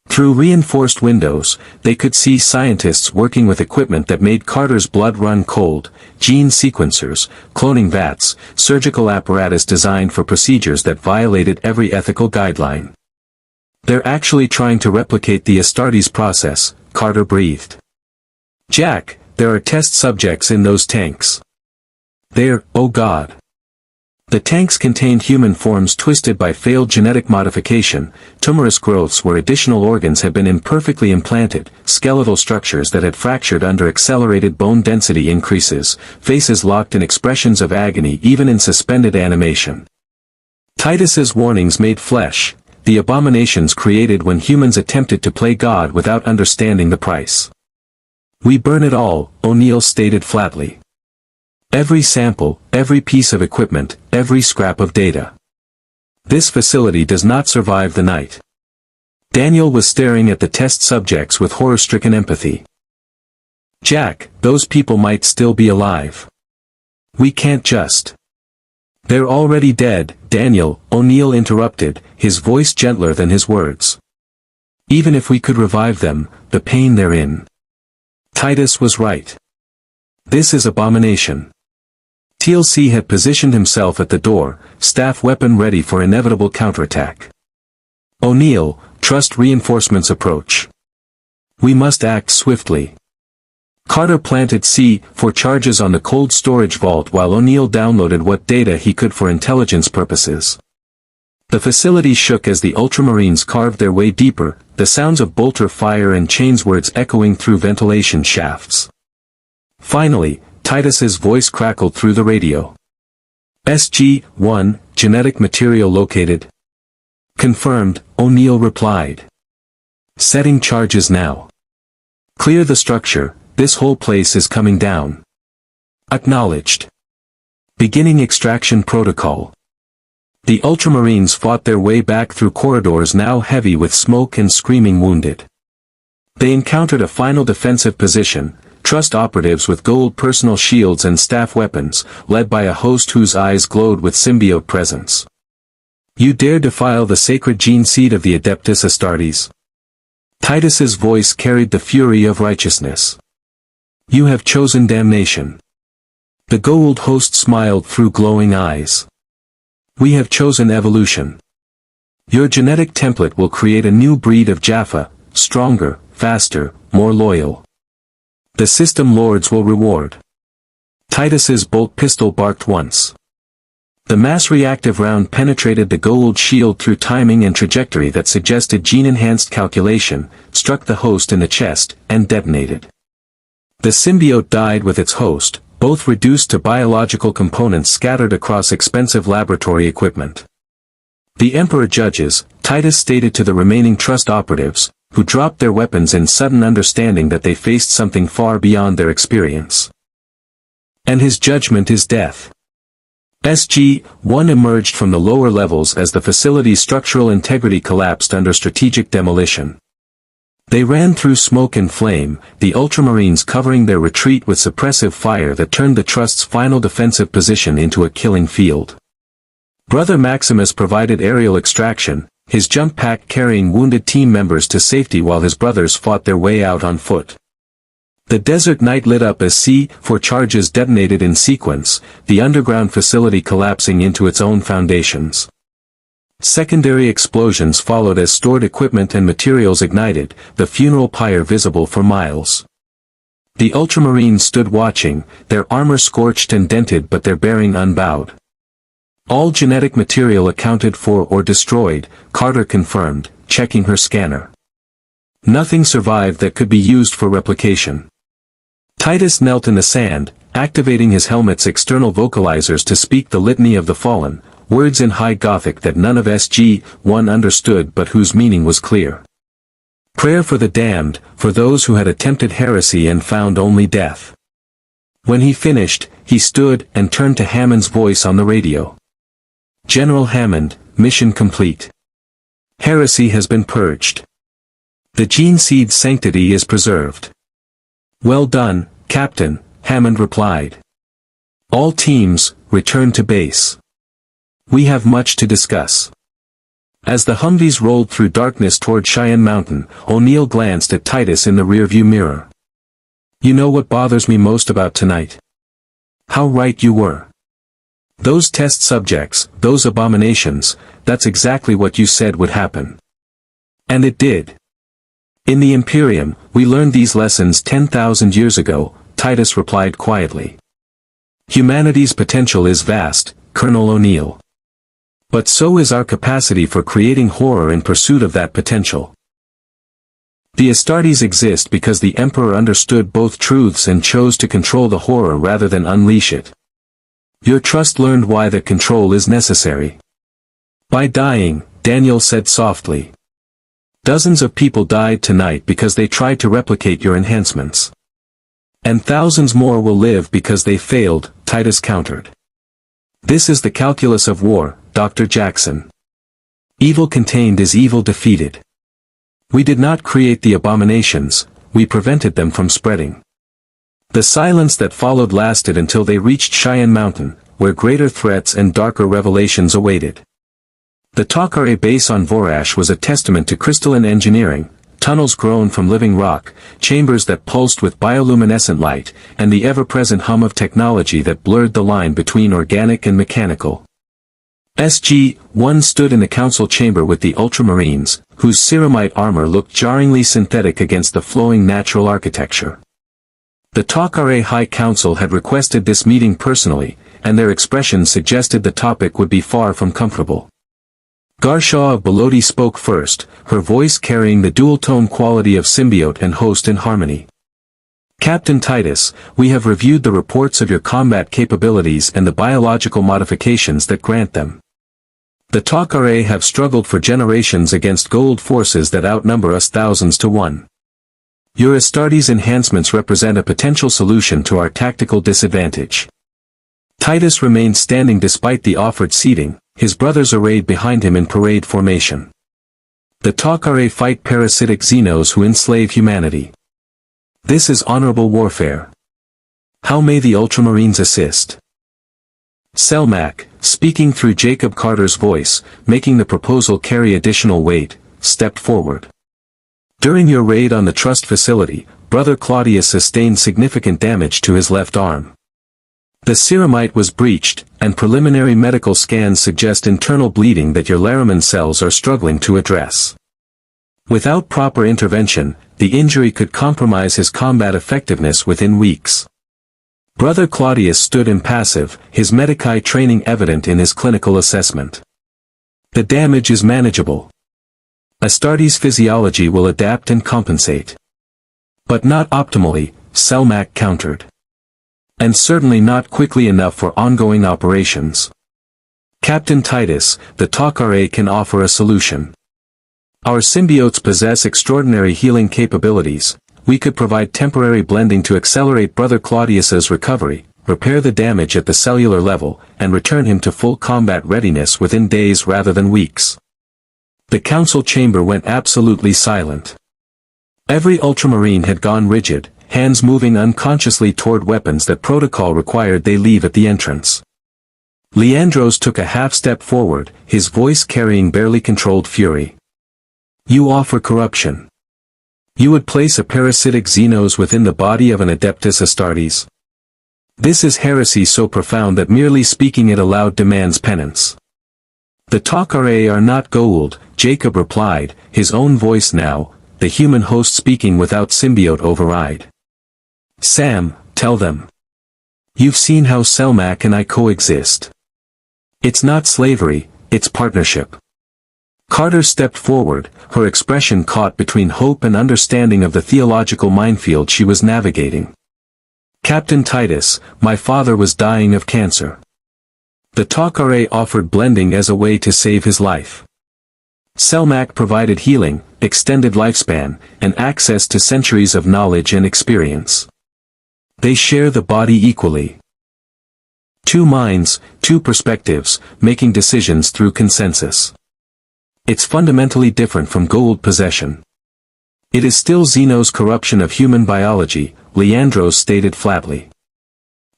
Through reinforced windows, they could see scientists working with equipment that made Carter's blood run cold, gene sequencers, cloning vats, surgical apparatus designed for procedures that violated every ethical guideline. "They're actually trying to replicate the Astartes process," Carter breathed. "Jack, there are test subjects in those tanks. They're, oh God." The tanks contained human forms twisted by failed genetic modification, tumorous growths where additional organs had been imperfectly implanted, skeletal structures that had fractured under accelerated bone density increases, faces locked in expressions of agony even in suspended animation. Titus's warnings made flesh, the abominations created when humans attempted to play God without understanding the price. "We burn it all," O'Neill stated flatly. "Every sample, every piece of equipment, every scrap of data. This facility does not survive the night." Daniel was staring at the test subjects with horror-stricken empathy. "Jack, those people might still be alive. We can't just—" "They're already dead, Daniel," O'Neill interrupted, his voice gentler than his words. "Even if we could revive them, the pain they're in." Titus was right. This is abomination. TLC had positioned himself at the door, staff weapon ready for inevitable counterattack. "O'Neill, trust reinforcements approach. We must act swiftly." Carter planted C4 charges on the cold storage vault while O'Neill downloaded what data he could for intelligence purposes. The facility shook as the Ultramarines carved their way deeper, the sounds of bolter fire and chainswords echoing through ventilation shafts. Finally, Titus's voice crackled through the radio. "SG-1, genetic material located." "Confirmed," O'Neill replied. "Setting charges now. Clear the structure, this whole place is coming down." "Acknowledged." Beginning extraction protocol. The Ultramarines fought their way back through corridors now heavy with smoke and screaming wounded. They encountered a final defensive position, trust operatives with Goa'uld personal shields and staff weapons, led by a host whose eyes glowed with symbiote presence. "You dare defile the sacred gene seed of the Adeptus Astartes?" Titus's voice carried the fury of righteousness. "You have chosen damnation. The Goa'uld host smiled through glowing eyes. We have chosen evolution. Your genetic template will create a new breed of Jaffa, stronger, faster, more loyal. The system lords will reward. Titus's bolt pistol barked once. The mass-reactive round penetrated the Goa'uld shield through timing and trajectory that suggested gene-enhanced calculation, struck the host in the chest, and detonated. The symbiote died with its host, both reduced to biological components scattered across expensive laboratory equipment. The Emperor judges, Titus stated to the remaining trust operatives, who dropped their weapons in sudden understanding that they faced something far beyond their experience. And his judgment is death. SG-1 emerged from the lower levels as the facility's structural integrity collapsed under strategic demolition. They ran through smoke and flame, the Ultramarines covering their retreat with suppressive fire that turned the Trust's final defensive position into a killing field. Brother Maximus provided aerial extraction, his jump pack carrying wounded team members to safety while his brothers fought their way out on foot. The desert night lit up as C-4 charges detonated in sequence, the underground facility collapsing into its own foundations. Secondary explosions followed as stored equipment and materials ignited, the funeral pyre visible for miles. The Ultramarines stood watching, their armor scorched and dented but their bearing unbowed. All genetic material accounted for or destroyed, Carter confirmed, checking her scanner. Nothing survived that could be used for replication. Titus knelt in the sand, activating his helmet's external vocalizers to speak the litany of the fallen, words in High Gothic that none of SG-1 understood but whose meaning was clear. Prayer for the damned, for those who had attempted heresy and found only death. When he finished, he stood and turned to Hammond's voice on the radio. General Hammond, mission complete. Heresy has been purged. The gene seed's sanctity is preserved. Well done, Captain, Hammond replied. All teams, return to base. We have much to discuss. As the Humvees rolled through darkness toward Cheyenne Mountain, O'Neill glanced at Titus in the rearview mirror. You know what bothers me most about tonight? How right you were. Those test subjects, those abominations, that's exactly what you said would happen. And it did. In the Imperium, we learned these lessons 10,000 years ago, Titus replied quietly. Humanity's potential is vast, Colonel O'Neill. But so is our capacity for creating horror in pursuit of that potential. The Astartes exist because the Emperor understood both truths and chose to control the horror rather than unleash it. Your trust learned why that control is necessary. By dying, Daniel said softly. Dozens of people died tonight because they tried to replicate your enhancements. And thousands more will live because they failed, Titus countered. This is the calculus of war, Dr. Jackson. Evil contained is evil defeated. We did not create the abominations, we prevented them from spreading. The silence that followed lasted until they reached Cheyenne Mountain, where greater threats and darker revelations awaited. The Tok'ra base on Vorash was a testament to crystalline engineering, tunnels grown from living rock, chambers that pulsed with bioluminescent light, and the ever-present hum of technology that blurred the line between organic and mechanical. SG-1 stood in the council chamber with the Ultramarines, whose ceramite armor looked jarringly synthetic against the flowing natural architecture. The Tok'ra High Council had requested this meeting personally, and their expressions suggested the topic would be far from comfortable. Garshaw of Beloti spoke first, her voice carrying the dual-tone quality of symbiote and host in harmony. Captain Titus, we have reviewed the reports of your combat capabilities and the biological modifications that grant them. The Tok'ra have struggled for generations against Goa'uld forces that outnumber us thousands to one. Your Astartes enhancements represent a potential solution to our tactical disadvantage. Titus remained standing despite the offered seating, his brothers arrayed behind him in parade formation. The Tok'ra fight parasitic xenos who enslave humanity. This is honorable warfare. How may the Ultramarines assist? Selmac, speaking through Jacob Carter's voice, making the proposal carry additional weight, stepped forward. During your raid on the Trust facility, Brother Claudius sustained significant damage to his left arm. The ceramite was breached, and preliminary medical scans suggest internal bleeding that your Laraman cells are struggling to address. Without proper intervention, the injury could compromise his combat effectiveness within weeks. Brother Claudius stood impassive, his medici training evident in his clinical assessment. The damage is manageable. Astartes' physiology will adapt and compensate. But not optimally, Selmak countered. And certainly not quickly enough for ongoing operations. Captain Titus, the Tok'ra can offer a solution. Our symbiotes possess extraordinary healing capabilities. We could provide temporary blending to accelerate Brother Claudius's recovery, repair the damage at the cellular level, and return him to full combat readiness within days rather than weeks. The council chamber went absolutely silent. Every Ultramarine had gone rigid, hands moving unconsciously toward weapons that protocol required they leave at the entrance. Leandros took a half-step forward, his voice carrying barely controlled fury. You offer corruption. You would place a parasitic Xenos within the body of an Adeptus Astartes? This is heresy so profound that merely speaking it aloud demands penance. The Tok'ra are not Goa'uld, Jacob replied, his own voice now, the human host speaking without symbiote override. Sam, tell them. You've seen how Selmak and I coexist. It's not slavery, it's partnership. Carter stepped forward, her expression caught between hope and understanding of the theological minefield she was navigating. Captain Titus, my father was dying of cancer. The Tok'ra offered blending as a way to save his life. Selmak provided healing, extended lifespan, and access to centuries of knowledge and experience. They share the body equally. Two minds, two perspectives, making decisions through consensus. It's fundamentally different from Goa'uld possession. It is still Xeno's corruption of human biology, Leandros stated flatly.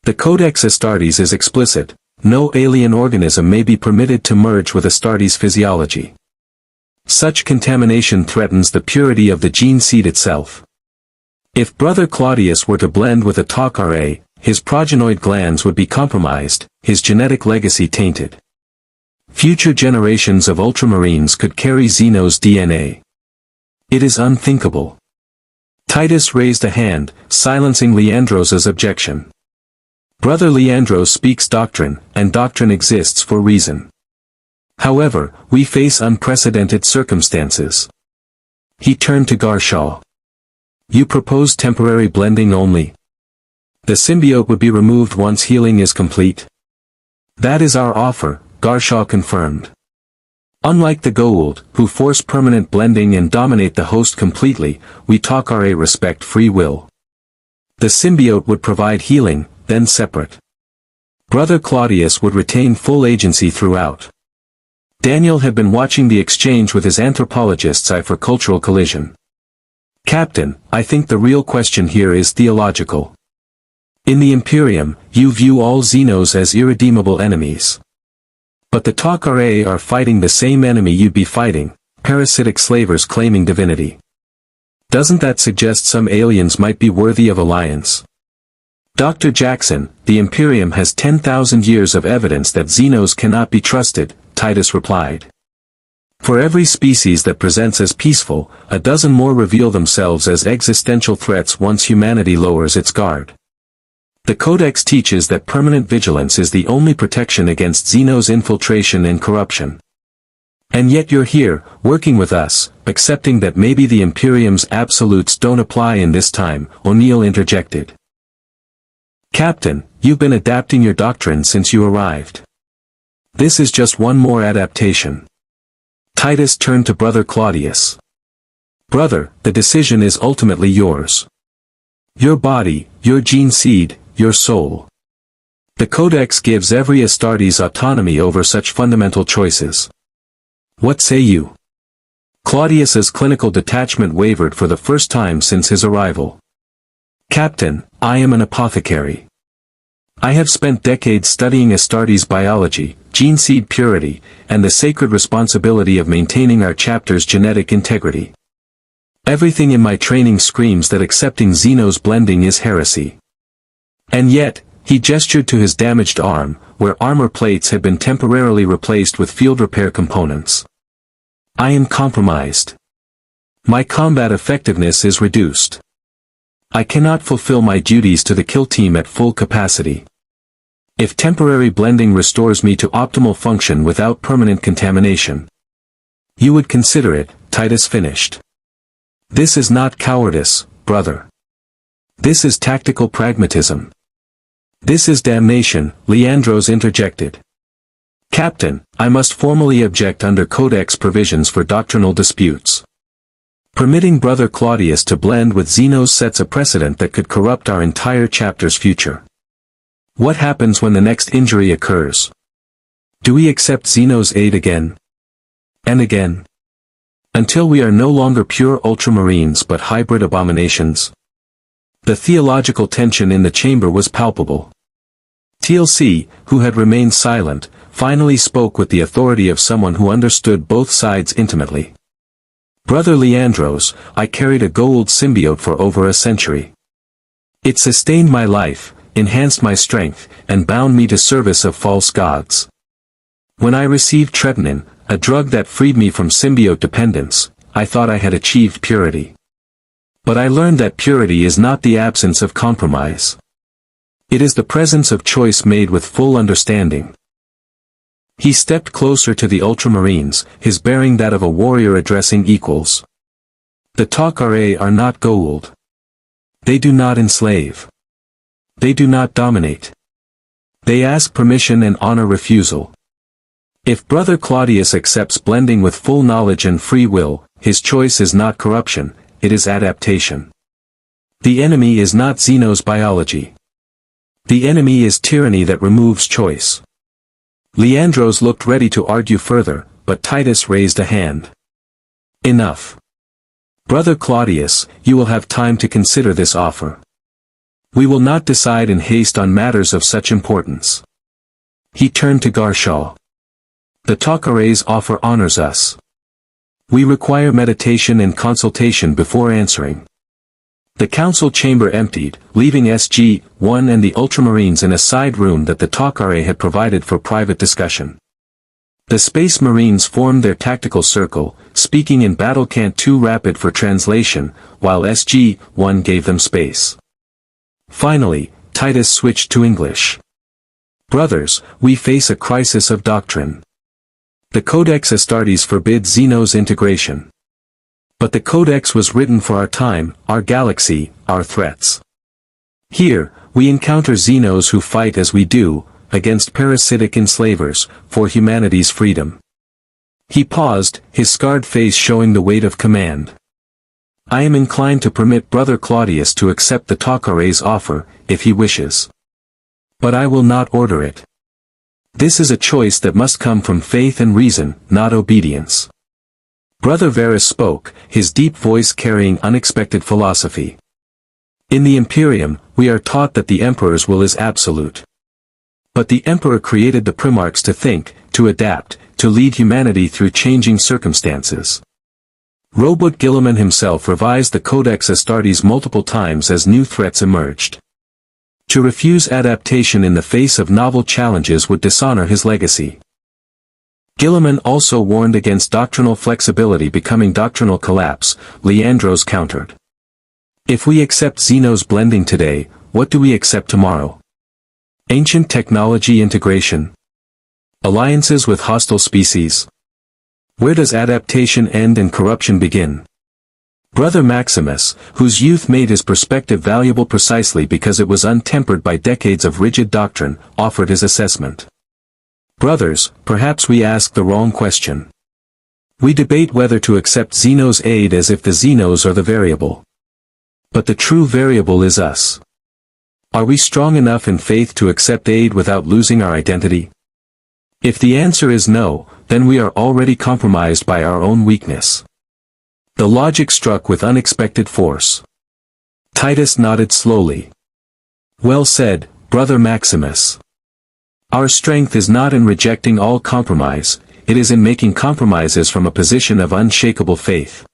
The Codex Astartes is explicit, no alien organism may be permitted to merge with Astartes' physiology. Such contamination threatens the purity of the gene seed itself. If Brother Claudius were to blend with a Tok'ra, his progenoid glands would be compromised, his genetic legacy tainted. Future generations of Ultramarines could carry Xeno's DNA. It is unthinkable. Titus raised a hand, silencing Leandros' objection. Brother Leandros speaks doctrine, and doctrine exists for reason. However, we face unprecedented circumstances. He turned to Garshaw. You propose temporary blending only. The symbiote would be removed once healing is complete. That is our offer, Garshaw confirmed. Unlike the Goa'uld, who force permanent blending and dominate the host completely, we Tok'ra respect free will. The symbiote would provide healing, then separate. Brother Claudius would retain full agency throughout. Daniel had been watching the exchange with his anthropologist's eye for cultural collision. Captain, I think the real question here is theological. In the Imperium, you view all Xenos as irredeemable enemies. But the Tok'ra are fighting the same enemy you'd be fighting, parasitic slavers claiming divinity. Doesn't that suggest some aliens might be worthy of alliance? Dr. Jackson, the Imperium has 10,000 years of evidence that Xenos cannot be trusted, Titus replied. For every species that presents as peaceful, a dozen more reveal themselves as existential threats once humanity lowers its guard. The Codex teaches that permanent vigilance is the only protection against Xeno's infiltration and corruption. And yet you're here, working with us, accepting that maybe the Imperium's absolutes don't apply in this time, O'Neill interjected. Captain, you've been adapting your doctrine since you arrived. This is just one more adaptation. Titus turned to Brother Claudius. Brother, the decision is ultimately yours. Your body, your gene seed, your soul. The Codex gives every Astartes autonomy over such fundamental choices. What say you? Claudius's clinical detachment wavered for the first time since his arrival. Captain, I am an apothecary. I have spent decades studying Astartes biology, gene seed purity, and the sacred responsibility of maintaining our chapter's genetic integrity. Everything in my training screams that accepting Xeno's blending is heresy. And yet, He gestured to his damaged arm, where armor plates had been temporarily replaced with field repair components. I am compromised. My combat effectiveness is reduced. I cannot fulfill my duties to the kill team at full capacity. If temporary blending restores me to optimal function without permanent contamination, you would consider it, Titus finished. This is not cowardice, brother. This is tactical pragmatism. This is damnation, Leandros interjected. Captain, I must formally object under Codex provisions for doctrinal disputes. Permitting Brother Claudius to blend with Xenos sets a precedent that could corrupt our entire chapter's future. What happens when the next injury occurs? Do we accept Xenos' aid again? And again? Until we are no longer pure Ultramarines but hybrid abominations? The theological tension in the chamber was palpable. TLC, who had remained silent, finally spoke with the authority of someone who understood both sides intimately. Brother Leandros, I carried a Goa'uld symbiote for over a century. It sustained my life, enhanced my strength, and bound me to service of false gods. When I received tretinin, a drug that freed me from symbiote dependence, I thought I had achieved purity. But I learned that purity is not the absence of compromise. It is the presence of choice made with full understanding. He stepped closer to the Ultramarines, his bearing that of a warrior addressing equals. The Tok'ra are not Goa'uld. They do not enslave. They do not dominate. They ask permission and honor refusal. If Brother Claudius accepts blending with full knowledge and free will, his choice is not corruption, it is adaptation. The enemy is not Xenos biology. The enemy is tyranny that removes choice. Leandros looked ready to argue further, but Titus raised a hand. Enough. Brother Claudius, you will have time to consider this offer. We will not decide in haste on matters of such importance. He turned to Garshaw. The Tok'ra's offer honors us. We require meditation and consultation before answering. The council chamber emptied, leaving SG-1 and the Ultramarines in a side room that the Tok'ra had provided for private discussion. The Space Marines formed their tactical circle, speaking in battle cant too rapid for translation, while SG-1 gave them space. Finally, Titus switched to English. Brothers, we face a crisis of doctrine. The Codex Astartes forbids Xenos integration. But the Codex was written for our time, our galaxy, our threats. Here, we encounter Xenos who fight as we do, against parasitic enslavers, for humanity's freedom. He paused, his scarred face showing the weight of command. I am inclined to permit Brother Claudius to accept the Tok'ra's offer, if he wishes. But I will not order it. This is a choice that must come from faith and reason, not obedience. Brother Varus spoke, his deep voice carrying unexpected philosophy. In the Imperium, we are taught that the Emperor's will is absolute. But the Emperor created the Primarchs to think, to adapt, to lead humanity through changing circumstances. Robot Guilliman himself revised the Codex Astartes multiple times as new threats emerged. To refuse adaptation in the face of novel challenges would dishonor his legacy. Guilliman also warned against doctrinal flexibility becoming doctrinal collapse, Leandros countered. If we accept Xenos blending today, what do we accept tomorrow? Ancient technology integration? Alliances with hostile species? Where does adaptation end and corruption begin? Brother Maximus, whose youth made his perspective valuable precisely because it was untempered by decades of rigid doctrine, offered his assessment. Brothers, perhaps we ask the wrong question. We debate whether to accept Xenos' aid as if the Xenos are the variable. But the true variable is us. Are we strong enough in faith to accept aid without losing our identity? If the answer is no, then we are already compromised by our own weakness. The logic struck with unexpected force. Titus nodded slowly. Well said, Brother Maximus. Our strength is not in rejecting all compromise, it is in making compromises from a position of unshakable faith.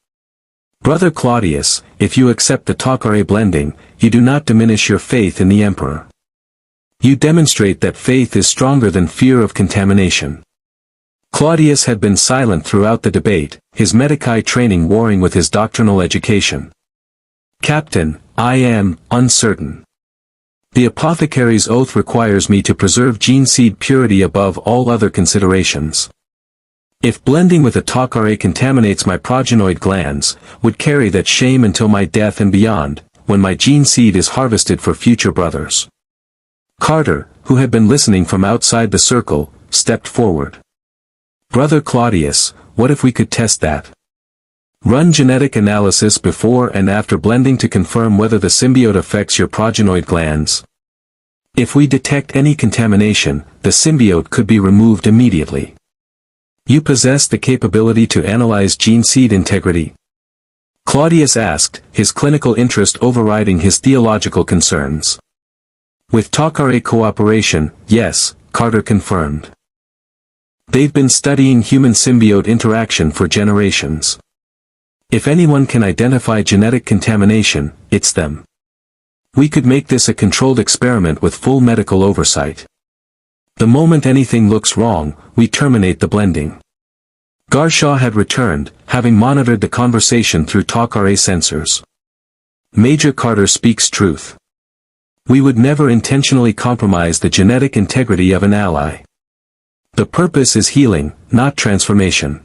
Brother Claudius, if you accept the Tok'ra blending, you do not diminish your faith in the Emperor. You demonstrate that faith is stronger than fear of contamination. Claudius had been silent throughout the debate, his medici training warring with his doctrinal education. Captain, I am uncertain. The apothecary's oath requires me to preserve gene seed purity above all other considerations. If blending with a Tok'ra contaminates my progenoid glands, would carry that shame until my death and beyond, when my gene seed is harvested for future brothers. Carter, who had been listening from outside the circle, stepped forward. Brother Claudius, what if we could test that? Run genetic analysis before and after blending to confirm whether the symbiote affects your progenoid glands. If we detect any contamination, the symbiote could be removed immediately. You possess the capability to analyze gene seed integrity? Claudius asked, his clinical interest overriding his theological concerns. With Tok'ra cooperation, yes, Carter confirmed. They've been studying human-symbiote interaction for generations. If anyone can identify genetic contamination, it's them. We could make this a controlled experiment with full medical oversight. The moment anything looks wrong, we terminate the blending. Garshaw had returned, having monitored the conversation through Tok'ra sensors. Major Carter speaks truth. We would never intentionally compromise the genetic integrity of an ally. The purpose is healing, not transformation.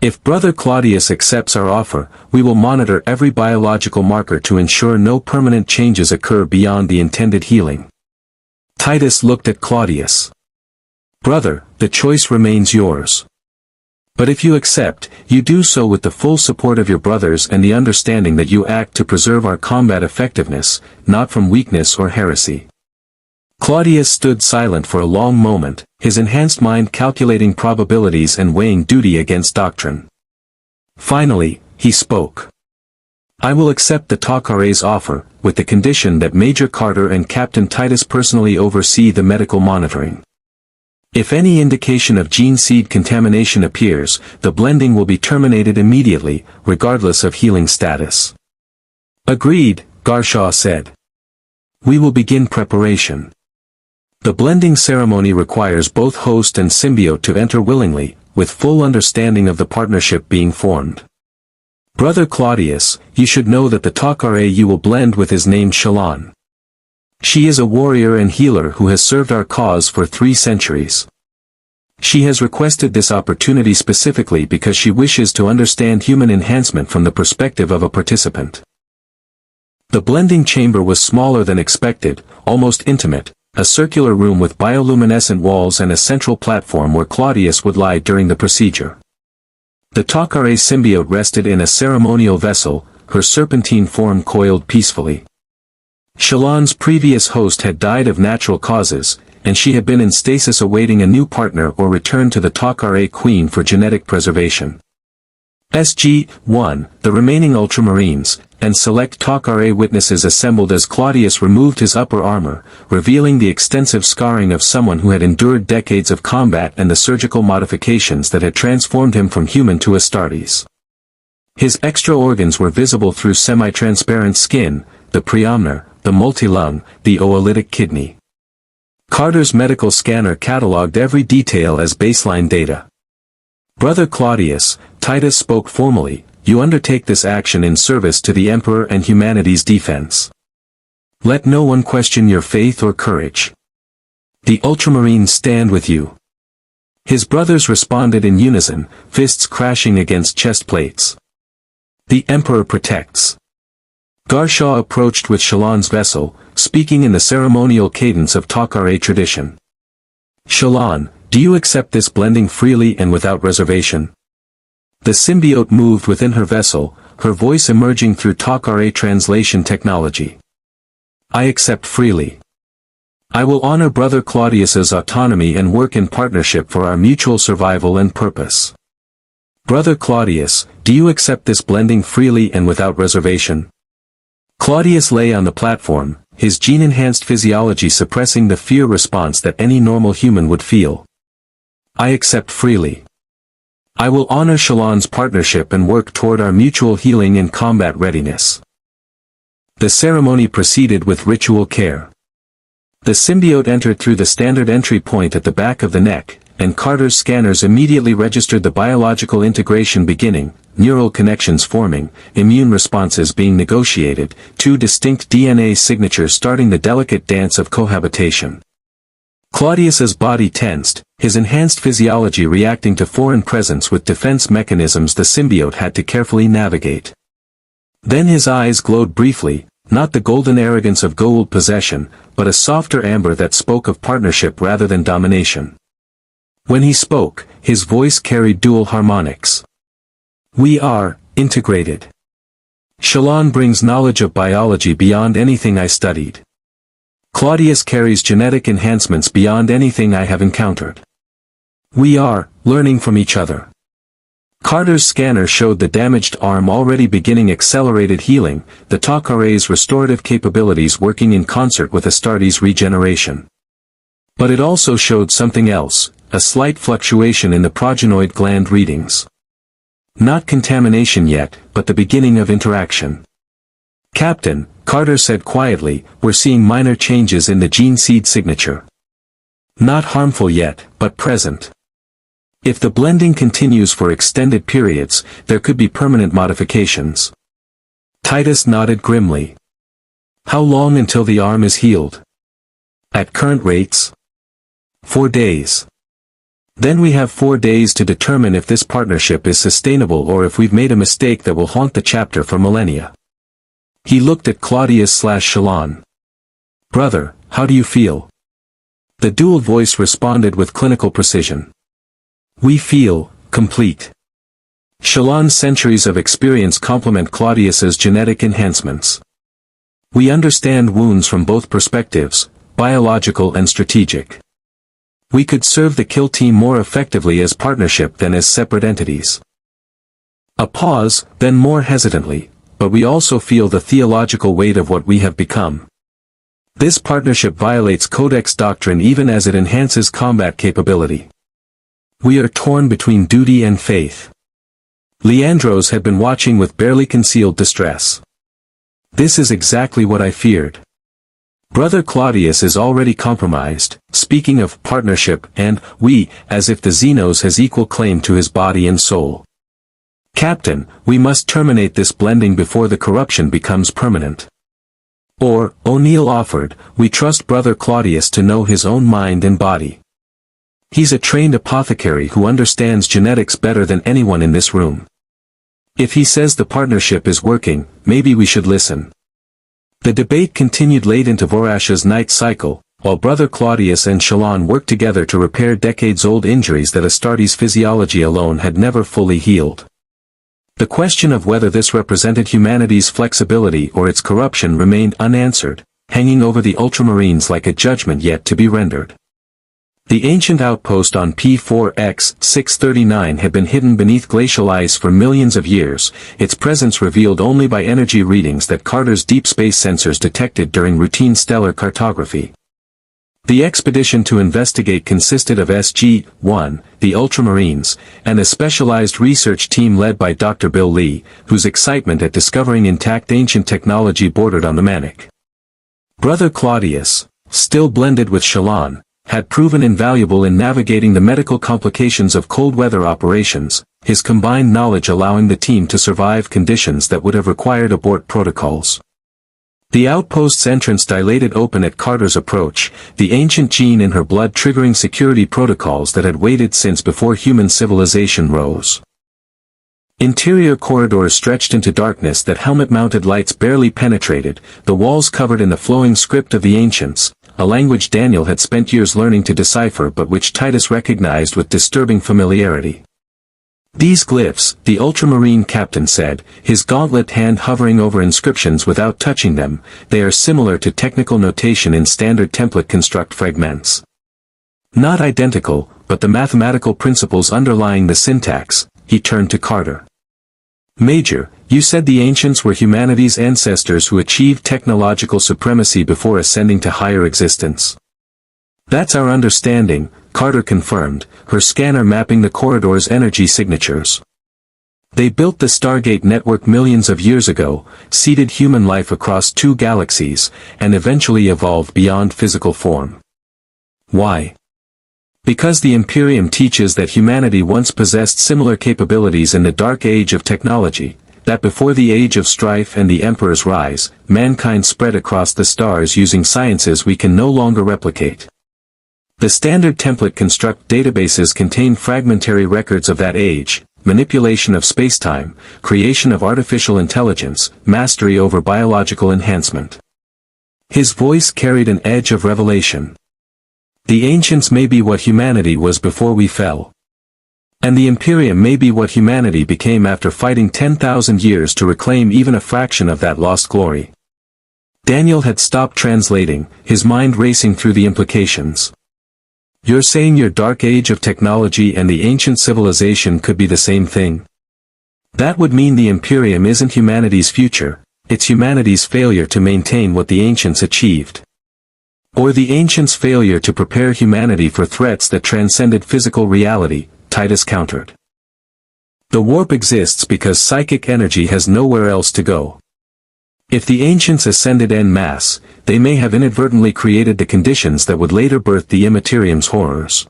If Brother Claudius accepts our offer, we will monitor every biological marker to ensure no permanent changes occur beyond the intended healing. Titus looked at Claudius. Brother, the choice remains yours. But if you accept, you do so with the full support of your brothers and the understanding that you act to preserve our combat effectiveness, not from weakness or heresy. Claudius stood silent for a long moment, his enhanced mind calculating probabilities and weighing duty against doctrine. Finally, he spoke. I will accept the Tok'ra's offer, with the condition that Major Carter and Captain Titus personally oversee the medical monitoring. If any indication of gene seed contamination appears, the blending will be terminated immediately, regardless of healing status. Agreed, Garshaw said. We will begin preparation. The blending ceremony requires both host and symbiote to enter willingly, with full understanding of the partnership being formed. Brother Claudius, you should know that the Tok'ra you will blend with is named Cheyenne. She is a warrior and healer who has served our cause for 3 centuries. She has requested this opportunity specifically because she wishes to understand human enhancement from the perspective of a participant. The blending chamber was smaller than expected, almost intimate, a circular room with bioluminescent walls and a central platform where Claudius would lie during the procedure. The Tok'ra symbiote rested in a ceremonial vessel, her serpentine form coiled peacefully. Cheyenne's previous host had died of natural causes, and she had been in stasis awaiting a new partner or return to the Tok'ra Queen for genetic preservation. SG-1, the remaining Ultramarines, and select Tok'ra witnesses assembled as Claudius removed his upper armor, revealing the extensive scarring of someone who had endured decades of combat and the surgical modifications that had transformed him from human to Astartes. His extra organs were visible through semi-transparent skin, the preomner, the multilung, the oolitic kidney. Carter's medical scanner catalogued every detail as baseline data. Brother Claudius, Titus spoke formally, you undertake this action in service to the Emperor and humanity's defense. Let no one question your faith or courage. The Ultramarines stand with you. His brothers responded in unison, fists crashing against chest plates. The Emperor protects. Garshaw approached with Cheyenne's vessel, speaking in the ceremonial cadence of Tok'ra tradition. Cheyenne, do you accept this blending freely and without reservation? The symbiote moved within her vessel, her voice emerging through Tok'ra translation technology. I accept freely. I will honor Brother Claudius's autonomy and work in partnership for our mutual survival and purpose. Brother Claudius, do you accept this blending freely and without reservation? Claudius lay on the platform, his gene-enhanced physiology suppressing the fear response that any normal human would feel. I accept freely. I will honor Cheyenne's partnership and work toward our mutual healing and combat readiness. The ceremony proceeded with ritual care. The symbiote entered through the standard entry point at the back of the neck, and Carter's scanners immediately registered the biological integration beginning, neural connections forming, immune responses being negotiated, 2 distinct DNA signatures starting the delicate dance of cohabitation. Claudius's body tensed, his enhanced physiology reacting to foreign presence with defense mechanisms the symbiote had to carefully navigate. Then his eyes glowed briefly, not the golden arrogance of Goa'uld possession, but a softer amber that spoke of partnership rather than domination. When he spoke, his voice carried dual harmonics. We are integrated. Cheyenne brings knowledge of biology beyond anything I studied. Claudius carries genetic enhancements beyond anything I have encountered. We are learning from each other. Carter's scanner showed the damaged arm already beginning accelerated healing, the Tok'ra's restorative capabilities working in concert with Astartes' regeneration. But it also showed something else, a slight fluctuation in the progenoid gland readings. Not contamination yet, but the beginning of interaction. Captain, Carter said quietly, we're seeing minor changes in the gene seed signature. Not harmful yet, but present. If the blending continues for extended periods, there could be permanent modifications. Titus nodded grimly. How long until the arm is healed? At current rates? 4 days. Then we have 4 days to determine if this partnership is sustainable or if we've made a mistake that will haunt the chapter for millennia. He looked at Claudius/Cheyenne. Brother, how do you feel? The dual voice responded with clinical precision. We feel complete. Cheyenne's centuries of experience complement Claudius's genetic enhancements. We understand wounds from both perspectives, biological and strategic. We could serve the kill team more effectively as partnership than as separate entities. A pause, then more hesitantly, but we also feel the theological weight of what we have become. This partnership violates Codex doctrine even as it enhances combat capability. We are torn between duty and faith. Leandros had been watching with barely concealed distress. This is exactly what I feared. Brother Claudius is already compromised, speaking of partnership and we, as if the Xenos has equal claim to his body and soul. Captain, we must terminate this blending before the corruption becomes permanent. Or, O'Neill offered, we trust Brother Claudius to know his own mind and body. He's a trained apothecary who understands genetics better than anyone in this room. If he says the partnership is working, maybe we should listen. The debate continued late into Vorash's night cycle, while Brother Claudius and Cheyenne worked together to repair decades-old injuries that Astartes' physiology alone had never fully healed. The question of whether this represented humanity's flexibility or its corruption remained unanswered, hanging over the Ultramarines like a judgment yet to be rendered. The ancient outpost on P4X-639 had been hidden beneath glacial ice for millions of years, its presence revealed only by energy readings that Carter's deep space sensors detected during routine stellar cartography. The expedition to investigate consisted of SG-1, the Ultramarines, and a specialized research team led by Dr. Bill Lee, whose excitement at discovering intact ancient technology bordered on the manic. Brother Claudius, still blended with Cheyenne, had proven invaluable in navigating the medical complications of cold weather operations, his combined knowledge allowing the team to survive conditions that would have required abort protocols. The outpost's entrance dilated open at Carter's approach, the ancient gene in her blood triggering security protocols that had waited since before human civilization rose. Interior corridors stretched into darkness that helmet-mounted lights barely penetrated, the walls covered in the flowing script of the ancients, a language Daniel had spent years learning to decipher but which Titus recognized with disturbing familiarity. These glyphs, the Ultramarine captain said, his gauntlet hand hovering over inscriptions without touching them, they are similar to technical notation in standard template construct fragments. Not identical, but the mathematical principles underlying the syntax. He turned to Carter. Major, you said the ancients were humanity's ancestors who achieved technological supremacy before ascending to higher existence. That's our understanding, Carter confirmed, her scanner mapping the corridor's energy signatures. They built the Stargate network millions of years ago, seeded human life across 2 galaxies, and eventually evolved beyond physical form. Why? Because the Imperium teaches that humanity once possessed similar capabilities in the dark age of technology, that before the age of strife and the Emperor's rise, mankind spread across the stars using sciences we can no longer replicate. The standard template construct databases contain fragmentary records of that age, manipulation of spacetime, creation of artificial intelligence, mastery over biological enhancement. His voice carried an edge of revelation. The ancients may be what humanity was before we fell. And the Imperium may be what humanity became after fighting 10,000 years to reclaim even a fraction of that lost glory. Daniel had stopped translating, his mind racing through the implications. You're saying your dark age of technology and the ancient civilization could be the same thing? That would mean the Imperium isn't humanity's future, it's humanity's failure to maintain what the ancients achieved. Or the ancients' failure to prepare humanity for threats that transcended physical reality, Titus countered. The warp exists because psychic energy has nowhere else to go. If the ancients ascended en masse, they may have inadvertently created the conditions that would later birth the Imperium's horrors.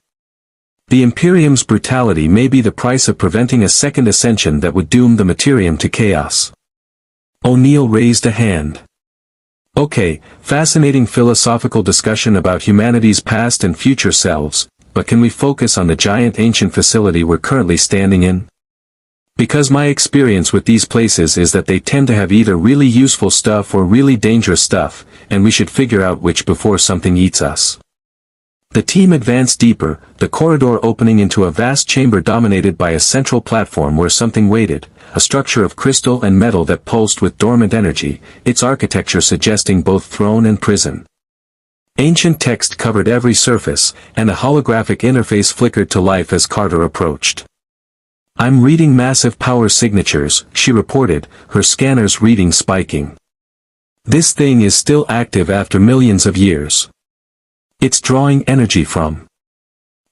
The Imperium's brutality may be the price of preventing a second ascension that would doom the Materium to chaos. O'Neill raised a hand. Okay, fascinating philosophical discussion about humanity's past and future selves, but can we focus on the giant ancient facility we're currently standing in? Because my experience with these places is that they tend to have either really useful stuff or really dangerous stuff, and we should figure out which before something eats us. The team advanced deeper, the corridor opening into a vast chamber dominated by a central platform where something waited, a structure of crystal and metal that pulsed with dormant energy, its architecture suggesting both throne and prison. Ancient text covered every surface, and a holographic interface flickered to life as Carter approached. I'm reading massive power signatures, she reported, her scanner's reading spiking. This thing is still active after millions of years. It's drawing energy from.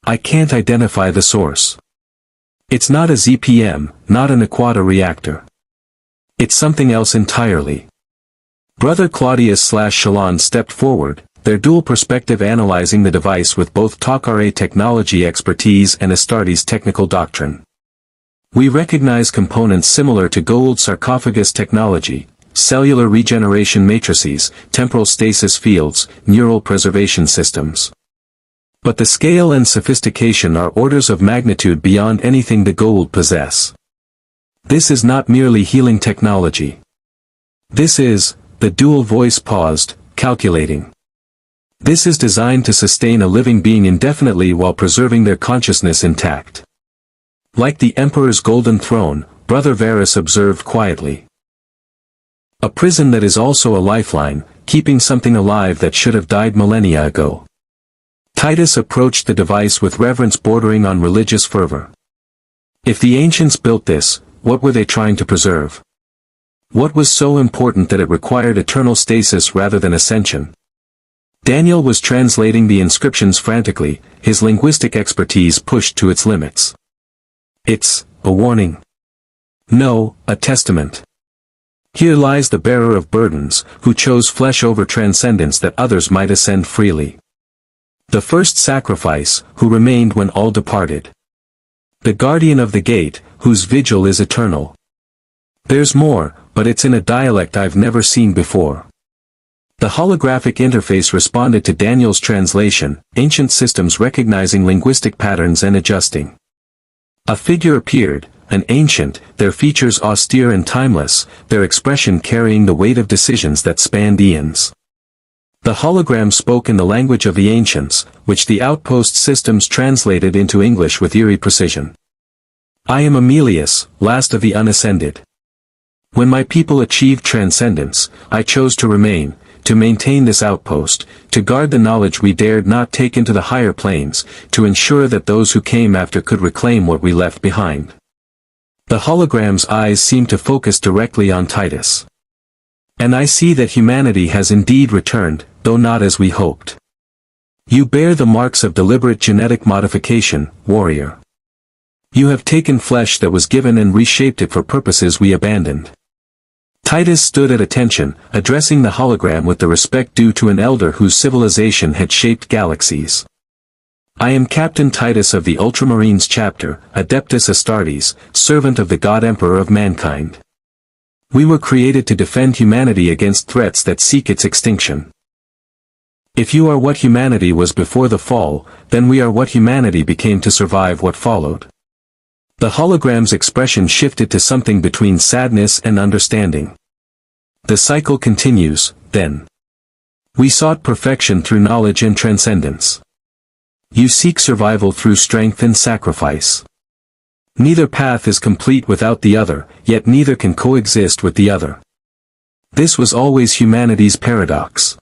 I can't identify the source. It's not a ZPM, not an Aquata reactor. It's something else entirely. Brother Claudius/Shalon stepped forward, their dual perspective analyzing the device with both Tok'ra technology expertise and Astartes technical doctrine. We recognize components similar to Goa'uld sarcophagus technology, cellular regeneration matrices, temporal stasis fields, neural preservation systems. But the scale and sophistication are orders of magnitude beyond anything the Goa'uld possess. This is not merely healing technology. This is, the dual voice paused, calculating. This is designed to sustain a living being indefinitely while preserving their consciousness intact. Like the Emperor's golden throne, Brother Varus observed quietly. A prison that is also a lifeline, keeping something alive that should have died millennia ago. Titus approached the device with reverence bordering on religious fervor. If the ancients built this, what were they trying to preserve? What was so important that it required eternal stasis rather than ascension? Daniel was translating the inscriptions frantically, his linguistic expertise pushed to its limits. It's a warning. No, a testament. Here lies the bearer of burdens, who chose flesh over transcendence that others might ascend freely. The first sacrifice, who remained when all departed. The guardian of the gate, whose vigil is eternal. There's more, but it's in a dialect I've never seen before. The holographic interface responded to Daniel's translation, ancient systems recognizing linguistic patterns and adjusting. A figure appeared, an ancient, their features austere and timeless, their expression carrying the weight of decisions that spanned eons. The hologram spoke in the language of the ancients, which the outpost systems translated into English with eerie precision. I am Emilius, last of the unascended. When my people achieved transcendence, I chose to remain, to maintain this outpost, to guard the knowledge we dared not take into the higher planes, to ensure that those who came after could reclaim what we left behind. The hologram's eyes seemed to focus directly on Titus. And I see that humanity has indeed returned, though not as we hoped. You bear the marks of deliberate genetic modification, warrior. You have taken flesh that was given and reshaped it for purposes we abandoned. Titus stood at attention, addressing the hologram with the respect due to an elder whose civilization had shaped galaxies. I am Captain Titus of the Ultramarines chapter, Adeptus Astartes, servant of the God Emperor of mankind. We were created to defend humanity against threats that seek its extinction. If you are what humanity was before the fall, then we are what humanity became to survive what followed. The hologram's expression shifted to something between sadness and understanding. The cycle continues, then. We sought perfection through knowledge and transcendence. You seek survival through strength and sacrifice. Neither path is complete without the other, yet neither can coexist with the other. This was always humanity's paradox.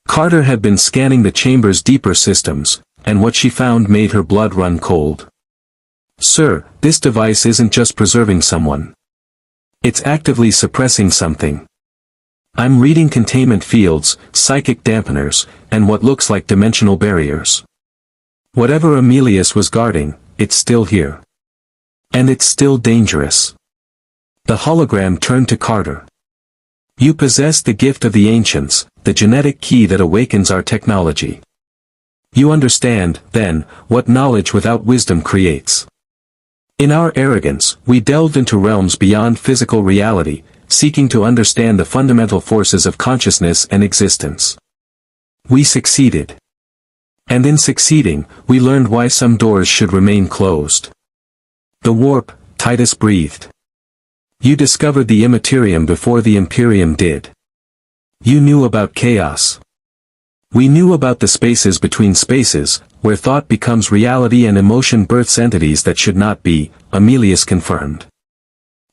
Carter had been scanning the chamber's deeper systems, and what she found made her blood run cold. Sir, this device isn't just preserving someone. It's actively suppressing something. I'm reading containment fields, psychic dampeners, and what looks like dimensional barriers. Whatever Emilius was guarding, it's still here. And it's still dangerous. The hologram turned to Carter. You possess the gift of the ancients, the genetic key that awakens our technology. You understand, then, what knowledge without wisdom creates. In our arrogance, we delved into realms beyond physical reality, seeking to understand the fundamental forces of consciousness and existence. We succeeded. And in succeeding, we learned why some doors should remain closed. The warp, Titus breathed. You discovered the Immaterium before the Imperium did. You knew about chaos. We knew about the spaces between spaces, where thought becomes reality and emotion births entities that should not be, Emilius confirmed.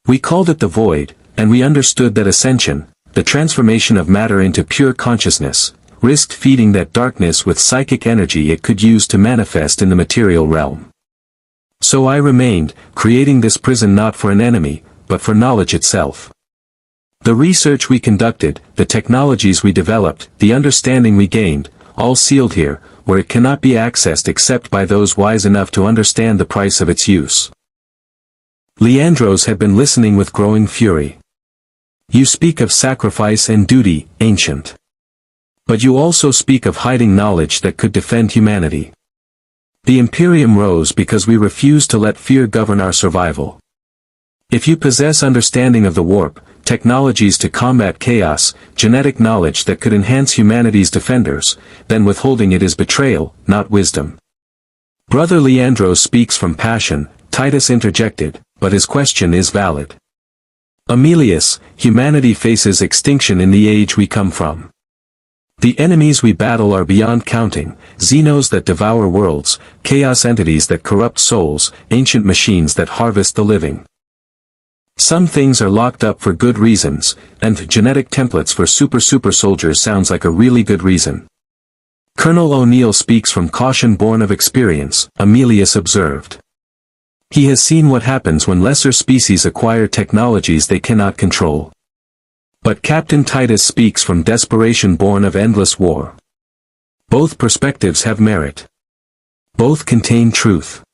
We called it the void, and we understood that ascension, the transformation of matter into pure consciousness, risked feeding that darkness with psychic energy it could use to manifest in the material realm. So I remained, creating this prison not for an enemy, but for knowledge itself. The research we conducted, the technologies we developed, the understanding we gained, all sealed here, where it cannot be accessed except by those wise enough to understand the price of its use. Leandros had been listening with growing fury. You speak of sacrifice and duty, ancient. But you also speak of hiding knowledge that could defend humanity. The Imperium rose because we refused to let fear govern our survival. If you possess understanding of the warp, technologies to combat chaos, genetic knowledge that could enhance humanity's defenders, then withholding it is betrayal, not wisdom. Brother Leandros speaks from passion, Titus interjected, but his question is valid. Emilius, humanity faces extinction in the age we come from. The enemies we battle are beyond counting, xenos that devour worlds, chaos entities that corrupt souls, ancient machines that harvest the living. Some things are locked up for good reasons, and genetic templates for super soldiers sounds like a really good reason. Colonel O'Neill speaks from caution born of experience, Emilius observed. He has seen what happens when lesser species acquire technologies they cannot control. But Captain Titus speaks from desperation born of endless war. Both perspectives have merit. Both contain truth.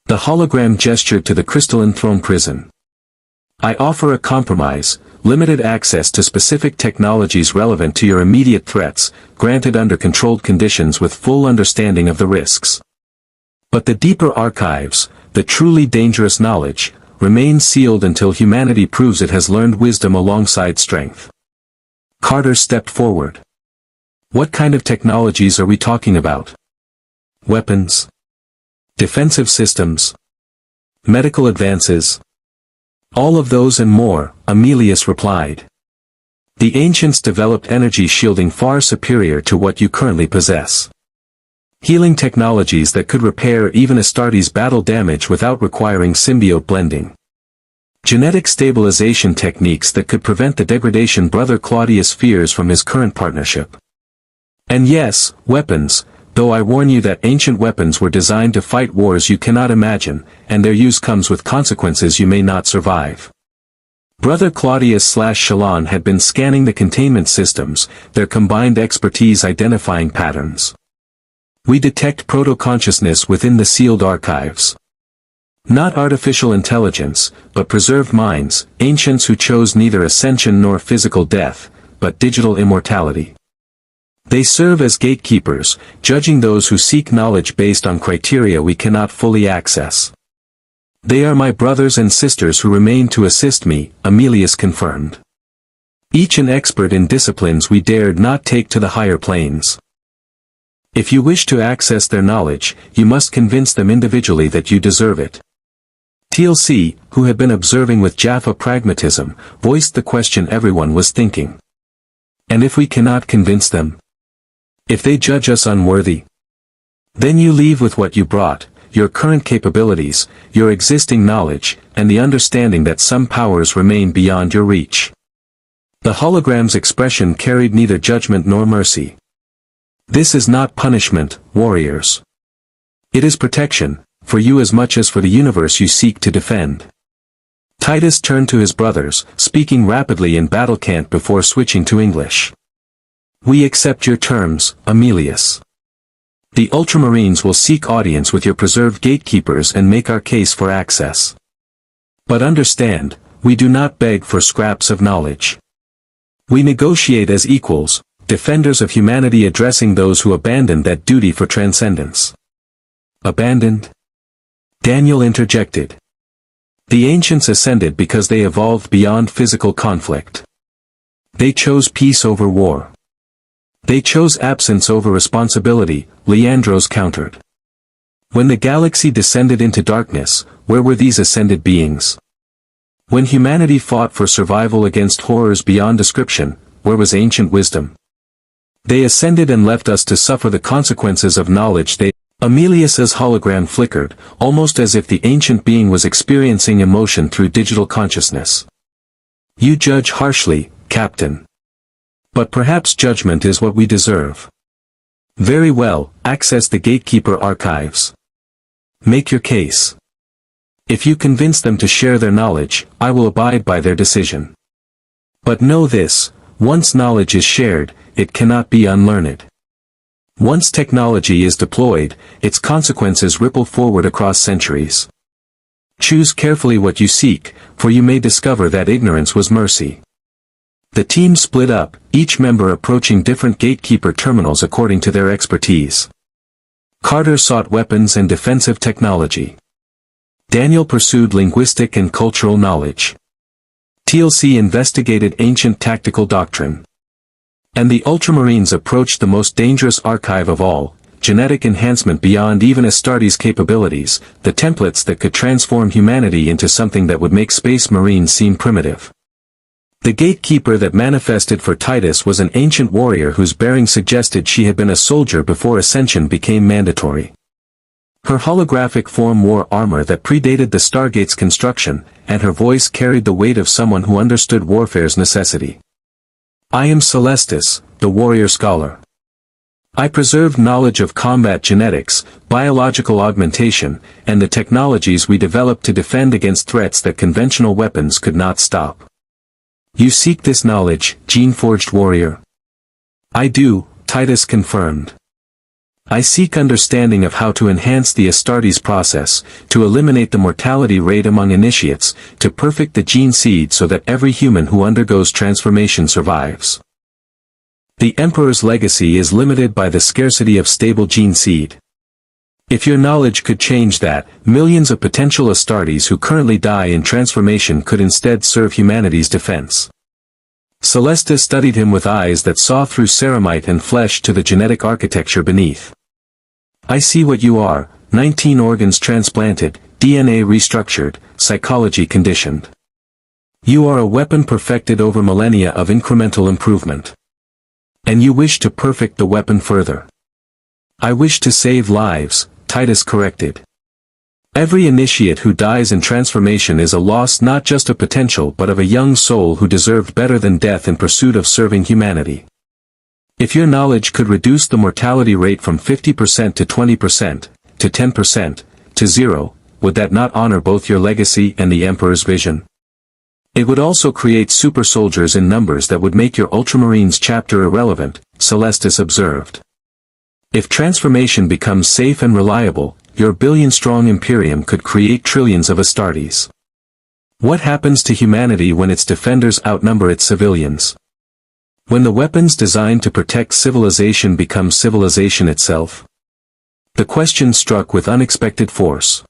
The hologram gestured to the crystalline throne prison. I offer a compromise, limited access to specific technologies relevant to your immediate threats, granted under controlled conditions with full understanding of the risks. But the deeper archives, the truly dangerous knowledge, remains sealed until humanity proves it has learned wisdom alongside strength. Carter stepped forward. What kind of technologies are we talking about? Weapons? Defensive systems? Medical advances? All of those and more, Emilius replied. The ancients developed energy shielding far superior to what you currently possess. Healing technologies that could repair even Astartes' battle damage without requiring symbiote blending. Genetic stabilization techniques that could prevent the degradation Brother Claudius fears from his current partnership. And yes, weapons, though I warn you that ancient weapons were designed to fight wars you cannot imagine, and their use comes with consequences you may not survive. Brother Claudius/Shalon had been scanning the containment systems, their combined expertise identifying patterns. We detect proto-consciousness within the sealed archives. Not artificial intelligence, but preserved minds, ancients who chose neither ascension nor physical death, but digital immortality. They serve as gatekeepers, judging those who seek knowledge based on criteria we cannot fully access. They are my brothers and sisters who remain to assist me, Aemilius confirmed. Each an expert in disciplines we dared not take to the higher planes. If you wish to access their knowledge, you must convince them individually that you deserve it. TLC, who had been observing with Jaffa pragmatism, voiced the question everyone was thinking. And if we cannot convince them? If they judge us unworthy? Then you leave with what you brought, your current capabilities, your existing knowledge, and the understanding that some powers remain beyond your reach. The hologram's expression carried neither judgment nor mercy. This is not punishment, warriors. It is protection, for you as much as for the universe you seek to defend. Titus turned to his brothers, speaking rapidly in battle cant before switching to English. We accept your terms, Aemilius. The Ultramarines will seek audience with your preserved gatekeepers and make our case for access. But understand, we do not beg for scraps of knowledge. We negotiate as equals, defenders of humanity addressing those who abandoned that duty for transcendence. Abandoned? Daniel interjected. The ancients ascended because they evolved beyond physical conflict. They chose peace over war. They chose absence over responsibility, Leandros countered. When the galaxy descended into darkness, where were these ascended beings? When humanity fought for survival against horrors beyond description, where was ancient wisdom? They ascended and left us to suffer the consequences of knowledge they... Aemilius's hologram flickered, almost as if the ancient being was experiencing emotion through digital consciousness. You judge harshly, Captain. But perhaps judgment is what we deserve. Very well, access the Gatekeeper archives. Make your case. If you convince them to share their knowledge, I will abide by their decision. But know this, once knowledge is shared, it cannot be unlearned. Once technology is deployed, its consequences ripple forward across centuries. Choose carefully what you seek, for you may discover that ignorance was mercy. The team split up, each member approaching different gatekeeper terminals according to their expertise. Carter sought weapons and defensive technology. Daniel pursued linguistic and cultural knowledge. TLC investigated ancient tactical doctrine. And the Ultramarines approached the most dangerous archive of all, genetic enhancement beyond even Astartes' capabilities, the templates that could transform humanity into something that would make Space Marines seem primitive. The gatekeeper that manifested for Titus was an ancient warrior whose bearing suggested she had been a soldier before ascension became mandatory. Her holographic form wore armor that predated the Stargate's construction, and her voice carried the weight of someone who understood warfare's necessity. I am Celestis, the warrior scholar. I preserved knowledge of combat genetics, biological augmentation, and the technologies we developed to defend against threats that conventional weapons could not stop. You seek this knowledge, gene-forged warrior? I do, Titus confirmed. I seek understanding of how to enhance the Astartes process, to eliminate the mortality rate among initiates, to perfect the gene seed so that every human who undergoes transformation survives. The Emperor's legacy is limited by the scarcity of stable gene seed. If your knowledge could change that, millions of potential Astartes who currently die in transformation could instead serve humanity's defense. Celestis studied him with eyes that saw through ceramite and flesh to the genetic architecture beneath. I see what you are, 19 organs transplanted, DNA restructured, psychology conditioned. You are a weapon perfected over millennia of incremental improvement. And you wish to perfect the weapon further. I wish to save lives, Titus corrected. Every initiate who dies in transformation is a loss not just of potential but of a young soul who deserved better than death in pursuit of serving humanity. If your knowledge could reduce the mortality rate from 50% to 20%, to 10%, to 0, would that not honor both your legacy and the Emperor's vision? It would also create super soldiers in numbers that would make your Ultramarines chapter irrelevant, Celestis observed. If transformation becomes safe and reliable, your billion-strong Imperium could create trillions of Astartes. What happens to humanity when its defenders outnumber its civilians? When the weapons designed to protect civilization become civilization itself? The question struck with unexpected force.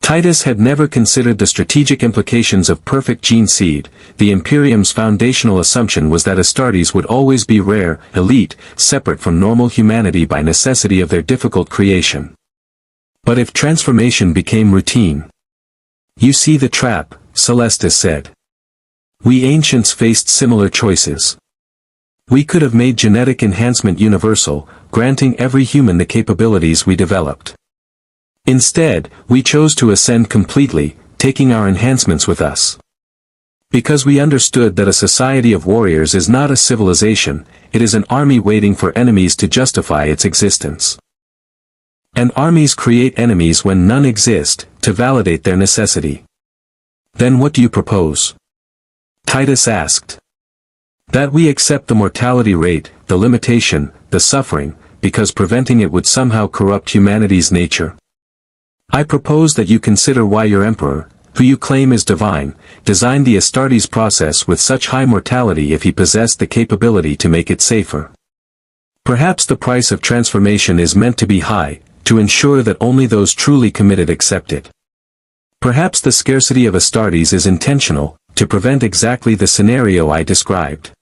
Titus had never considered the strategic implications of perfect gene seed. The Imperium's foundational assumption was that Astartes would always be rare, elite, separate from normal humanity by necessity of their difficult creation. But if transformation became routine? You see the trap, Celestis said. We ancients faced similar choices. We could have made genetic enhancement universal, granting every human the capabilities we developed. Instead, we chose to ascend completely, taking our enhancements with us. Because we understood that a society of warriors is not a civilization, it is an army waiting for enemies to justify its existence. And armies create enemies when none exist, to validate their necessity. Then what do you propose? Titus asked. That we accept the mortality rate, the limitation, the suffering, because preventing it would somehow corrupt humanity's nature. I propose that you consider why your emperor, who you claim is divine, designed the Astartes process with such high mortality if he possessed the capability to make it safer. Perhaps the price of transformation is meant to be high, to ensure that only those truly committed accept it. Perhaps the scarcity of Astartes is intentional, to prevent exactly the scenario I described.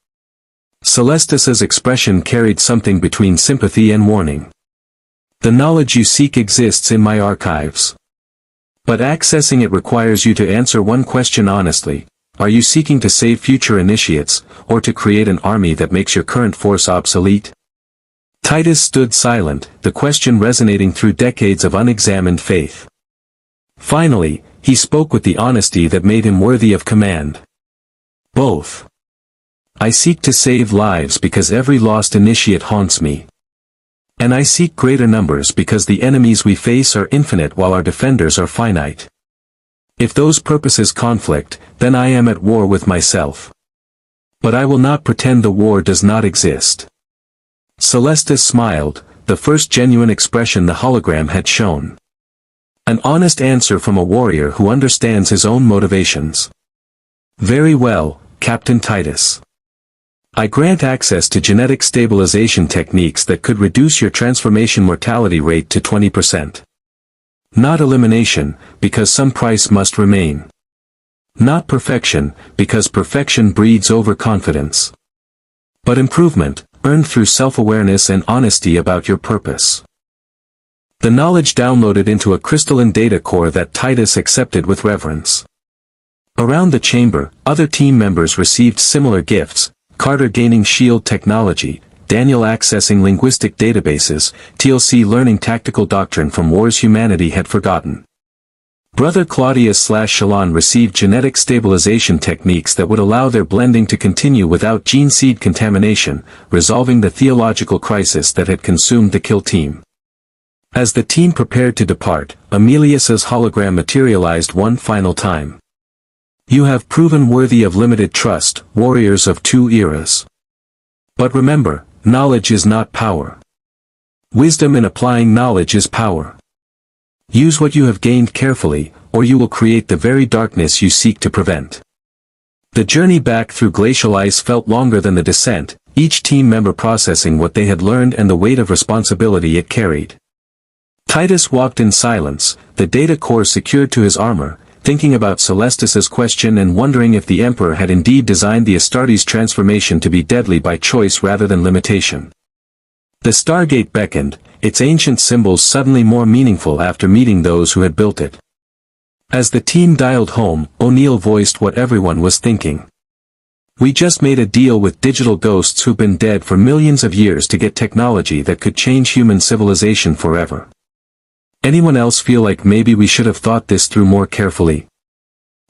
Celestis's expression carried something between sympathy and warning. The knowledge you seek exists in my archives. But accessing it requires you to answer one question honestly. Are you seeking to save future initiates, or to create an army that makes your current force obsolete? Titus stood silent, the question resonating through decades of unexamined faith. Finally, he spoke with the honesty that made him worthy of command. Both. I seek to save lives because every lost initiate haunts me. And I seek greater numbers because the enemies we face are infinite while our defenders are finite. If those purposes conflict, then I am at war with myself. But I will not pretend the war does not exist. Celestis smiled, the first genuine expression the hologram had shown. An honest answer from a warrior who understands his own motivations. Very well, Captain Titus. I grant access to genetic stabilization techniques that could reduce your transformation mortality rate to 20%. Not elimination, because some price must remain. Not perfection, because perfection breeds overconfidence. But improvement, earned through self-awareness and honesty about your purpose. The knowledge downloaded into a crystalline data core that Titus accepted with reverence. Around the chamber, other team members received similar gifts. Carter gaining shield technology, Daniel accessing linguistic databases, TLC learning tactical doctrine from wars humanity had forgotten. Brother Claudius/Shalon received genetic stabilization techniques that would allow their blending to continue without gene seed contamination, resolving the theological crisis that had consumed the kill team. As the team prepared to depart, Amelius's hologram materialized one final time. You have proven worthy of limited trust, warriors of two eras. But remember, knowledge is not power. Wisdom in applying knowledge is power. Use what you have gained carefully, or you will create the very darkness you seek to prevent. The journey back through glacial ice felt longer than the descent, each team member processing what they had learned and the weight of responsibility it carried. Titus walked in silence, the data core secured to his armor, thinking about Celestis's question and wondering if the Emperor had indeed designed the Astartes transformation to be deadly by choice rather than limitation. The Stargate beckoned, its ancient symbols suddenly more meaningful after meeting those who had built it. As the team dialed home, O'Neill voiced what everyone was thinking. We just made a deal with digital ghosts who've been dead for millions of years to get technology that could change human civilization forever. Anyone else feel like maybe we should have thought this through more carefully?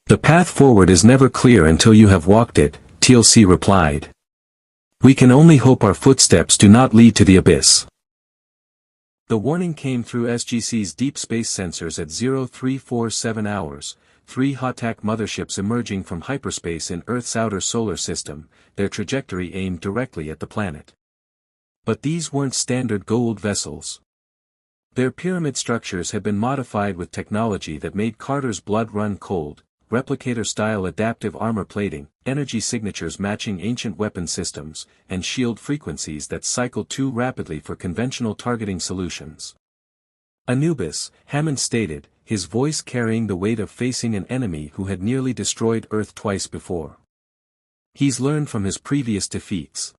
The path forward is never clear until you have walked it, TLC replied. We can only hope our footsteps do not lead to the abyss. The warning came through SGC's deep space sensors at 0347 hours, 3 Hotak motherships emerging from hyperspace in Earth's outer solar system, their trajectory aimed directly at the planet. But these weren't standard Goa'uld vessels. Their pyramid structures had been modified with technology that made Carter's blood run cold, replicator-style adaptive armor plating, energy signatures matching ancient weapon systems, and shield frequencies that cycled too rapidly for conventional targeting solutions. Anubis, Hammond stated, his voice carrying the weight of facing an enemy who had nearly destroyed Earth twice before. He's learned from his previous defeats.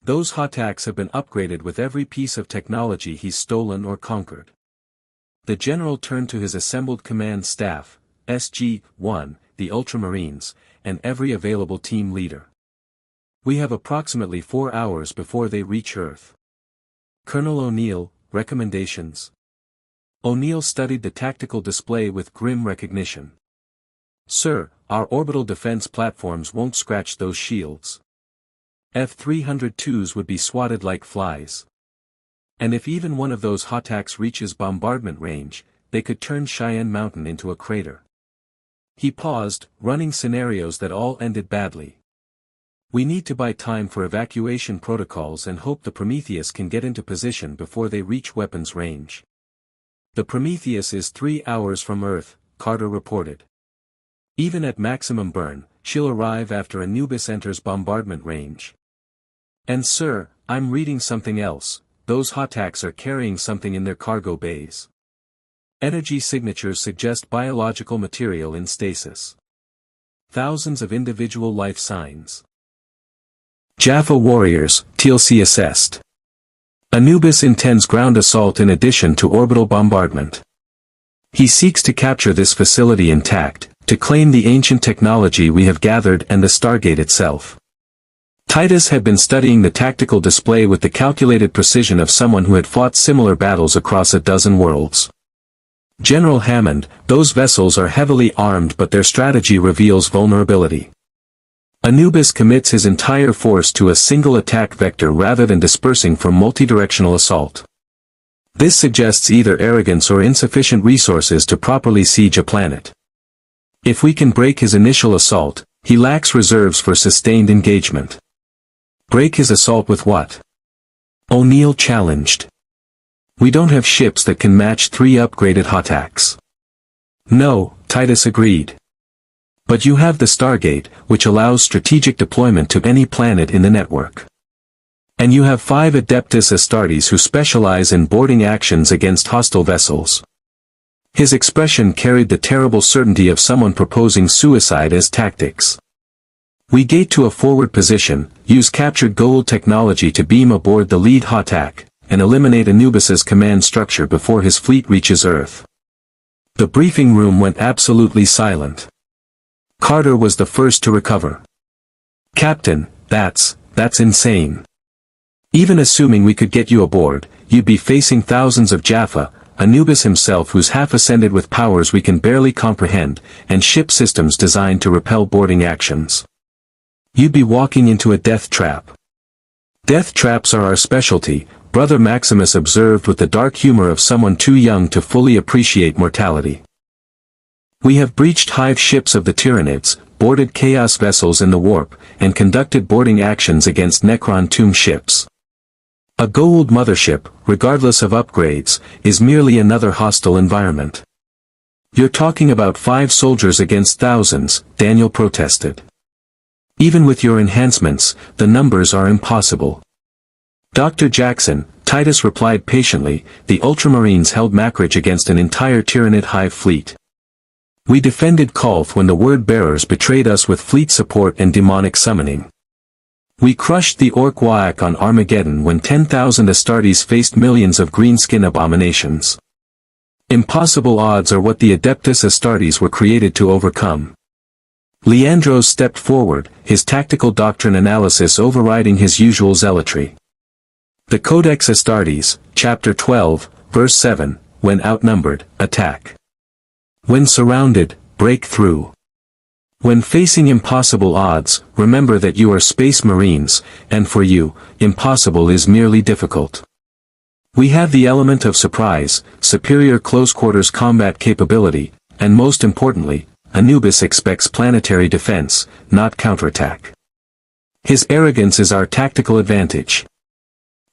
Those Hotaks have been upgraded with every piece of technology he's stolen or conquered. The general turned to his assembled command staff, SG-1, the Ultramarines, and every available team leader. We have approximately 4 hours before they reach Earth. Colonel O'Neill, recommendations? O'Neill studied the tactical display with grim recognition. Sir, our orbital defense platforms won't scratch those shields. F-302s would be swatted like flies. And if even one of those Hotaks reaches bombardment range, they could turn Cheyenne Mountain into a crater. He paused, running scenarios that all ended badly. We need to buy time for evacuation protocols and hope the Prometheus can get into position before they reach weapons range. The Prometheus is 3 hours from Earth, Carter reported. Even at maximum burn, she'll arrive after Anubis enters bombardment range. And sir, I'm reading something else, those Hotaks are carrying something in their cargo bays. Energy signatures suggest biological material in stasis. Thousands of individual life signs. Jaffa warriors, TLC assessed. Anubis intends ground assault in addition to orbital bombardment. He seeks to capture this facility intact, to claim the ancient technology we have gathered and the Stargate itself. Titus had been studying the tactical display with the calculated precision of someone who had fought similar battles across a dozen worlds. General Hammond, those vessels are heavily armed but their strategy reveals vulnerability. Anubis commits his entire force to a single attack vector rather than dispersing for multidirectional assault. This suggests either arrogance or insufficient resources to properly siege a planet. If we can break his initial assault, he lacks reserves for sustained engagement. Break his assault with what? O'Neill challenged. We don't have ships that can match 3 upgraded Hotaks. No, Titus agreed. But you have the Stargate, which allows strategic deployment to any planet in the network. And you have 5 Adeptus Astartes who specialize in boarding actions against hostile vessels. His expression carried the terrible certainty of someone proposing suicide as tactics. We gate to a forward position, use captured Goa'uld technology to beam aboard the lead Hotak, and eliminate Anubis's command structure before his fleet reaches Earth. The briefing room went absolutely silent. Carter was the first to recover. Captain, that's insane. Even assuming we could get you aboard, you'd be facing thousands of Jaffa, Anubis himself who's half-ascended with powers we can barely comprehend, and ship systems designed to repel boarding actions. You'd be walking into a death trap. Death traps are our specialty, Brother Maximus observed with the dark humor of someone too young to fully appreciate mortality. We have breached hive ships of the Tyranids, boarded chaos vessels in the warp, and conducted boarding actions against Necron tomb ships. A Goa'uld mothership, regardless of upgrades, is merely another hostile environment. You're talking about 5 soldiers against thousands, Daniel protested. Even with your enhancements, the numbers are impossible. Dr. Jackson, Titus replied patiently, the Ultramarines held Makridge against an entire Tyranid hive fleet. We defended Kolth when the word-bearers betrayed us with fleet support and demonic summoning. We crushed the Orc Waak on Armageddon when 10,000 Astartes faced millions of greenskin abominations. Impossible odds are what the Adeptus Astartes were created to overcome. Leandros stepped forward, his tactical doctrine analysis overriding his usual zealotry. The Codex Astartes, Chapter 12, Verse 7, when outnumbered, attack. When surrounded, break through. When facing impossible odds, remember that you are Space Marines, and for you, impossible is merely difficult. We have the element of surprise, superior close-quarters combat capability, and most importantly, Anubis expects planetary defense, not counterattack. His arrogance is our tactical advantage.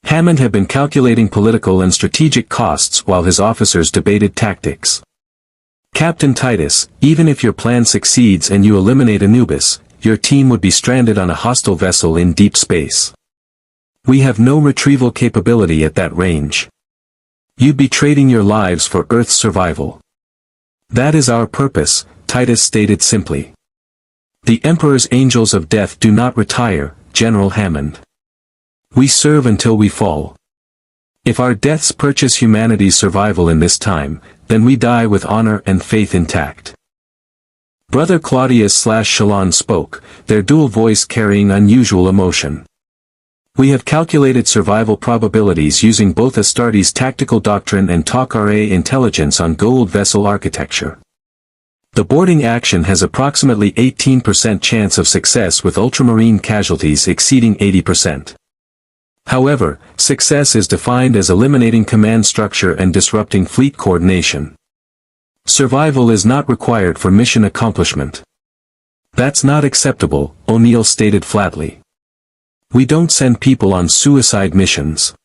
Hammond had been calculating political and strategic costs while his officers debated tactics. Captain Titus, even if your plan succeeds and you eliminate Anubis, your team would be stranded on a hostile vessel in deep space. We have no retrieval capability at that range. You'd be trading your lives for Earth's survival. That is our purpose, Titus stated simply. The Emperor's angels of death do not retire, General Hammond. We serve until we fall. If our deaths purchase humanity's survival in this time, then we die with honor and faith intact. Brother Claudius/Cheyenne spoke, their dual voice carrying unusual emotion. We have calculated survival probabilities using both Astartes tactical doctrine and Tok'ra intelligence on Goa'uld vessel architecture. The boarding action has approximately 18% chance of success with Ultramarine casualties exceeding 80%. However, success is defined as eliminating command structure and disrupting fleet coordination. Survival is not required for mission accomplishment. That's not acceptable, O'Neill stated flatly. We don't send people on suicide missions.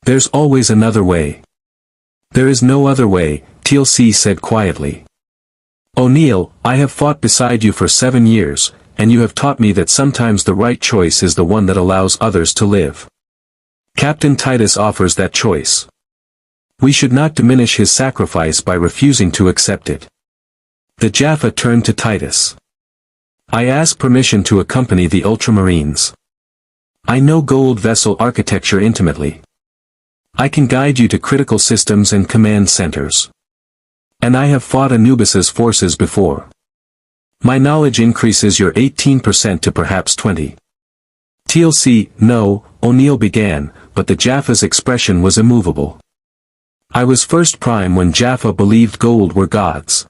There's always another way. There is no other way, TLC said quietly. O'Neill, I have fought beside you for 7 years, and you have taught me that sometimes the right choice is the one that allows others to live. Captain Titus offers that choice. We should not diminish his sacrifice by refusing to accept it. The Jaffa turned to Titus. I ask permission to accompany the Ultramarines. I know Goa'uld vessel architecture intimately. I can guide you to critical systems and command centers. And I have fought Anubis's forces before. My knowledge increases your 18% to perhaps 20. TLC, no, O'Neill began, but the Jaffa's expression was immovable. I was first prime when Jaffa believed Goa'uld were gods.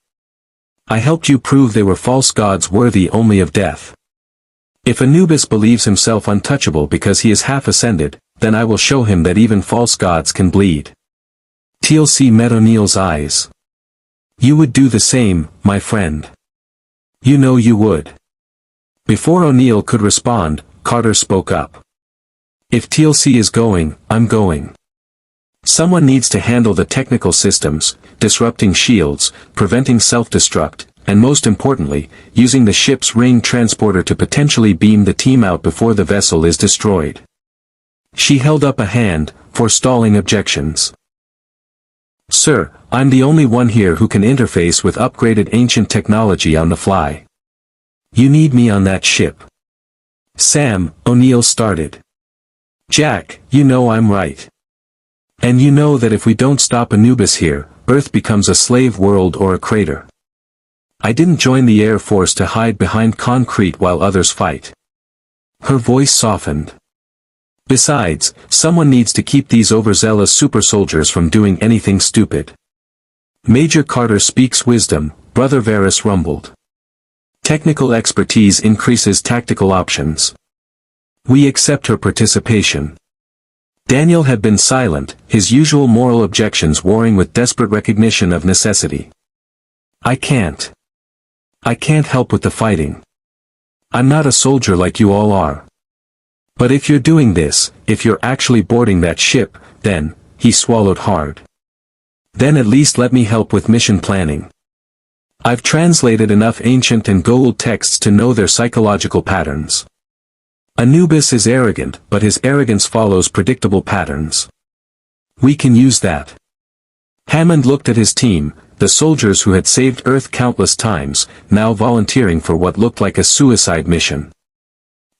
I helped you prove they were false gods worthy only of death. If Anubis believes himself untouchable because he is half ascended, then I will show him that even false gods can bleed. TLC met O'Neill's eyes. You would do the same, my friend. You know you would. Before O'Neill could respond, Carter spoke up. If TLC is going, I'm going. Someone needs to handle the technical systems, disrupting shields, preventing self-destruct, and most importantly, using the ship's ring transporter to potentially beam the team out before the vessel is destroyed. She held up a hand, forestalling objections. Sir, I'm the only one here who can interface with upgraded ancient technology on the fly. You need me on that ship. Sam, O'Neill started. Jack, you know I'm right. And you know that if we don't stop Anubis here, Earth becomes a slave world or a crater. I didn't join the Air Force to hide behind concrete while others fight. Her voice softened. Besides, someone needs to keep these overzealous super soldiers from doing anything stupid. Major Carter speaks wisdom, Brother Varus rumbled. Technical expertise increases tactical options. We accept her participation. Daniel had been silent, his usual moral objections warring with desperate recognition of necessity. I can't help with the fighting. I'm not a soldier like you all are. But if you're doing this, if you're actually boarding that ship, then, he swallowed hard. Then at least let me help with mission planning. I've translated enough ancient and Goa'uld texts to know their psychological patterns. Anubis is arrogant, but his arrogance follows predictable patterns. We can use that. Hammond looked at his team, the soldiers who had saved Earth countless times, now volunteering for what looked like a suicide mission.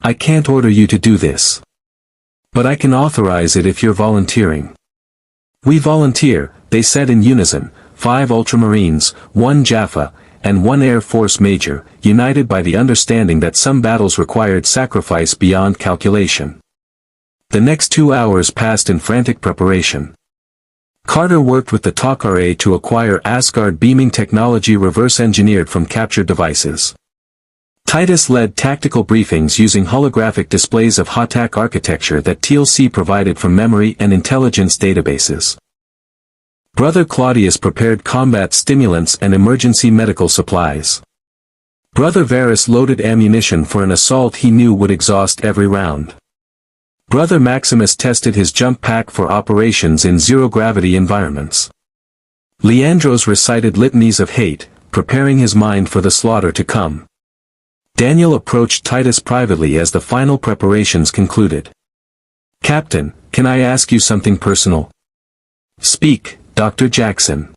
I can't order you to do this. But I can authorize it if you're volunteering. We volunteer, they said in unison, 5 Ultramarines, 1 Jaffa, and 1 Air Force Major, united by the understanding that some battles required sacrifice beyond calculation. The next 2 hours passed in frantic preparation. Carter worked with the Tok'ra to acquire Asgard beaming technology reverse-engineered from captured devices. Titus led tactical briefings using holographic displays of HOTAC architecture that TLC provided from memory and intelligence databases. Brother Claudius prepared combat stimulants and emergency medical supplies. Brother Varus loaded ammunition for an assault he knew would exhaust every round. Brother Maximus tested his jump pack for operations in zero-gravity environments. Leandros recited litanies of hate, preparing his mind for the slaughter to come. Daniel approached Titus privately as the final preparations concluded. "Captain, can I ask you something personal?" "Speak, Dr. Jackson.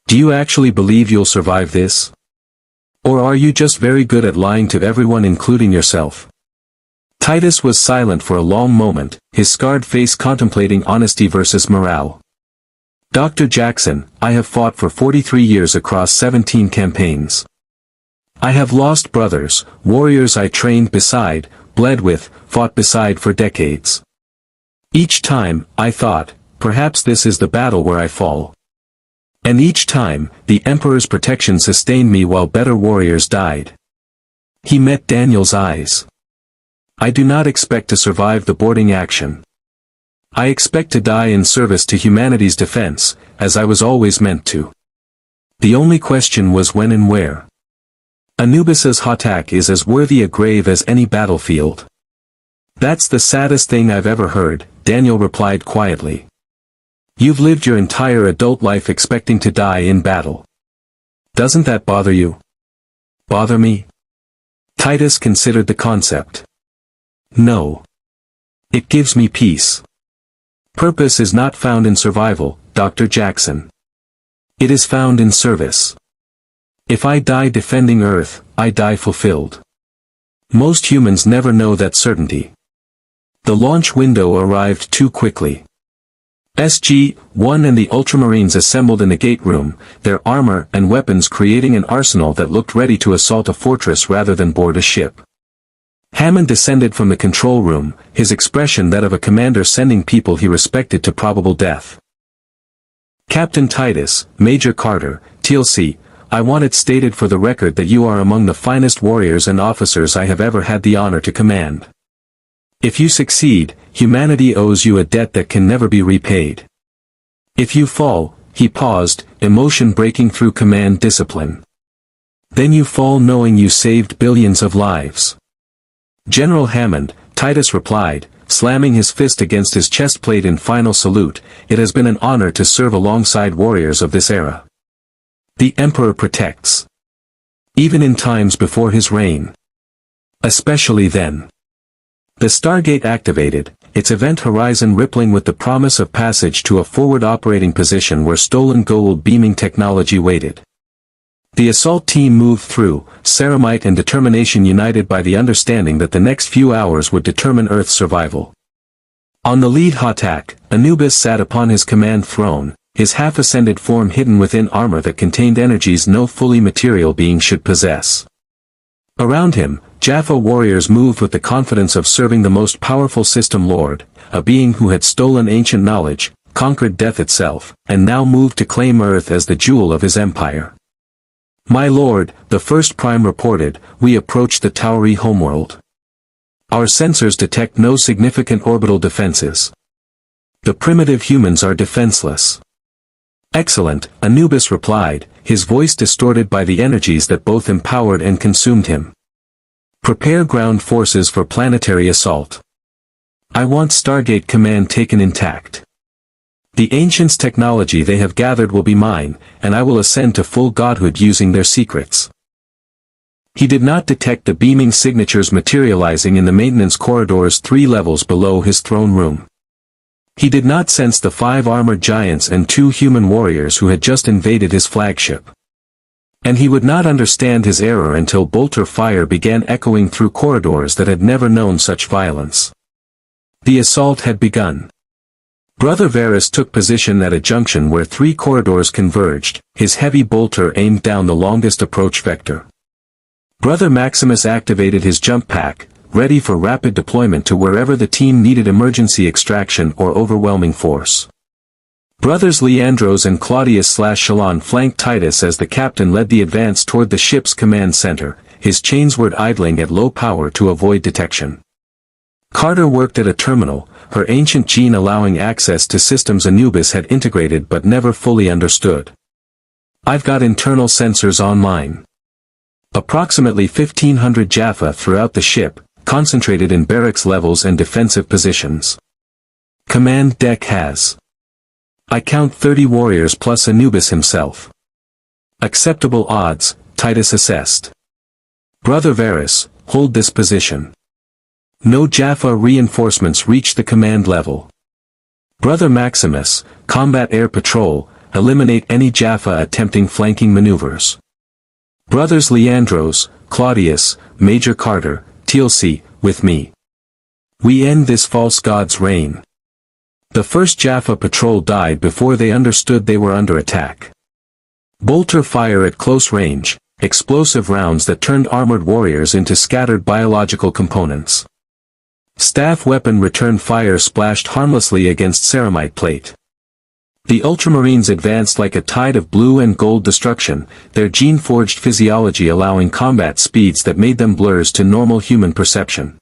Do you actually believe you'll survive this? Or are you just very good at lying to everyone including yourself?" Titus was silent for a long moment, his scarred face contemplating honesty versus morale. "Dr. Jackson, I have fought for 43 years across 17 campaigns. I have lost brothers, warriors I trained beside, bled with, fought beside for decades. Each time, I thought, perhaps this is the battle where I fall. And each time, the Emperor's protection sustained me while better warriors died." He met Daniel's eyes. "I do not expect to survive the boarding action. I expect to die in service to humanity's defense, as I was always meant to." The only question was when and where. "Anubis's Hatak is as worthy a grave as any battlefield." "That's the saddest thing I've ever heard," Daniel replied quietly. "You've lived your entire adult life expecting to die in battle. Doesn't that bother you?" "Bother me?" Titus considered the concept. "No. It gives me peace. Purpose is not found in survival, Dr. Jackson. It is found in service. If I die defending Earth, I die fulfilled. Most humans never know that certainty." The launch window arrived too quickly. SG-1 and the Ultramarines assembled in the gate room, their armor and weapons creating an arsenal that looked ready to assault a fortress rather than board a ship. Hammond descended from the control room, his expression that of a commander sending people he respected to probable death. "Captain Titus, Major Carter, TLC, I want it stated for the record that you are among the finest warriors and officers I have ever had the honor to command. If you succeed, humanity owes you a debt that can never be repaid. If you fall," he paused, emotion breaking through command discipline. "Then you fall knowing you saved billions of lives." "General Hammond," Titus replied, slamming his fist against his chest plate in final salute, "it has been an honor to serve alongside warriors of this era. The Emperor protects. Even in times before his reign. Especially then. The Stargate activated, its event horizon rippling with the promise of passage to a forward operating position where stolen Goa'uld beaming technology waited. The assault team moved through, ceramite and determination united by the understanding that the next few hours would determine Earth's survival. On the lead Hatak, Anubis sat upon his command throne, his half-ascended form hidden within armor that contained energies no fully material being should possess. Around him, Jaffa warriors moved with the confidence of serving the most powerful system lord, a being who had stolen ancient knowledge, conquered death itself, and now moved to claim Earth as the jewel of his empire. "My lord," the first prime reported, "we approach the Tauri homeworld. Our sensors detect no significant orbital defenses. The primitive humans are defenseless." "Excellent," Anubis replied, his voice distorted by the energies that both empowered and consumed him. "Prepare ground forces for planetary assault. I want Stargate command taken intact. The ancients' technology they have gathered will be mine, and I will ascend to full godhood using their secrets." He did not detect the beaming signatures materializing in the maintenance corridors 3 levels below his throne room. He did not sense the 5 armored giants and 2 human warriors who had just invaded his flagship. And he would not understand his error until bolter fire began echoing through corridors that had never known such violence. The assault had begun. Brother Varus took position at a junction where 3 corridors converged, his heavy bolter aimed down the longest approach vector. Brother Maximus activated his jump pack, ready for rapid deployment to wherever the team needed emergency extraction or overwhelming force. Brothers Leandros and Claudius/Shalon flanked Titus as the captain led the advance toward the ship's command center, his chainsword idling at low power to avoid detection. Carter worked at a terminal, her ancient gene allowing access to systems Anubis had integrated but never fully understood. "I've got internal sensors online. Approximately 1,500 Jaffa throughout the ship, concentrated in barracks levels and defensive positions. Command deck has. I count 30 warriors plus Anubis himself. Acceptable odds, Titus assessed. Brother Varus, hold this position. No Jaffa reinforcements reach the command level. Brother Maximus, combat air patrol, eliminate any Jaffa attempting flanking maneuvers. Brothers Leandros, Claudius, Major Carter, Teal'c, with me. We end this false god's reign. The first Jaffa patrol died before they understood they were under attack. Bolter fire at close range, explosive rounds that turned armored warriors into scattered biological components. Staff weapon return fire splashed harmlessly against ceramite plate. The Ultramarines advanced like a tide of blue and gold destruction, their gene-forged physiology allowing combat speeds that made them blurs to normal human perception.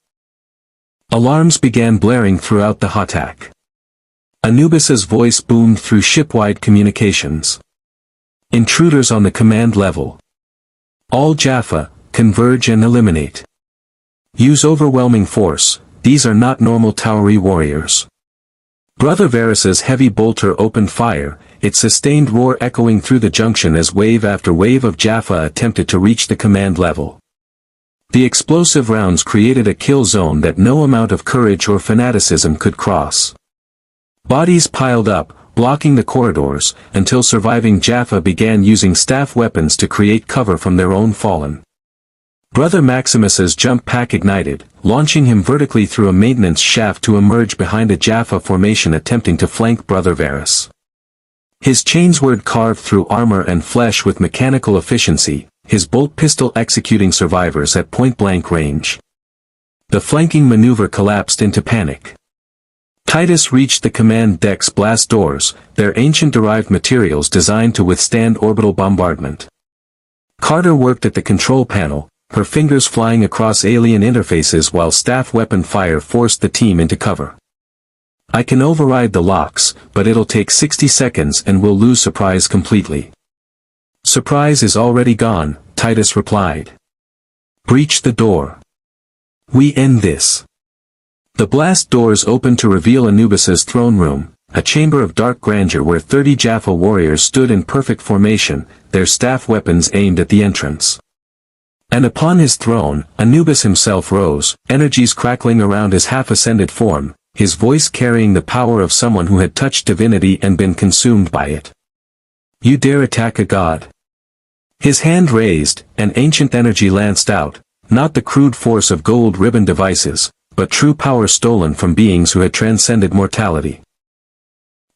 Alarms began blaring throughout the Hatak. Anubis's voice boomed through shipwide communications. Intruders on the command level. All Jaffa, converge and eliminate. Use overwhelming force, these are not normal Tauri warriors. Brother Varus's heavy bolter opened fire, its sustained roar echoing through the junction as wave after wave of Jaffa attempted to reach the command level. The explosive rounds created a kill zone that no amount of courage or fanaticism could cross. Bodies piled up, blocking the corridors, until surviving Jaffa began using staff weapons to create cover from their own fallen. Brother Maximus's jump pack ignited, launching him vertically through a maintenance shaft to emerge behind a Jaffa formation attempting to flank Brother Varus. His chainsword carved through armor and flesh with mechanical efficiency, his bolt pistol executing survivors at point-blank range. The flanking maneuver collapsed into panic. Titus reached the command deck's blast doors, their ancient-derived materials designed to withstand orbital bombardment. Carter worked at the control panel, her fingers flying across alien interfaces while staff weapon fire forced the team into cover. I can override the locks, but it'll take 60 seconds and we'll lose Surprise completely. Surprise is already gone, Titus replied. Breach the door. We end this. The blast doors opened to reveal Anubis's throne room, a chamber of dark grandeur where 30 Jaffa warriors stood in perfect formation, their staff weapons aimed at the entrance. And upon his throne, Anubis himself rose, energies crackling around his half-ascended form, his voice carrying the power of someone who had touched divinity and been consumed by it. You dare attack a god? His hand raised, an ancient energy lanced out, not the crude force of gold ribbon devices, but true power stolen from beings who had transcended mortality.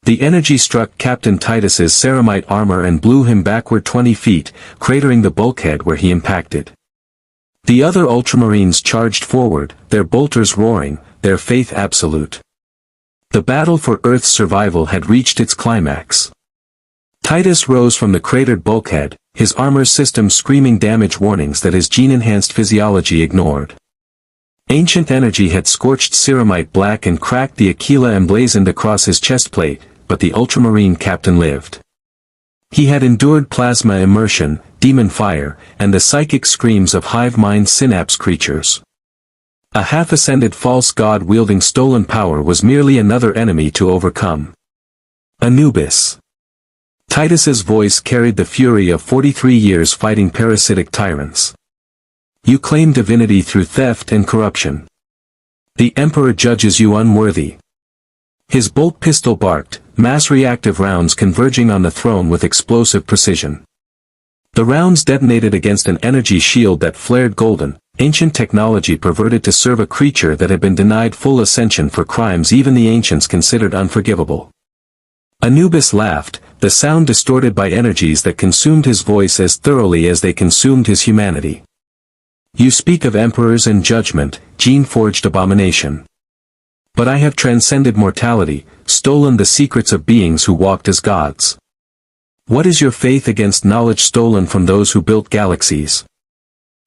The energy struck Captain Titus's ceramite armor and blew him backward 20 feet, cratering the bulkhead where he impacted. The other Ultramarines charged forward, their bolters roaring, their faith absolute. The battle for Earth's survival had reached its climax. Titus rose from the cratered bulkhead, his armor system screaming damage warnings that his gene-enhanced physiology ignored. Ancient energy had scorched ceramite black and cracked the Aquila emblazoned across his chestplate, but the Ultramarine captain lived. He had endured plasma immersion, demon fire, and the psychic screams of hive-mind synapse creatures. A half-ascended false god wielding stolen power was merely another enemy to overcome. Anubis. Titus's voice carried the fury of 43 years fighting parasitic tyrants. You claim divinity through theft and corruption. The Emperor judges you unworthy. His bolt pistol barked, mass reactive rounds converging on the throne with explosive precision. The rounds detonated against an energy shield that flared golden, ancient technology perverted to serve a creature that had been denied full ascension for crimes even the ancients considered unforgivable. Anubis laughed, the sound distorted by energies that consumed his voice as thoroughly as they consumed his humanity. You speak of emperors and judgment, gene-forged abomination. But I have transcended mortality, stolen the secrets of beings who walked as gods. What is your faith against knowledge stolen from those who built galaxies?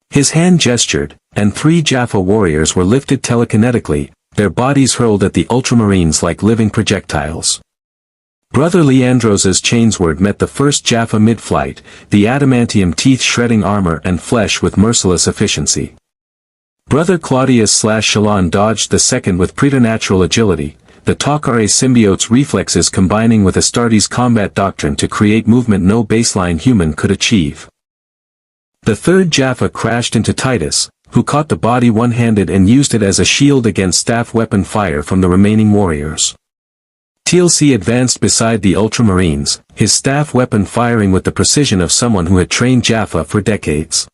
His hand gestured, and 3 Jaffa warriors were lifted telekinetically, their bodies hurled at the Ultramarines like living projectiles. Brother Leandros's chainsword met the first Jaffa mid-flight, the adamantium teeth shredding armor and flesh with merciless efficiency. Brother Claudius/Shalon dodged the second with preternatural agility, the Tok'ra symbiote's reflexes combining with Astartes' combat doctrine to create movement no baseline human could achieve. The third Jaffa crashed into Titus, who caught the body one-handed and used it as a shield against staff weapon fire from the remaining warriors. TLC advanced beside the Ultramarines, his staff weapon firing with the precision of someone who had trained Jaffa for decades.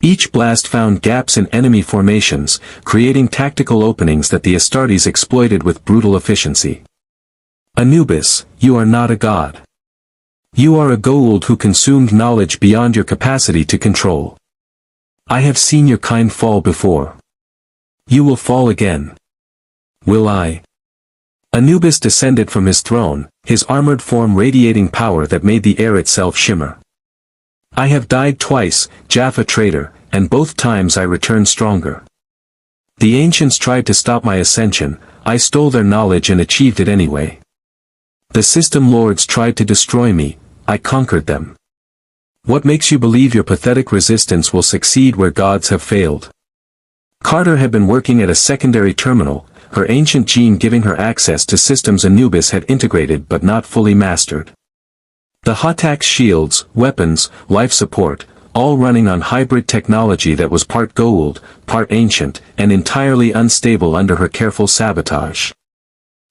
Each blast found gaps in enemy formations, creating tactical openings that the Astartes exploited with brutal efficiency. Anubis, you are not a god. You are a Goa'uld who consumed knowledge beyond your capacity to control. I have seen your kind fall before. You will fall again. Will I? Anubis descended from his throne, his armored form radiating power that made the air itself shimmer. I have died twice, Jaffa traitor, and both times I returned stronger. The ancients tried to stop my ascension, I stole their knowledge and achieved it anyway. The system lords tried to destroy me, I conquered them. What makes you believe your pathetic resistance will succeed where gods have failed? Carter had been working at a secondary terminal, her ancient gene giving her access to systems Anubis had integrated but not fully mastered. The Hatak's shields, weapons, life support, all running on hybrid technology that was part Goa'uld, part ancient, and entirely unstable under her careful sabotage.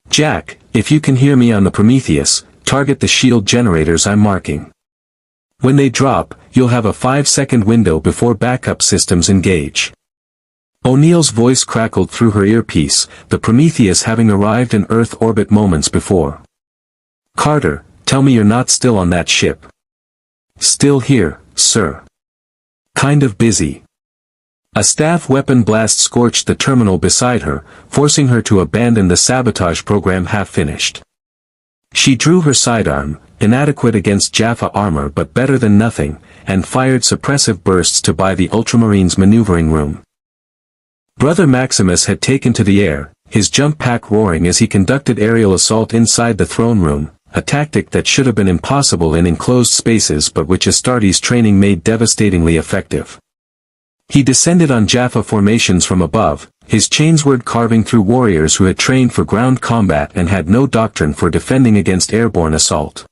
Jack, if you can hear me on the Prometheus, target the shield generators I'm marking. When they drop, you'll have a 5-second window before backup systems engage. O'Neill's voice crackled through her earpiece, the Prometheus having arrived in Earth orbit moments before. Carter, tell me you're not still on that ship. Still here, sir. Kind of busy. A staff weapon blast scorched the terminal beside her, forcing her to abandon the sabotage program half-finished. She drew her sidearm, inadequate against Jaffa armor but better than nothing, and fired suppressive bursts to buy the Ultramarines' maneuvering room. Brother Maximus had taken to the air, his jump pack roaring as he conducted aerial assault inside the throne room, a tactic that should have been impossible in enclosed spaces but which Astartes' training made devastatingly effective. He descended on Jaffa formations from above, his chainsword carving through warriors who had trained for ground combat and had no doctrine for defending against airborne assault.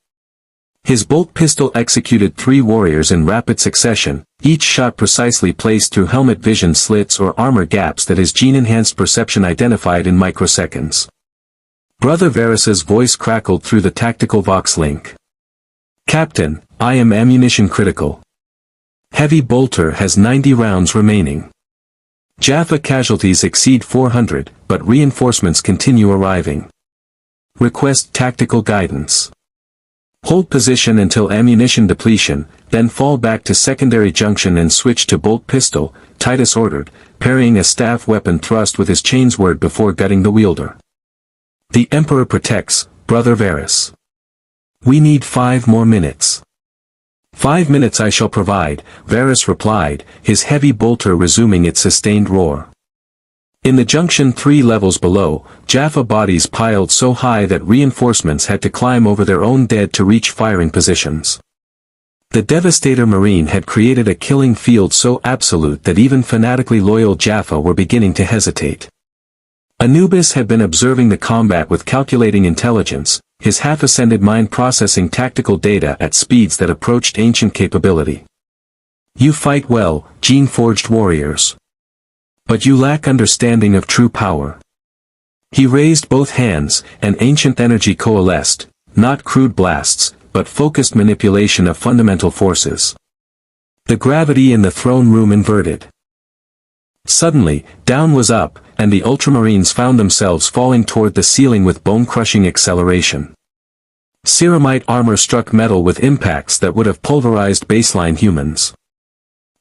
His bolt pistol executed 3 warriors in rapid succession, each shot precisely placed through helmet vision slits or armor gaps that his gene-enhanced perception identified in microseconds. Brother Varus's voice crackled through the tactical vox link. Captain, I am ammunition critical. Heavy bolter has 90 rounds remaining. Jaffa casualties exceed 400, but reinforcements continue arriving. Request tactical guidance. Hold position until ammunition depletion, then fall back to secondary junction and switch to bolt pistol, Titus ordered, parrying a staff weapon thrust with his chainsword before gutting the wielder. The Emperor protects, Brother Varus. We need 5 more minutes. 5 minutes I shall provide, Varus replied, his heavy bolter resuming its sustained roar. In the junction 3 levels below, Jaffa bodies piled so high that reinforcements had to climb over their own dead to reach firing positions. The Devastator Marine had created a killing field so absolute that even fanatically loyal Jaffa were beginning to hesitate. Anubis had been observing the combat with calculating intelligence, his half-ascended mind processing tactical data at speeds that approached ancient capability. You fight well, gene-forged warriors. But you lack understanding of true power. He raised both hands, and ancient energy coalesced, not crude blasts, but focused manipulation of fundamental forces. The gravity in the throne room inverted. Suddenly, down was up, and the Ultramarines found themselves falling toward the ceiling with bone-crushing acceleration. Ceramite armor struck metal with impacts that would have pulverized baseline humans.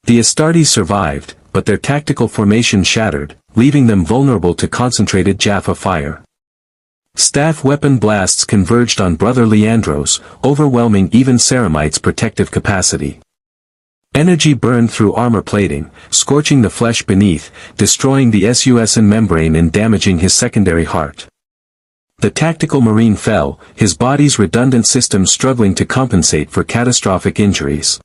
The Astartes survived, but their tactical formation shattered, leaving them vulnerable to concentrated Jaffa fire. Staff weapon blasts converged on Brother Leandros, overwhelming even Ceramite's protective capacity. Energy burned through armor plating, scorching the flesh beneath, destroying the SUSN membrane and damaging his secondary heart. The tactical marine fell, his body's redundant systems struggling to compensate for catastrophic injuries.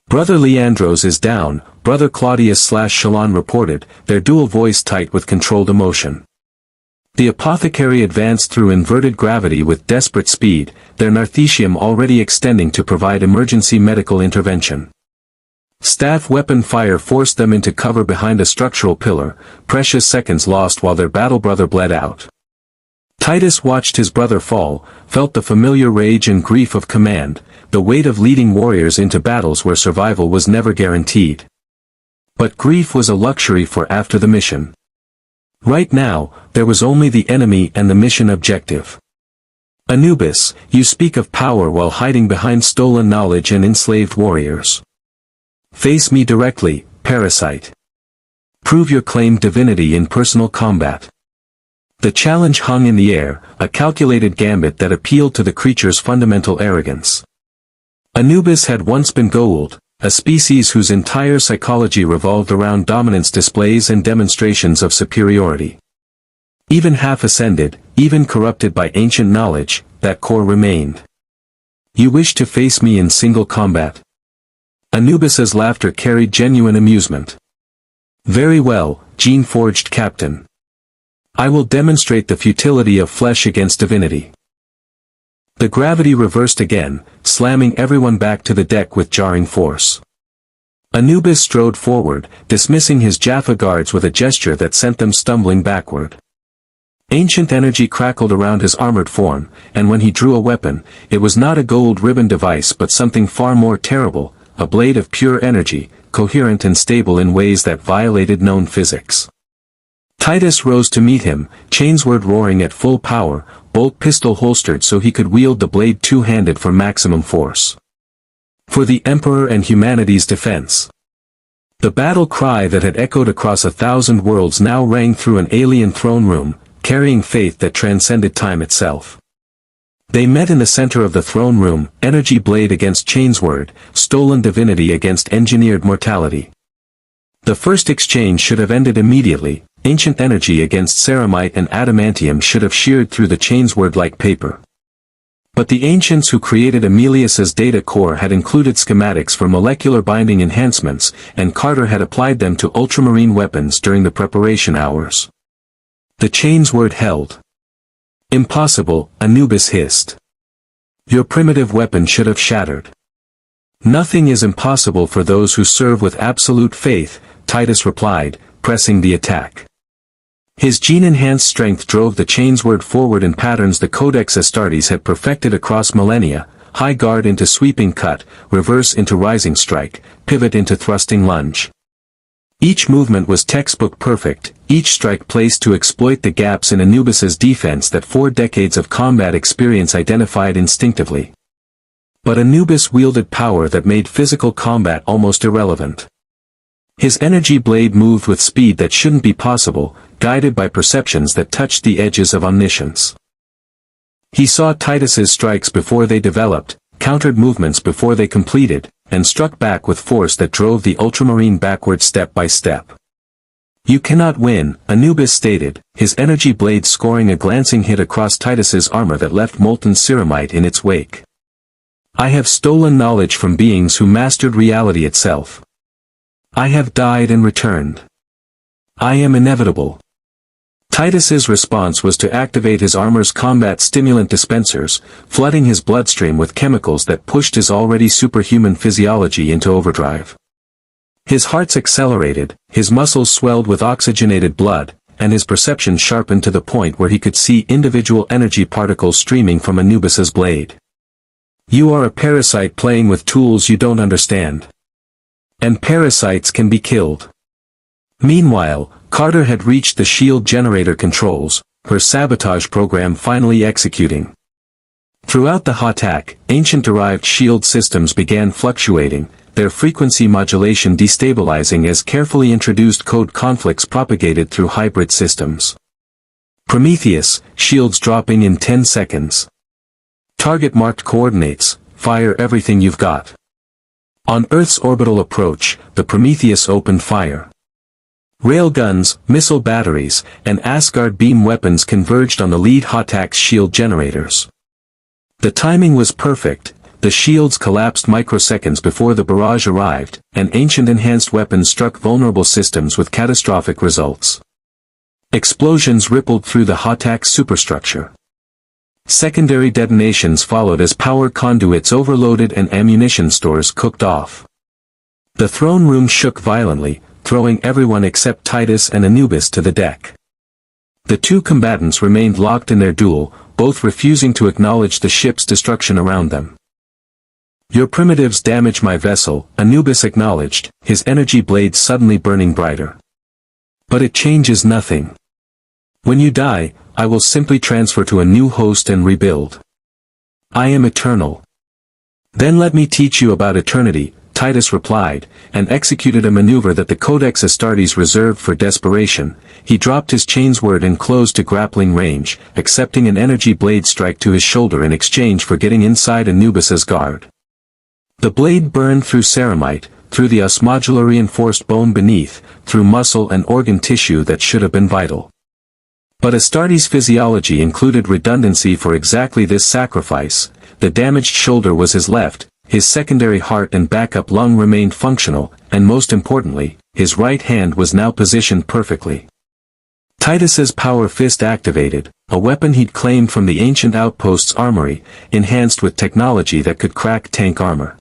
Brother Leandros is down, Brother Claudius/Shalon reported, their dual voice tight with controlled emotion. The apothecary advanced through inverted gravity with desperate speed, their narthecium already extending to provide emergency medical intervention. Staff weapon fire forced them into cover behind a structural pillar, precious seconds lost while their battle brother bled out. Titus watched his brother fall, felt the familiar rage and grief of command, the weight of leading warriors into battles where survival was never guaranteed. But grief was a luxury for after the mission. Right now, there was only the enemy and the mission objective. Anubis, you speak of power while hiding behind stolen knowledge and enslaved warriors. Face me directly, parasite. Prove your claimed divinity in personal combat. The challenge hung in the air, a calculated gambit that appealed to the creature's fundamental arrogance. Anubis had once been Goa'uld, a species whose entire psychology revolved around dominance displays and demonstrations of superiority. Even half-ascended, even corrupted by ancient knowledge, that core remained. You wish to face me in single combat? Anubis's laughter carried genuine amusement. Very well, gene-forged captain. I will demonstrate the futility of flesh against divinity. The gravity reversed again, slamming everyone back to the deck with jarring force. Anubis strode forward, dismissing his Jaffa guards with a gesture that sent them stumbling backward. Ancient energy crackled around his armored form, and when he drew a weapon, it was not a gold ribbon device but something far more terrible, a blade of pure energy, coherent and stable in ways that violated known physics. Titus rose to meet him, chainsword roaring at full power, bolt pistol holstered so he could wield the blade two-handed for maximum force. For the Emperor and humanity's defense. The battle cry that had echoed across 1,000 worlds now rang through an alien throne room, carrying faith that transcended time itself. They met in the center of the throne room, energy blade against chainsword, stolen divinity against engineered mortality. The first exchange should have ended immediately. Ancient energy against ceramite and adamantium should have sheared through the chainsword like paper. But the ancients who created Aemilius's data core had included schematics for molecular binding enhancements, and Carter had applied them to ultramarine weapons during the preparation hours. The chainsword held. Impossible, Anubis hissed. Your primitive weapon should have shattered. Nothing is impossible for those who serve with absolute faith, Titus replied, pressing the attack. His gene-enhanced strength drove the chainsword forward in patterns the Codex Astartes had perfected across millennia, high guard into sweeping cut, reverse into rising strike, pivot into thrusting lunge. Each movement was textbook perfect, each strike placed to exploit the gaps in Anubis's defense that 4 decades of combat experience identified instinctively. But Anubis wielded power that made physical combat almost irrelevant. His energy blade moved with speed that shouldn't be possible, guided by perceptions that touched the edges of omniscience. He saw Titus's strikes before they developed, countered movements before they completed, and struck back with force that drove the ultramarine backward step by step. You cannot win, Anubis stated, his energy blade scoring a glancing hit across Titus's armor that left molten ceramite in its wake. I have stolen knowledge from beings who mastered reality itself. I have died and returned. I am inevitable. Titus's response was to activate his armor's combat stimulant dispensers, flooding his bloodstream with chemicals that pushed his already superhuman physiology into overdrive. His heart accelerated, his muscles swelled with oxygenated blood, and his perception sharpened to the point where he could see individual energy particles streaming from Anubis's blade. You are a parasite playing with tools you don't understand. And parasites can be killed. Meanwhile, Carter had reached the shield generator controls, her sabotage program finally executing. Throughout the attack, ancient-derived shield systems began fluctuating, their frequency modulation destabilizing as carefully introduced code conflicts propagated through hybrid systems. Prometheus, shields dropping in 10 seconds. Target marked coordinates, fire everything you've got. On Earth's orbital approach, the Prometheus opened fire. Railguns, missile batteries, and Asgard beam weapons converged on the lead Hotak's shield generators. The timing was perfect, the shields collapsed microseconds before the barrage arrived, and ancient enhanced weapons struck vulnerable systems with catastrophic results. Explosions rippled through the Hotak's superstructure. Secondary detonations followed as power conduits overloaded and ammunition stores cooked off. The throne room shook violently, throwing everyone except Titus and Anubis to the deck. The two combatants remained locked in their duel, both refusing to acknowledge the ship's destruction around them. "Your primitives damage my vessel," Anubis acknowledged, his energy blade suddenly burning brighter. "But it changes nothing. When you die, I will simply transfer to a new host and rebuild. I am eternal." "Then let me teach you about eternity," Titus replied, and executed a maneuver that the Codex Astartes reserved for desperation. He dropped his chainsword and closed to grappling range, accepting an energy blade strike to his shoulder in exchange for getting inside Anubis's guard. The blade burned through ceramite, through the osmodular-reinforced bone beneath, through muscle and organ tissue that should have been vital. But Astartes' physiology included redundancy for exactly this sacrifice. The damaged shoulder was his left, his secondary heart and backup lung remained functional, and most importantly, his right hand was now positioned perfectly. Titus's power fist activated, a weapon he'd claimed from the ancient outpost's armory, enhanced with technology that could crack tank armor.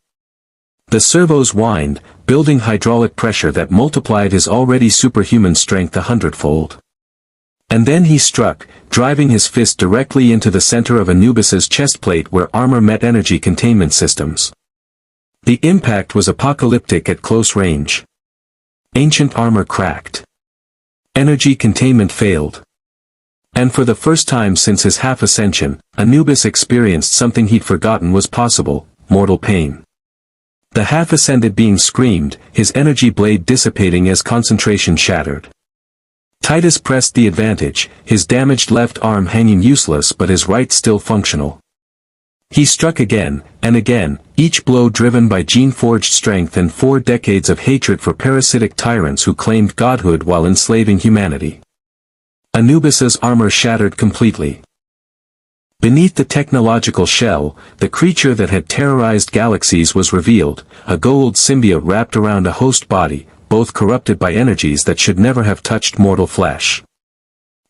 The servos whined, building hydraulic pressure that multiplied his already superhuman strength 100-fold. And then he struck, driving his fist directly into the center of Anubis's chestplate where armor met energy containment systems. The impact was apocalyptic at close range. Ancient armor cracked. Energy containment failed. And for the first time since his half-ascension, Anubis experienced something he'd forgotten was possible: mortal pain. The half-ascended being screamed, his energy blade dissipating as concentration shattered. Titus pressed the advantage, his damaged left arm hanging useless but his right still functional. He struck again, and again, each blow driven by gene-forged strength and 4 decades of hatred for parasitic tyrants who claimed godhood while enslaving humanity. Anubis's armor shattered completely. Beneath the technological shell, the creature that had terrorized galaxies was revealed, a Goa'uld symbiote wrapped around a host body, both corrupted by energies that should never have touched mortal flesh.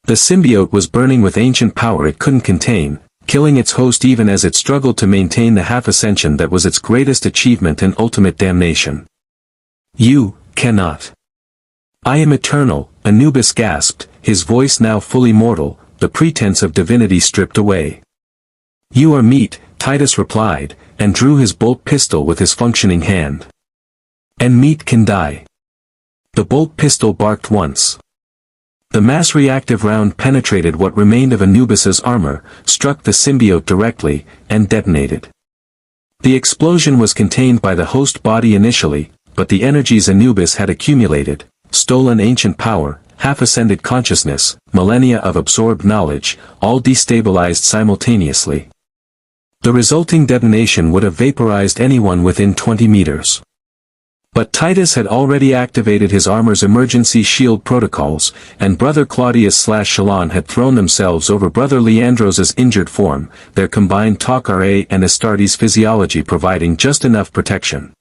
The symbiote was burning with ancient power it couldn't contain, killing its host even as it struggled to maintain the half-ascension that was its greatest achievement and ultimate damnation. "You cannot. I am eternal," Anubis gasped, his voice now fully mortal, the pretense of divinity stripped away. "You are meat," Titus replied, and drew his bolt pistol with his functioning hand. "And meat can die." The bolt pistol barked once. The mass-reactive round penetrated what remained of Anubis's armor, struck the symbiote directly, and detonated. The explosion was contained by the host body initially, but the energies Anubis had accumulated, stolen ancient power, half-ascended consciousness, millennia of absorbed knowledge, all destabilized simultaneously. The resulting detonation would have vaporized anyone within 20 meters. But Titus had already activated his armor's emergency shield protocols, and Brother Claudius/Shalon had thrown themselves over Brother Leandros's injured form, their combined Tok'ra and Astartes physiology providing just enough protection.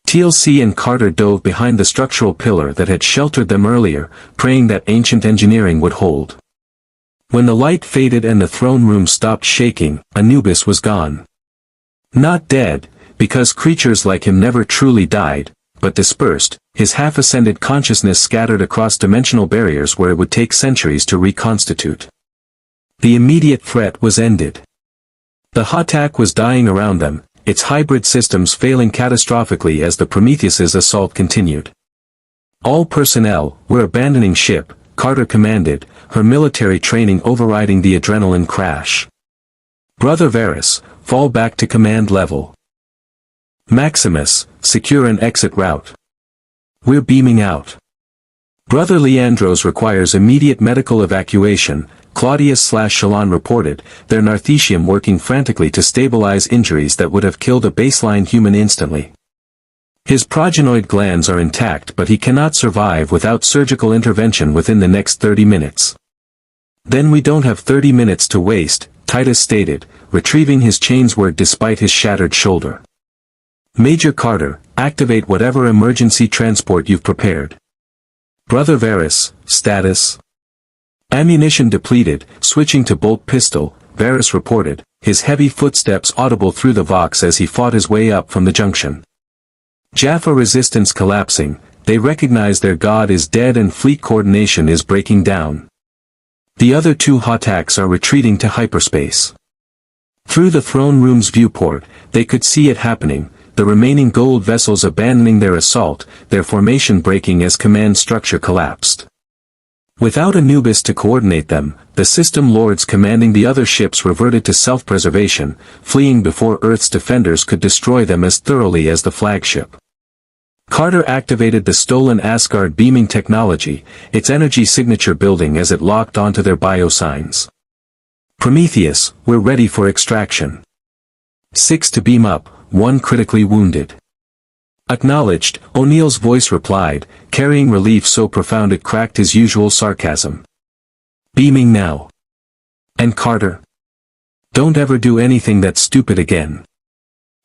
TLC and Carter dove behind the structural pillar that had sheltered them earlier, praying that ancient engineering would hold. When the light faded and the throne room stopped shaking, Anubis was gone. Not dead, because creatures like him never truly died, but dispersed, his half-ascended consciousness scattered across dimensional barriers where it would take centuries to reconstitute. The immediate threat was ended. The Hotak was dying around them, its hybrid systems failing catastrophically as the Prometheus's assault continued. "All personnel, we're abandoning ship," Carter commanded, her military training overriding the adrenaline crash. "Brother Varus, fall back to command level. Maximus, secure an exit route. We're beaming out. Brother Leandros requires immediate medical evacuation," Claudius/Shalon reported, their narthecium working frantically to stabilize injuries that would have killed a baseline human instantly. "His progenoid glands are intact but he cannot survive without surgical intervention within the next 30 minutes. "Then we don't have 30 minutes to waste," Titus stated, retrieving his chainsword despite his shattered shoulder. Major Carter, activate whatever emergency transport you've prepared. Brother Varys, status. Ammunition depleted, switching to bolt pistol, Varys reported, his heavy footsteps audible through the Vox as he fought his way up from the junction. Jaffa resistance collapsing, they recognize their god is dead and fleet coordination is breaking down. The other two Hotaks are retreating to hyperspace. Through the throne room's viewport, they could see it happening, the remaining Goa'uld vessels abandoning their assault, their formation breaking as command structure collapsed. Without Anubis to coordinate them, the system lords commanding the other ships reverted to self-preservation, fleeing before Earth's defenders could destroy them as thoroughly as the flagship. Carter activated the stolen Asgard beaming technology, its energy signature building as it locked onto their biosigns. Prometheus, we're ready for extraction. 6 to beam up, 1 critically wounded. Acknowledged, O'Neill's voice replied, carrying relief so profound it cracked his usual sarcasm. Beaming now. And Carter? Don't ever do anything that stupid again.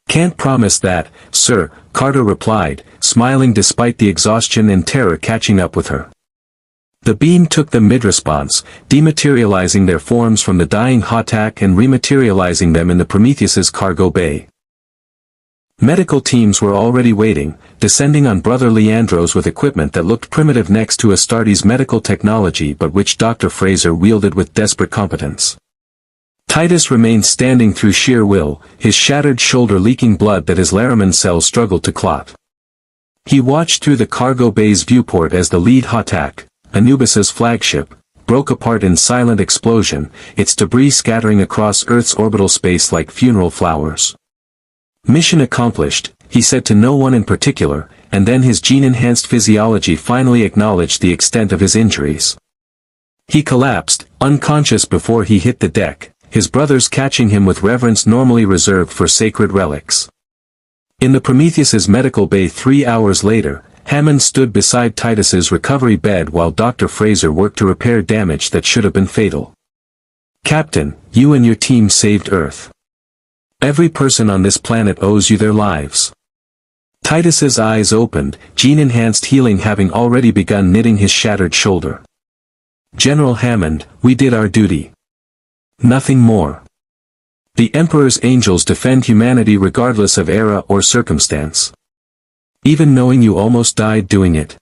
Can't promise that, sir, Carter replied, smiling despite the exhaustion and terror catching up with her. The beam took them mid-response, dematerializing their forms from the dying Hotak and rematerializing them in the Prometheus's cargo bay. Medical teams were already waiting, descending on Brother Leandros with equipment that looked primitive next to Astartes' medical technology but which Dr. Fraser wielded with desperate competence. Titus remained standing through sheer will, his shattered shoulder leaking blood that his Laraman cells struggled to clot. He watched through the cargo bay's viewport as the lead Hotak, Anubis's flagship, broke apart in silent explosion, its debris scattering across Earth's orbital space like funeral flowers. Mission accomplished, he said to no one in particular, and then his gene-enhanced physiology finally acknowledged the extent of his injuries. He collapsed, unconscious before he hit the deck, his brothers catching him with reverence normally reserved for sacred relics. In the Prometheus's medical bay 3 hours later, Hammond stood beside Titus's recovery bed while Dr. Fraser worked to repair damage that should have been fatal. Captain, you and your team saved Earth. Every person on this planet owes you their lives. Titus's eyes opened, gene-enhanced healing having already begun knitting his shattered shoulder. General Hammond, we did our duty. Nothing more. The Emperor's angels defend humanity regardless of era or circumstance. Even knowing you almost died doing it?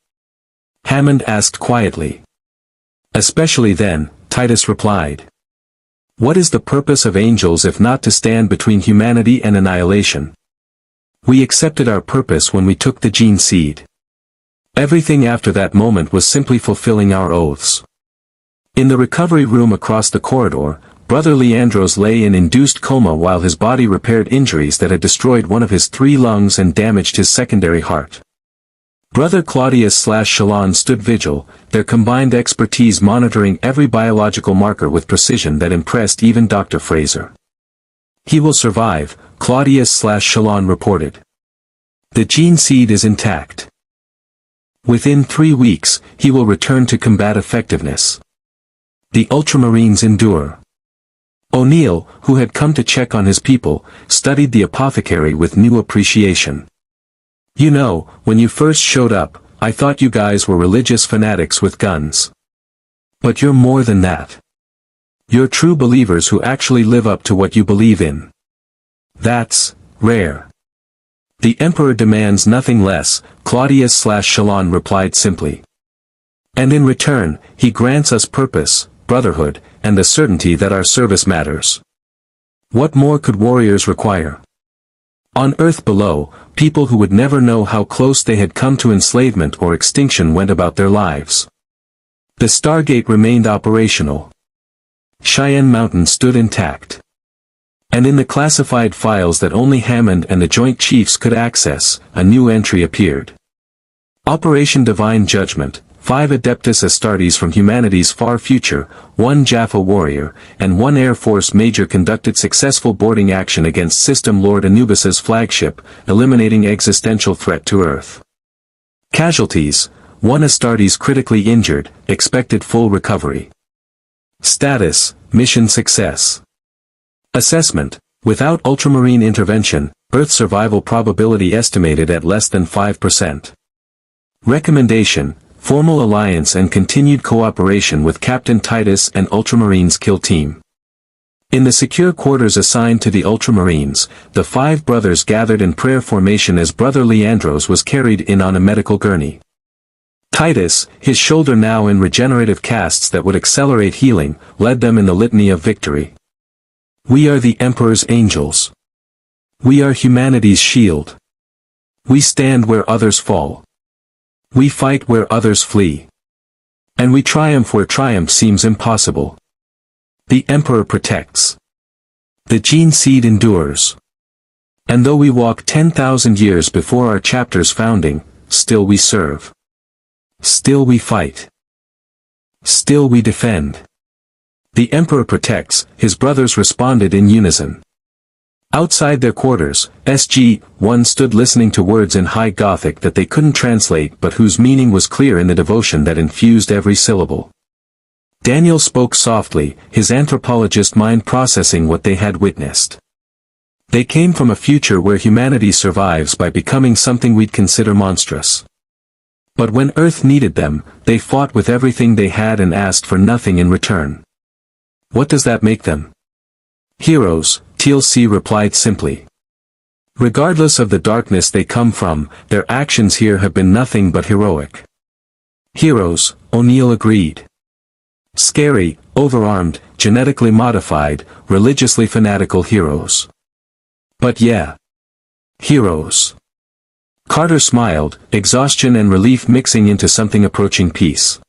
Hammond asked quietly. Especially then, Titus replied. What is the purpose of angels if not to stand between humanity and annihilation? We accepted our purpose when we took the gene seed. Everything after that moment was simply fulfilling our oaths. In the recovery room across the corridor, Brother Leandros lay in induced coma while his body repaired injuries that had destroyed one of his 3 lungs and damaged his secondary heart. Brother Claudius/Shalon stood vigil, their combined expertise monitoring every biological marker with precision that impressed even Dr. Fraser. He will survive, Claudius/Shalon reported. The gene seed is intact. Within 3 weeks, he will return to combat effectiveness. The Ultramarines endure. O'Neill, who had come to check on his people, studied the apothecary with new appreciation. You know, when you first showed up, I thought you guys were religious fanatics with guns. But you're more than that. You're true believers who actually live up to what you believe in. That's rare. The Emperor demands nothing less, Claudius/Shalon replied simply. And in return, he grants us purpose, brotherhood, and the certainty that our service matters. What more could warriors require? On Earth below, people who would never know how close they had come to enslavement or extinction went about their lives. The Stargate remained operational. Cheyenne Mountain stood intact. And in the classified files that only Hammond and the Joint Chiefs could access, a new entry appeared. Operation Divine Judgment. 5 Adeptus Astartes from humanity's far future, 1 Jaffa warrior, and 1 Air Force major conducted successful boarding action against System Lord Anubis's flagship, eliminating existential threat to Earth. Casualties, 1 Astartes critically injured, expected full recovery. Status, mission success. Assessment: without Ultramarine intervention, Earth survival probability estimated at less than 5%. Recommendation: formal alliance and continued cooperation with Captain Titus and Ultramarines kill team. In the secure quarters assigned to the Ultramarines, the 5 brothers gathered in prayer formation as Brother Leandros was carried in on a medical gurney. Titus, his shoulder now in regenerative casts that would accelerate healing, led them in the litany of victory. We are the Emperor's angels. We are humanity's shield. We stand where others fall. We fight where others flee. And we triumph where triumph seems impossible. The Emperor protects. The gene seed endures. And though we walk 10,000 years before our chapter's founding, still we serve. Still we fight. Still we defend. The Emperor protects, his brothers responded in unison. Outside their quarters, SG-1 stood listening to words in High Gothic that they couldn't translate but whose meaning was clear in the devotion that infused every syllable. Daniel spoke softly, his anthropologist mind processing what they had witnessed. They came from a future where humanity survives by becoming something we'd consider monstrous. But when Earth needed them, they fought with everything they had and asked for nothing in return. What does that make them? Heroes, TLC replied simply. Regardless of the darkness they come from, their actions here have been nothing but heroic. Heroes, O'Neill agreed. Scary, overarmed, genetically modified, religiously fanatical heroes. But yeah. Heroes. Carter smiled, exhaustion and relief mixing into something approaching peace.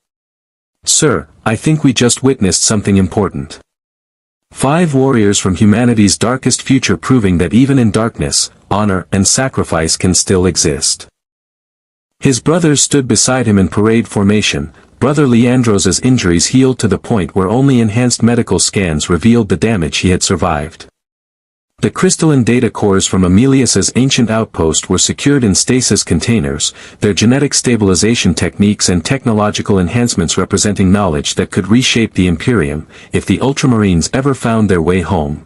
Sir, I think we just witnessed something important. 5 warriors from humanity's darkest future proving that even in darkness, honor and sacrifice can still exist. His brothers stood beside him in parade formation. Brother Leandros' injuries healed to the point where only enhanced medical scans revealed the damage he had survived. The crystalline data cores from Amelius's ancient outpost were secured in stasis containers, their genetic stabilization techniques and technological enhancements representing knowledge that could reshape the Imperium, if the Ultramarines ever found their way home.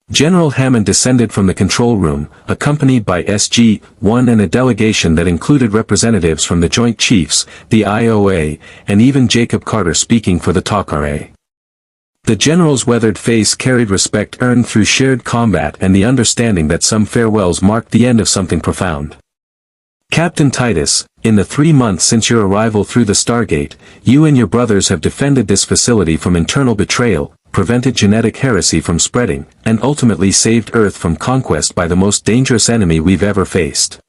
General Hammond descended from the control room, accompanied by SG-1 and a delegation that included representatives from the Joint Chiefs, the IOA, and even Jacob Carter speaking for the Tok'ra. The general's weathered face carried respect earned through shared combat and the understanding that some farewells marked the end of something profound. Captain Titus, in the 3 months since your arrival through the Stargate, you and your brothers have defended this facility from internal betrayal, prevented genetic heresy from spreading, and ultimately saved Earth from conquest by the most dangerous enemy we've ever faced.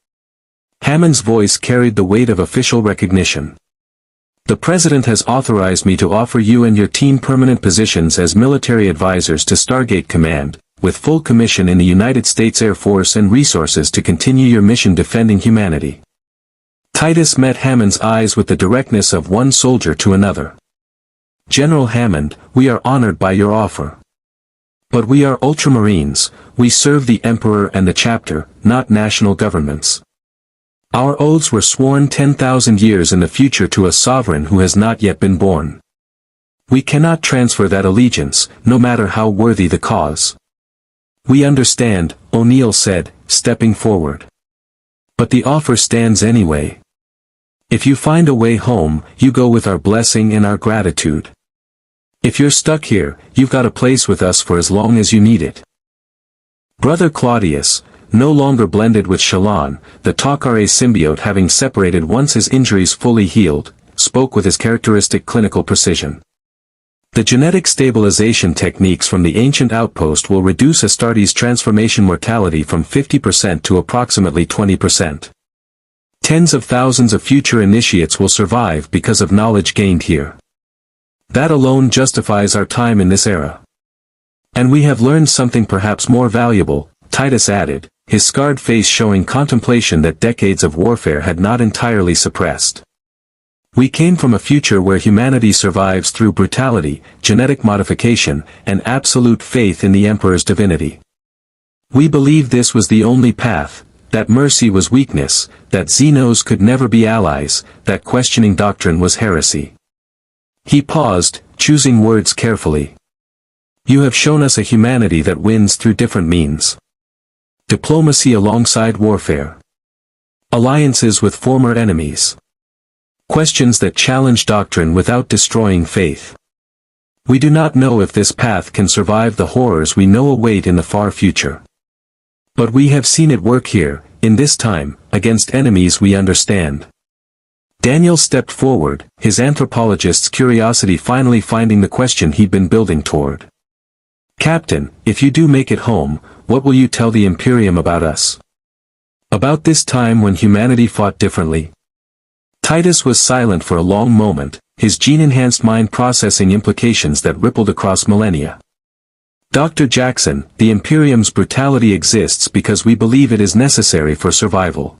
Hammond's voice carried the weight of official recognition. The President has authorized me to offer you and your team permanent positions as military advisors to Stargate Command, with full commission in the United States Air Force and resources to continue your mission defending humanity. Titus met Hammond's eyes with the directness of one soldier to another. General Hammond, we are honored by your offer. But we are Ultramarines, we serve the Emperor and the Chapter, not national governments. Our oaths were sworn 10,000 years in the future to a sovereign who has not yet been born. We cannot transfer that allegiance, no matter how worthy the cause. We understand, O'Neill said, stepping forward. But the offer stands anyway. If you find a way home, you go with our blessing and our gratitude. If you're stuck here, you've got a place with us for as long as you need it. Brother Claudius, no longer blended with Shalon, the Tok'ra symbiote having separated once his injuries fully healed, spoke with his characteristic clinical precision. The genetic stabilization techniques from the ancient outpost will reduce Astartes' transformation mortality from 50% to approximately 20%. Tens of thousands of future initiates will survive because of knowledge gained here. That alone justifies our time in this era. And we have learned something perhaps more valuable, Titus added, his scarred face showing contemplation that decades of warfare had not entirely suppressed. We came from a future where humanity survives through brutality, genetic modification, and absolute faith in the Emperor's divinity. We believed this was the only path, that mercy was weakness, that Xenos could never be allies, that questioning doctrine was heresy. He paused, choosing words carefully. You have shown us a humanity that wins through different means. Diplomacy alongside warfare. Alliances with former enemies. Questions that challenge doctrine without destroying faith. We do not know if this path can survive the horrors we know await in the far future. But we have seen it work here, in this time, against enemies we understand. Daniel stepped forward, his anthropologist's curiosity finally finding the question he'd been building toward. Captain, if you do make it home, what will you tell the Imperium about us? About this time when humanity fought differently? Titus was silent for a long moment, his gene-enhanced mind processing implications that rippled across millennia. Dr. Jackson, the Imperium's brutality exists because we believe it is necessary for survival.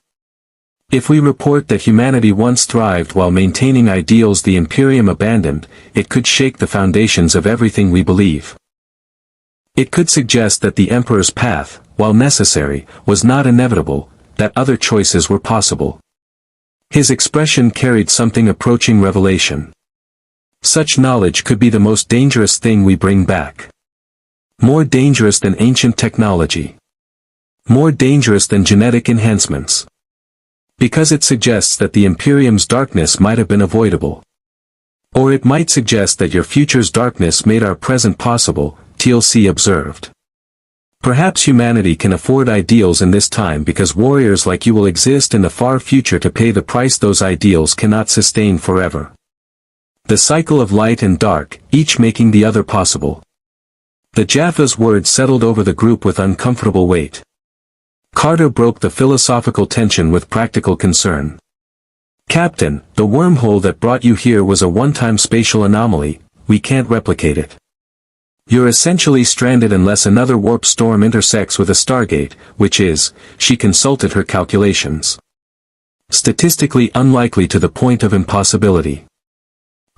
If we report that humanity once thrived while maintaining ideals the Imperium abandoned, it could shake the foundations of everything we believe. It could suggest that the Emperor's path, while necessary, was not inevitable, that other choices were possible. His expression carried something approaching revelation. Such knowledge could be the most dangerous thing we bring back. More dangerous than ancient technology. More dangerous than genetic enhancements. Because it suggests that the Imperium's darkness might have been avoidable. Or it might suggest that your future's darkness made our present possible, TLC observed. Perhaps humanity can afford ideals in this time because warriors like you will exist in the far future to pay the price those ideals cannot sustain forever. The cycle of light and dark, each making the other possible. The Jaffa's words settled over the group with uncomfortable weight. Carter broke the philosophical tension with practical concern. Captain, the wormhole that brought you here was a one-time spatial anomaly, we can't replicate it. You're essentially stranded unless another warp storm intersects with a Stargate, which is, she consulted her calculations. Statistically unlikely to the point of impossibility.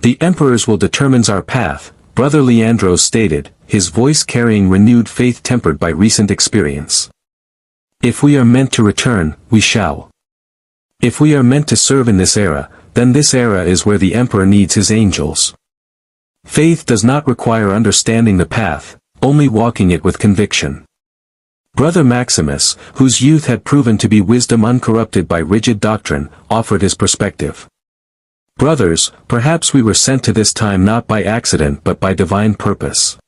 The Emperor's will determines our path, Brother Leandros stated, his voice carrying renewed faith tempered by recent experience. If we are meant to return, we shall. If we are meant to serve in this era, then this era is where the Emperor needs his angels. Faith does not require understanding the path, only walking it with conviction. Brother Maximus, whose youth had proven to be wisdom uncorrupted by rigid doctrine, offered his perspective. Brothers, perhaps we were sent to this time not by accident but by divine purpose.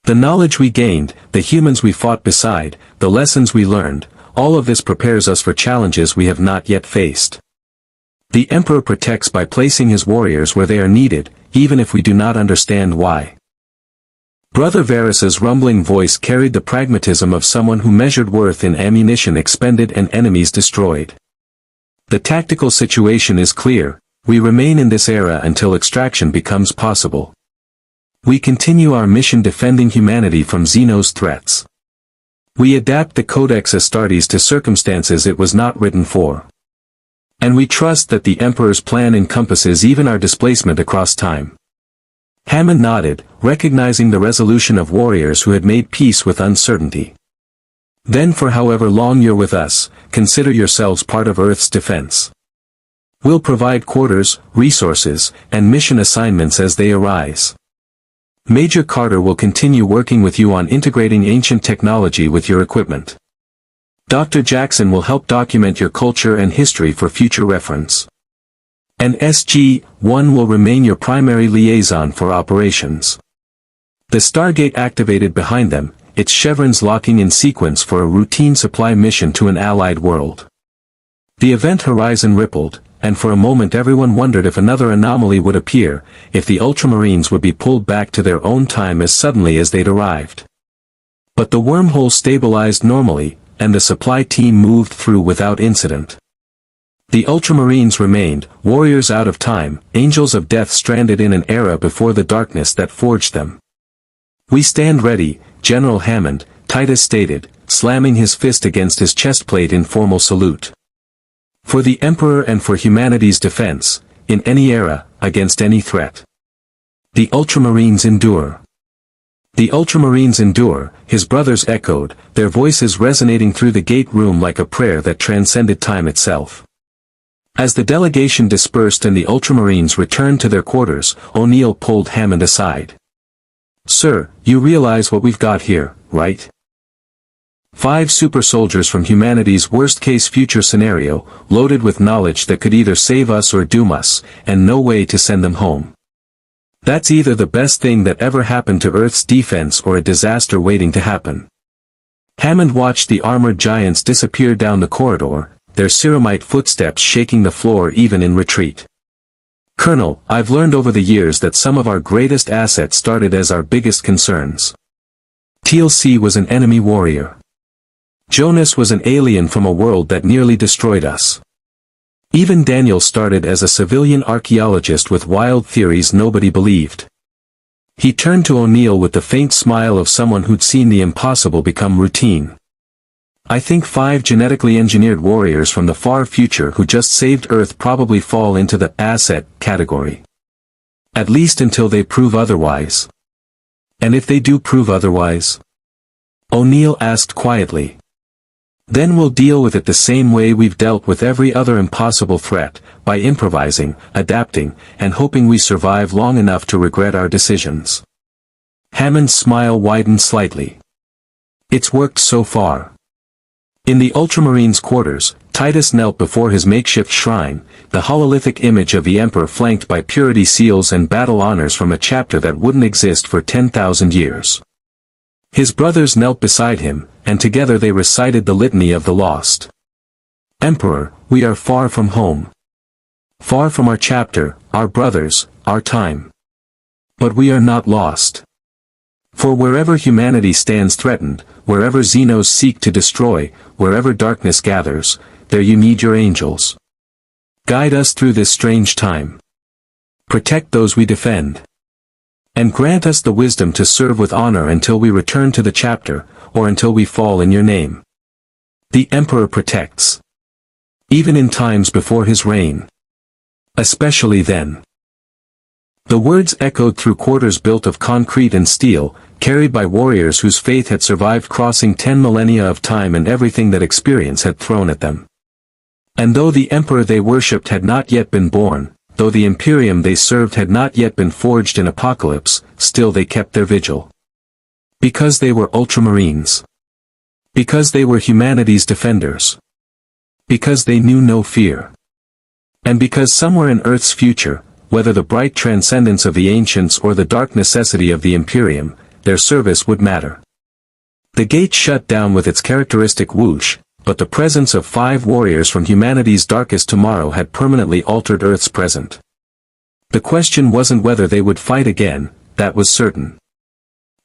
The knowledge we gained, the humans we fought beside, the lessons we learned, all of this prepares us for challenges we have not yet faced. The Emperor protects by placing his warriors where they are needed, even if we do not understand why. Brother Varus's rumbling voice carried the pragmatism of someone who measured worth in ammunition expended and enemies destroyed. The tactical situation is clear, we remain in this era until extraction becomes possible. We continue our mission defending humanity from Xeno's threats. We adapt the Codex Astartes to circumstances it was not written for. And we trust that the Emperor's plan encompasses even our displacement across time. Hammond nodded, recognizing the resolution of warriors who had made peace with uncertainty. Then for however long you're with us, consider yourselves part of Earth's defense. We'll provide quarters, resources, and mission assignments as they arise. Major Carter will continue working with you on integrating ancient technology with your equipment. Dr. Jackson will help document your culture and history for future reference. And SG-1 will remain your primary liaison for operations. The Stargate activated behind them, its chevrons locking in sequence for a routine supply mission to an allied world. The event horizon rippled, and for a moment everyone wondered if another anomaly would appear, if the Ultramarines would be pulled back to their own time as suddenly as they'd arrived. But the wormhole stabilized normally, and the supply team moved through without incident. The Ultramarines remained, warriors out of time, angels of death stranded in an era before the darkness that forged them. We stand ready, General Hammond, Titus stated, slamming his fist against his chestplate in formal salute. For the Emperor and for humanity's defense, in any era, against any threat. The Ultramarines endure. The Ultramarines endure, his brothers echoed, their voices resonating through the gate room like a prayer that transcended time itself. As the delegation dispersed and the Ultramarines returned to their quarters, O'Neill pulled Hammond aside. Sir, you realize what we've got here, right? 5 super soldiers from humanity's worst-case future scenario, loaded with knowledge that could either save us or doom us, and no way to send them home. That's either the best thing that ever happened to Earth's defense or a disaster waiting to happen. Hammond watched the armored giants disappear down the corridor, their ceramite footsteps shaking the floor even in retreat. Colonel, I've learned over the years that some of our greatest assets started as our biggest concerns. TLC was an enemy warrior. Jonas was an alien from a world that nearly destroyed us. Even Daniel started as a civilian archaeologist with wild theories nobody believed. He turned to O'Neill with the faint smile of someone who'd seen the impossible become routine. I think 5 genetically engineered warriors from the far future who just saved Earth probably fall into the asset category. At least until they prove otherwise. And if they do prove otherwise? O'Neill asked quietly. Then we'll deal with it the same way we've dealt with every other impossible threat, by improvising, adapting, and hoping we survive long enough to regret our decisions. Hammond's smile widened slightly. It's worked so far. In the Ultramarines' quarters, Titus knelt before his makeshift shrine, the hololithic image of the Emperor flanked by purity seals and battle honors from a chapter that wouldn't exist for 10,000 years. His brothers knelt beside him, and together they recited the litany of the lost. Emperor, we are far from home. Far from our chapter, our brothers, our time. But we are not lost. For wherever humanity stands threatened, wherever Xenos seek to destroy, wherever darkness gathers, there you need your angels. Guide us through this strange time. Protect those we defend. And grant us the wisdom to serve with honor until we return to the chapter, or until we fall in your name. The Emperor protects. Even in times before his reign. Especially then. The words echoed through quarters built of concrete and steel, carried by warriors whose faith had survived crossing 10 millennia of time and everything that experience had thrown at them. And though the Emperor they worshipped had not yet been born, though the Imperium they served had not yet been forged in apocalypse, still they kept their vigil. Because they were Ultramarines. Because they were humanity's defenders. Because they knew no fear. And because somewhere in Earth's future, whether the bright transcendence of the ancients or the dark necessity of the Imperium, their service would matter. The gate shut down with its characteristic whoosh, but the presence of 5 warriors from humanity's darkest tomorrow had permanently altered Earth's present. The question wasn't whether they would fight again, that was certain.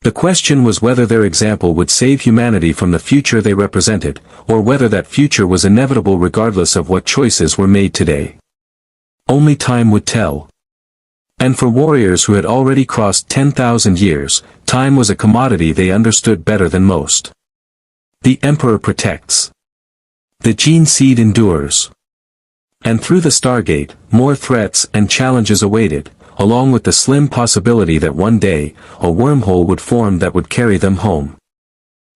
The question was whether their example would save humanity from the future they represented, or whether that future was inevitable regardless of what choices were made today. Only time would tell. And for warriors who had already crossed 10,000 years, time was a commodity they understood better than most. The Emperor protects. The gene seed endures. And through the Stargate, more threats and challenges awaited, along with the slim possibility that one day, a wormhole would form that would carry them home.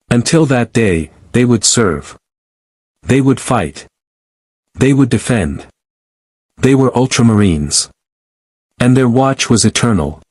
Until that day, they would serve. They would fight. They would defend. They were Ultramarines. And their watch was eternal.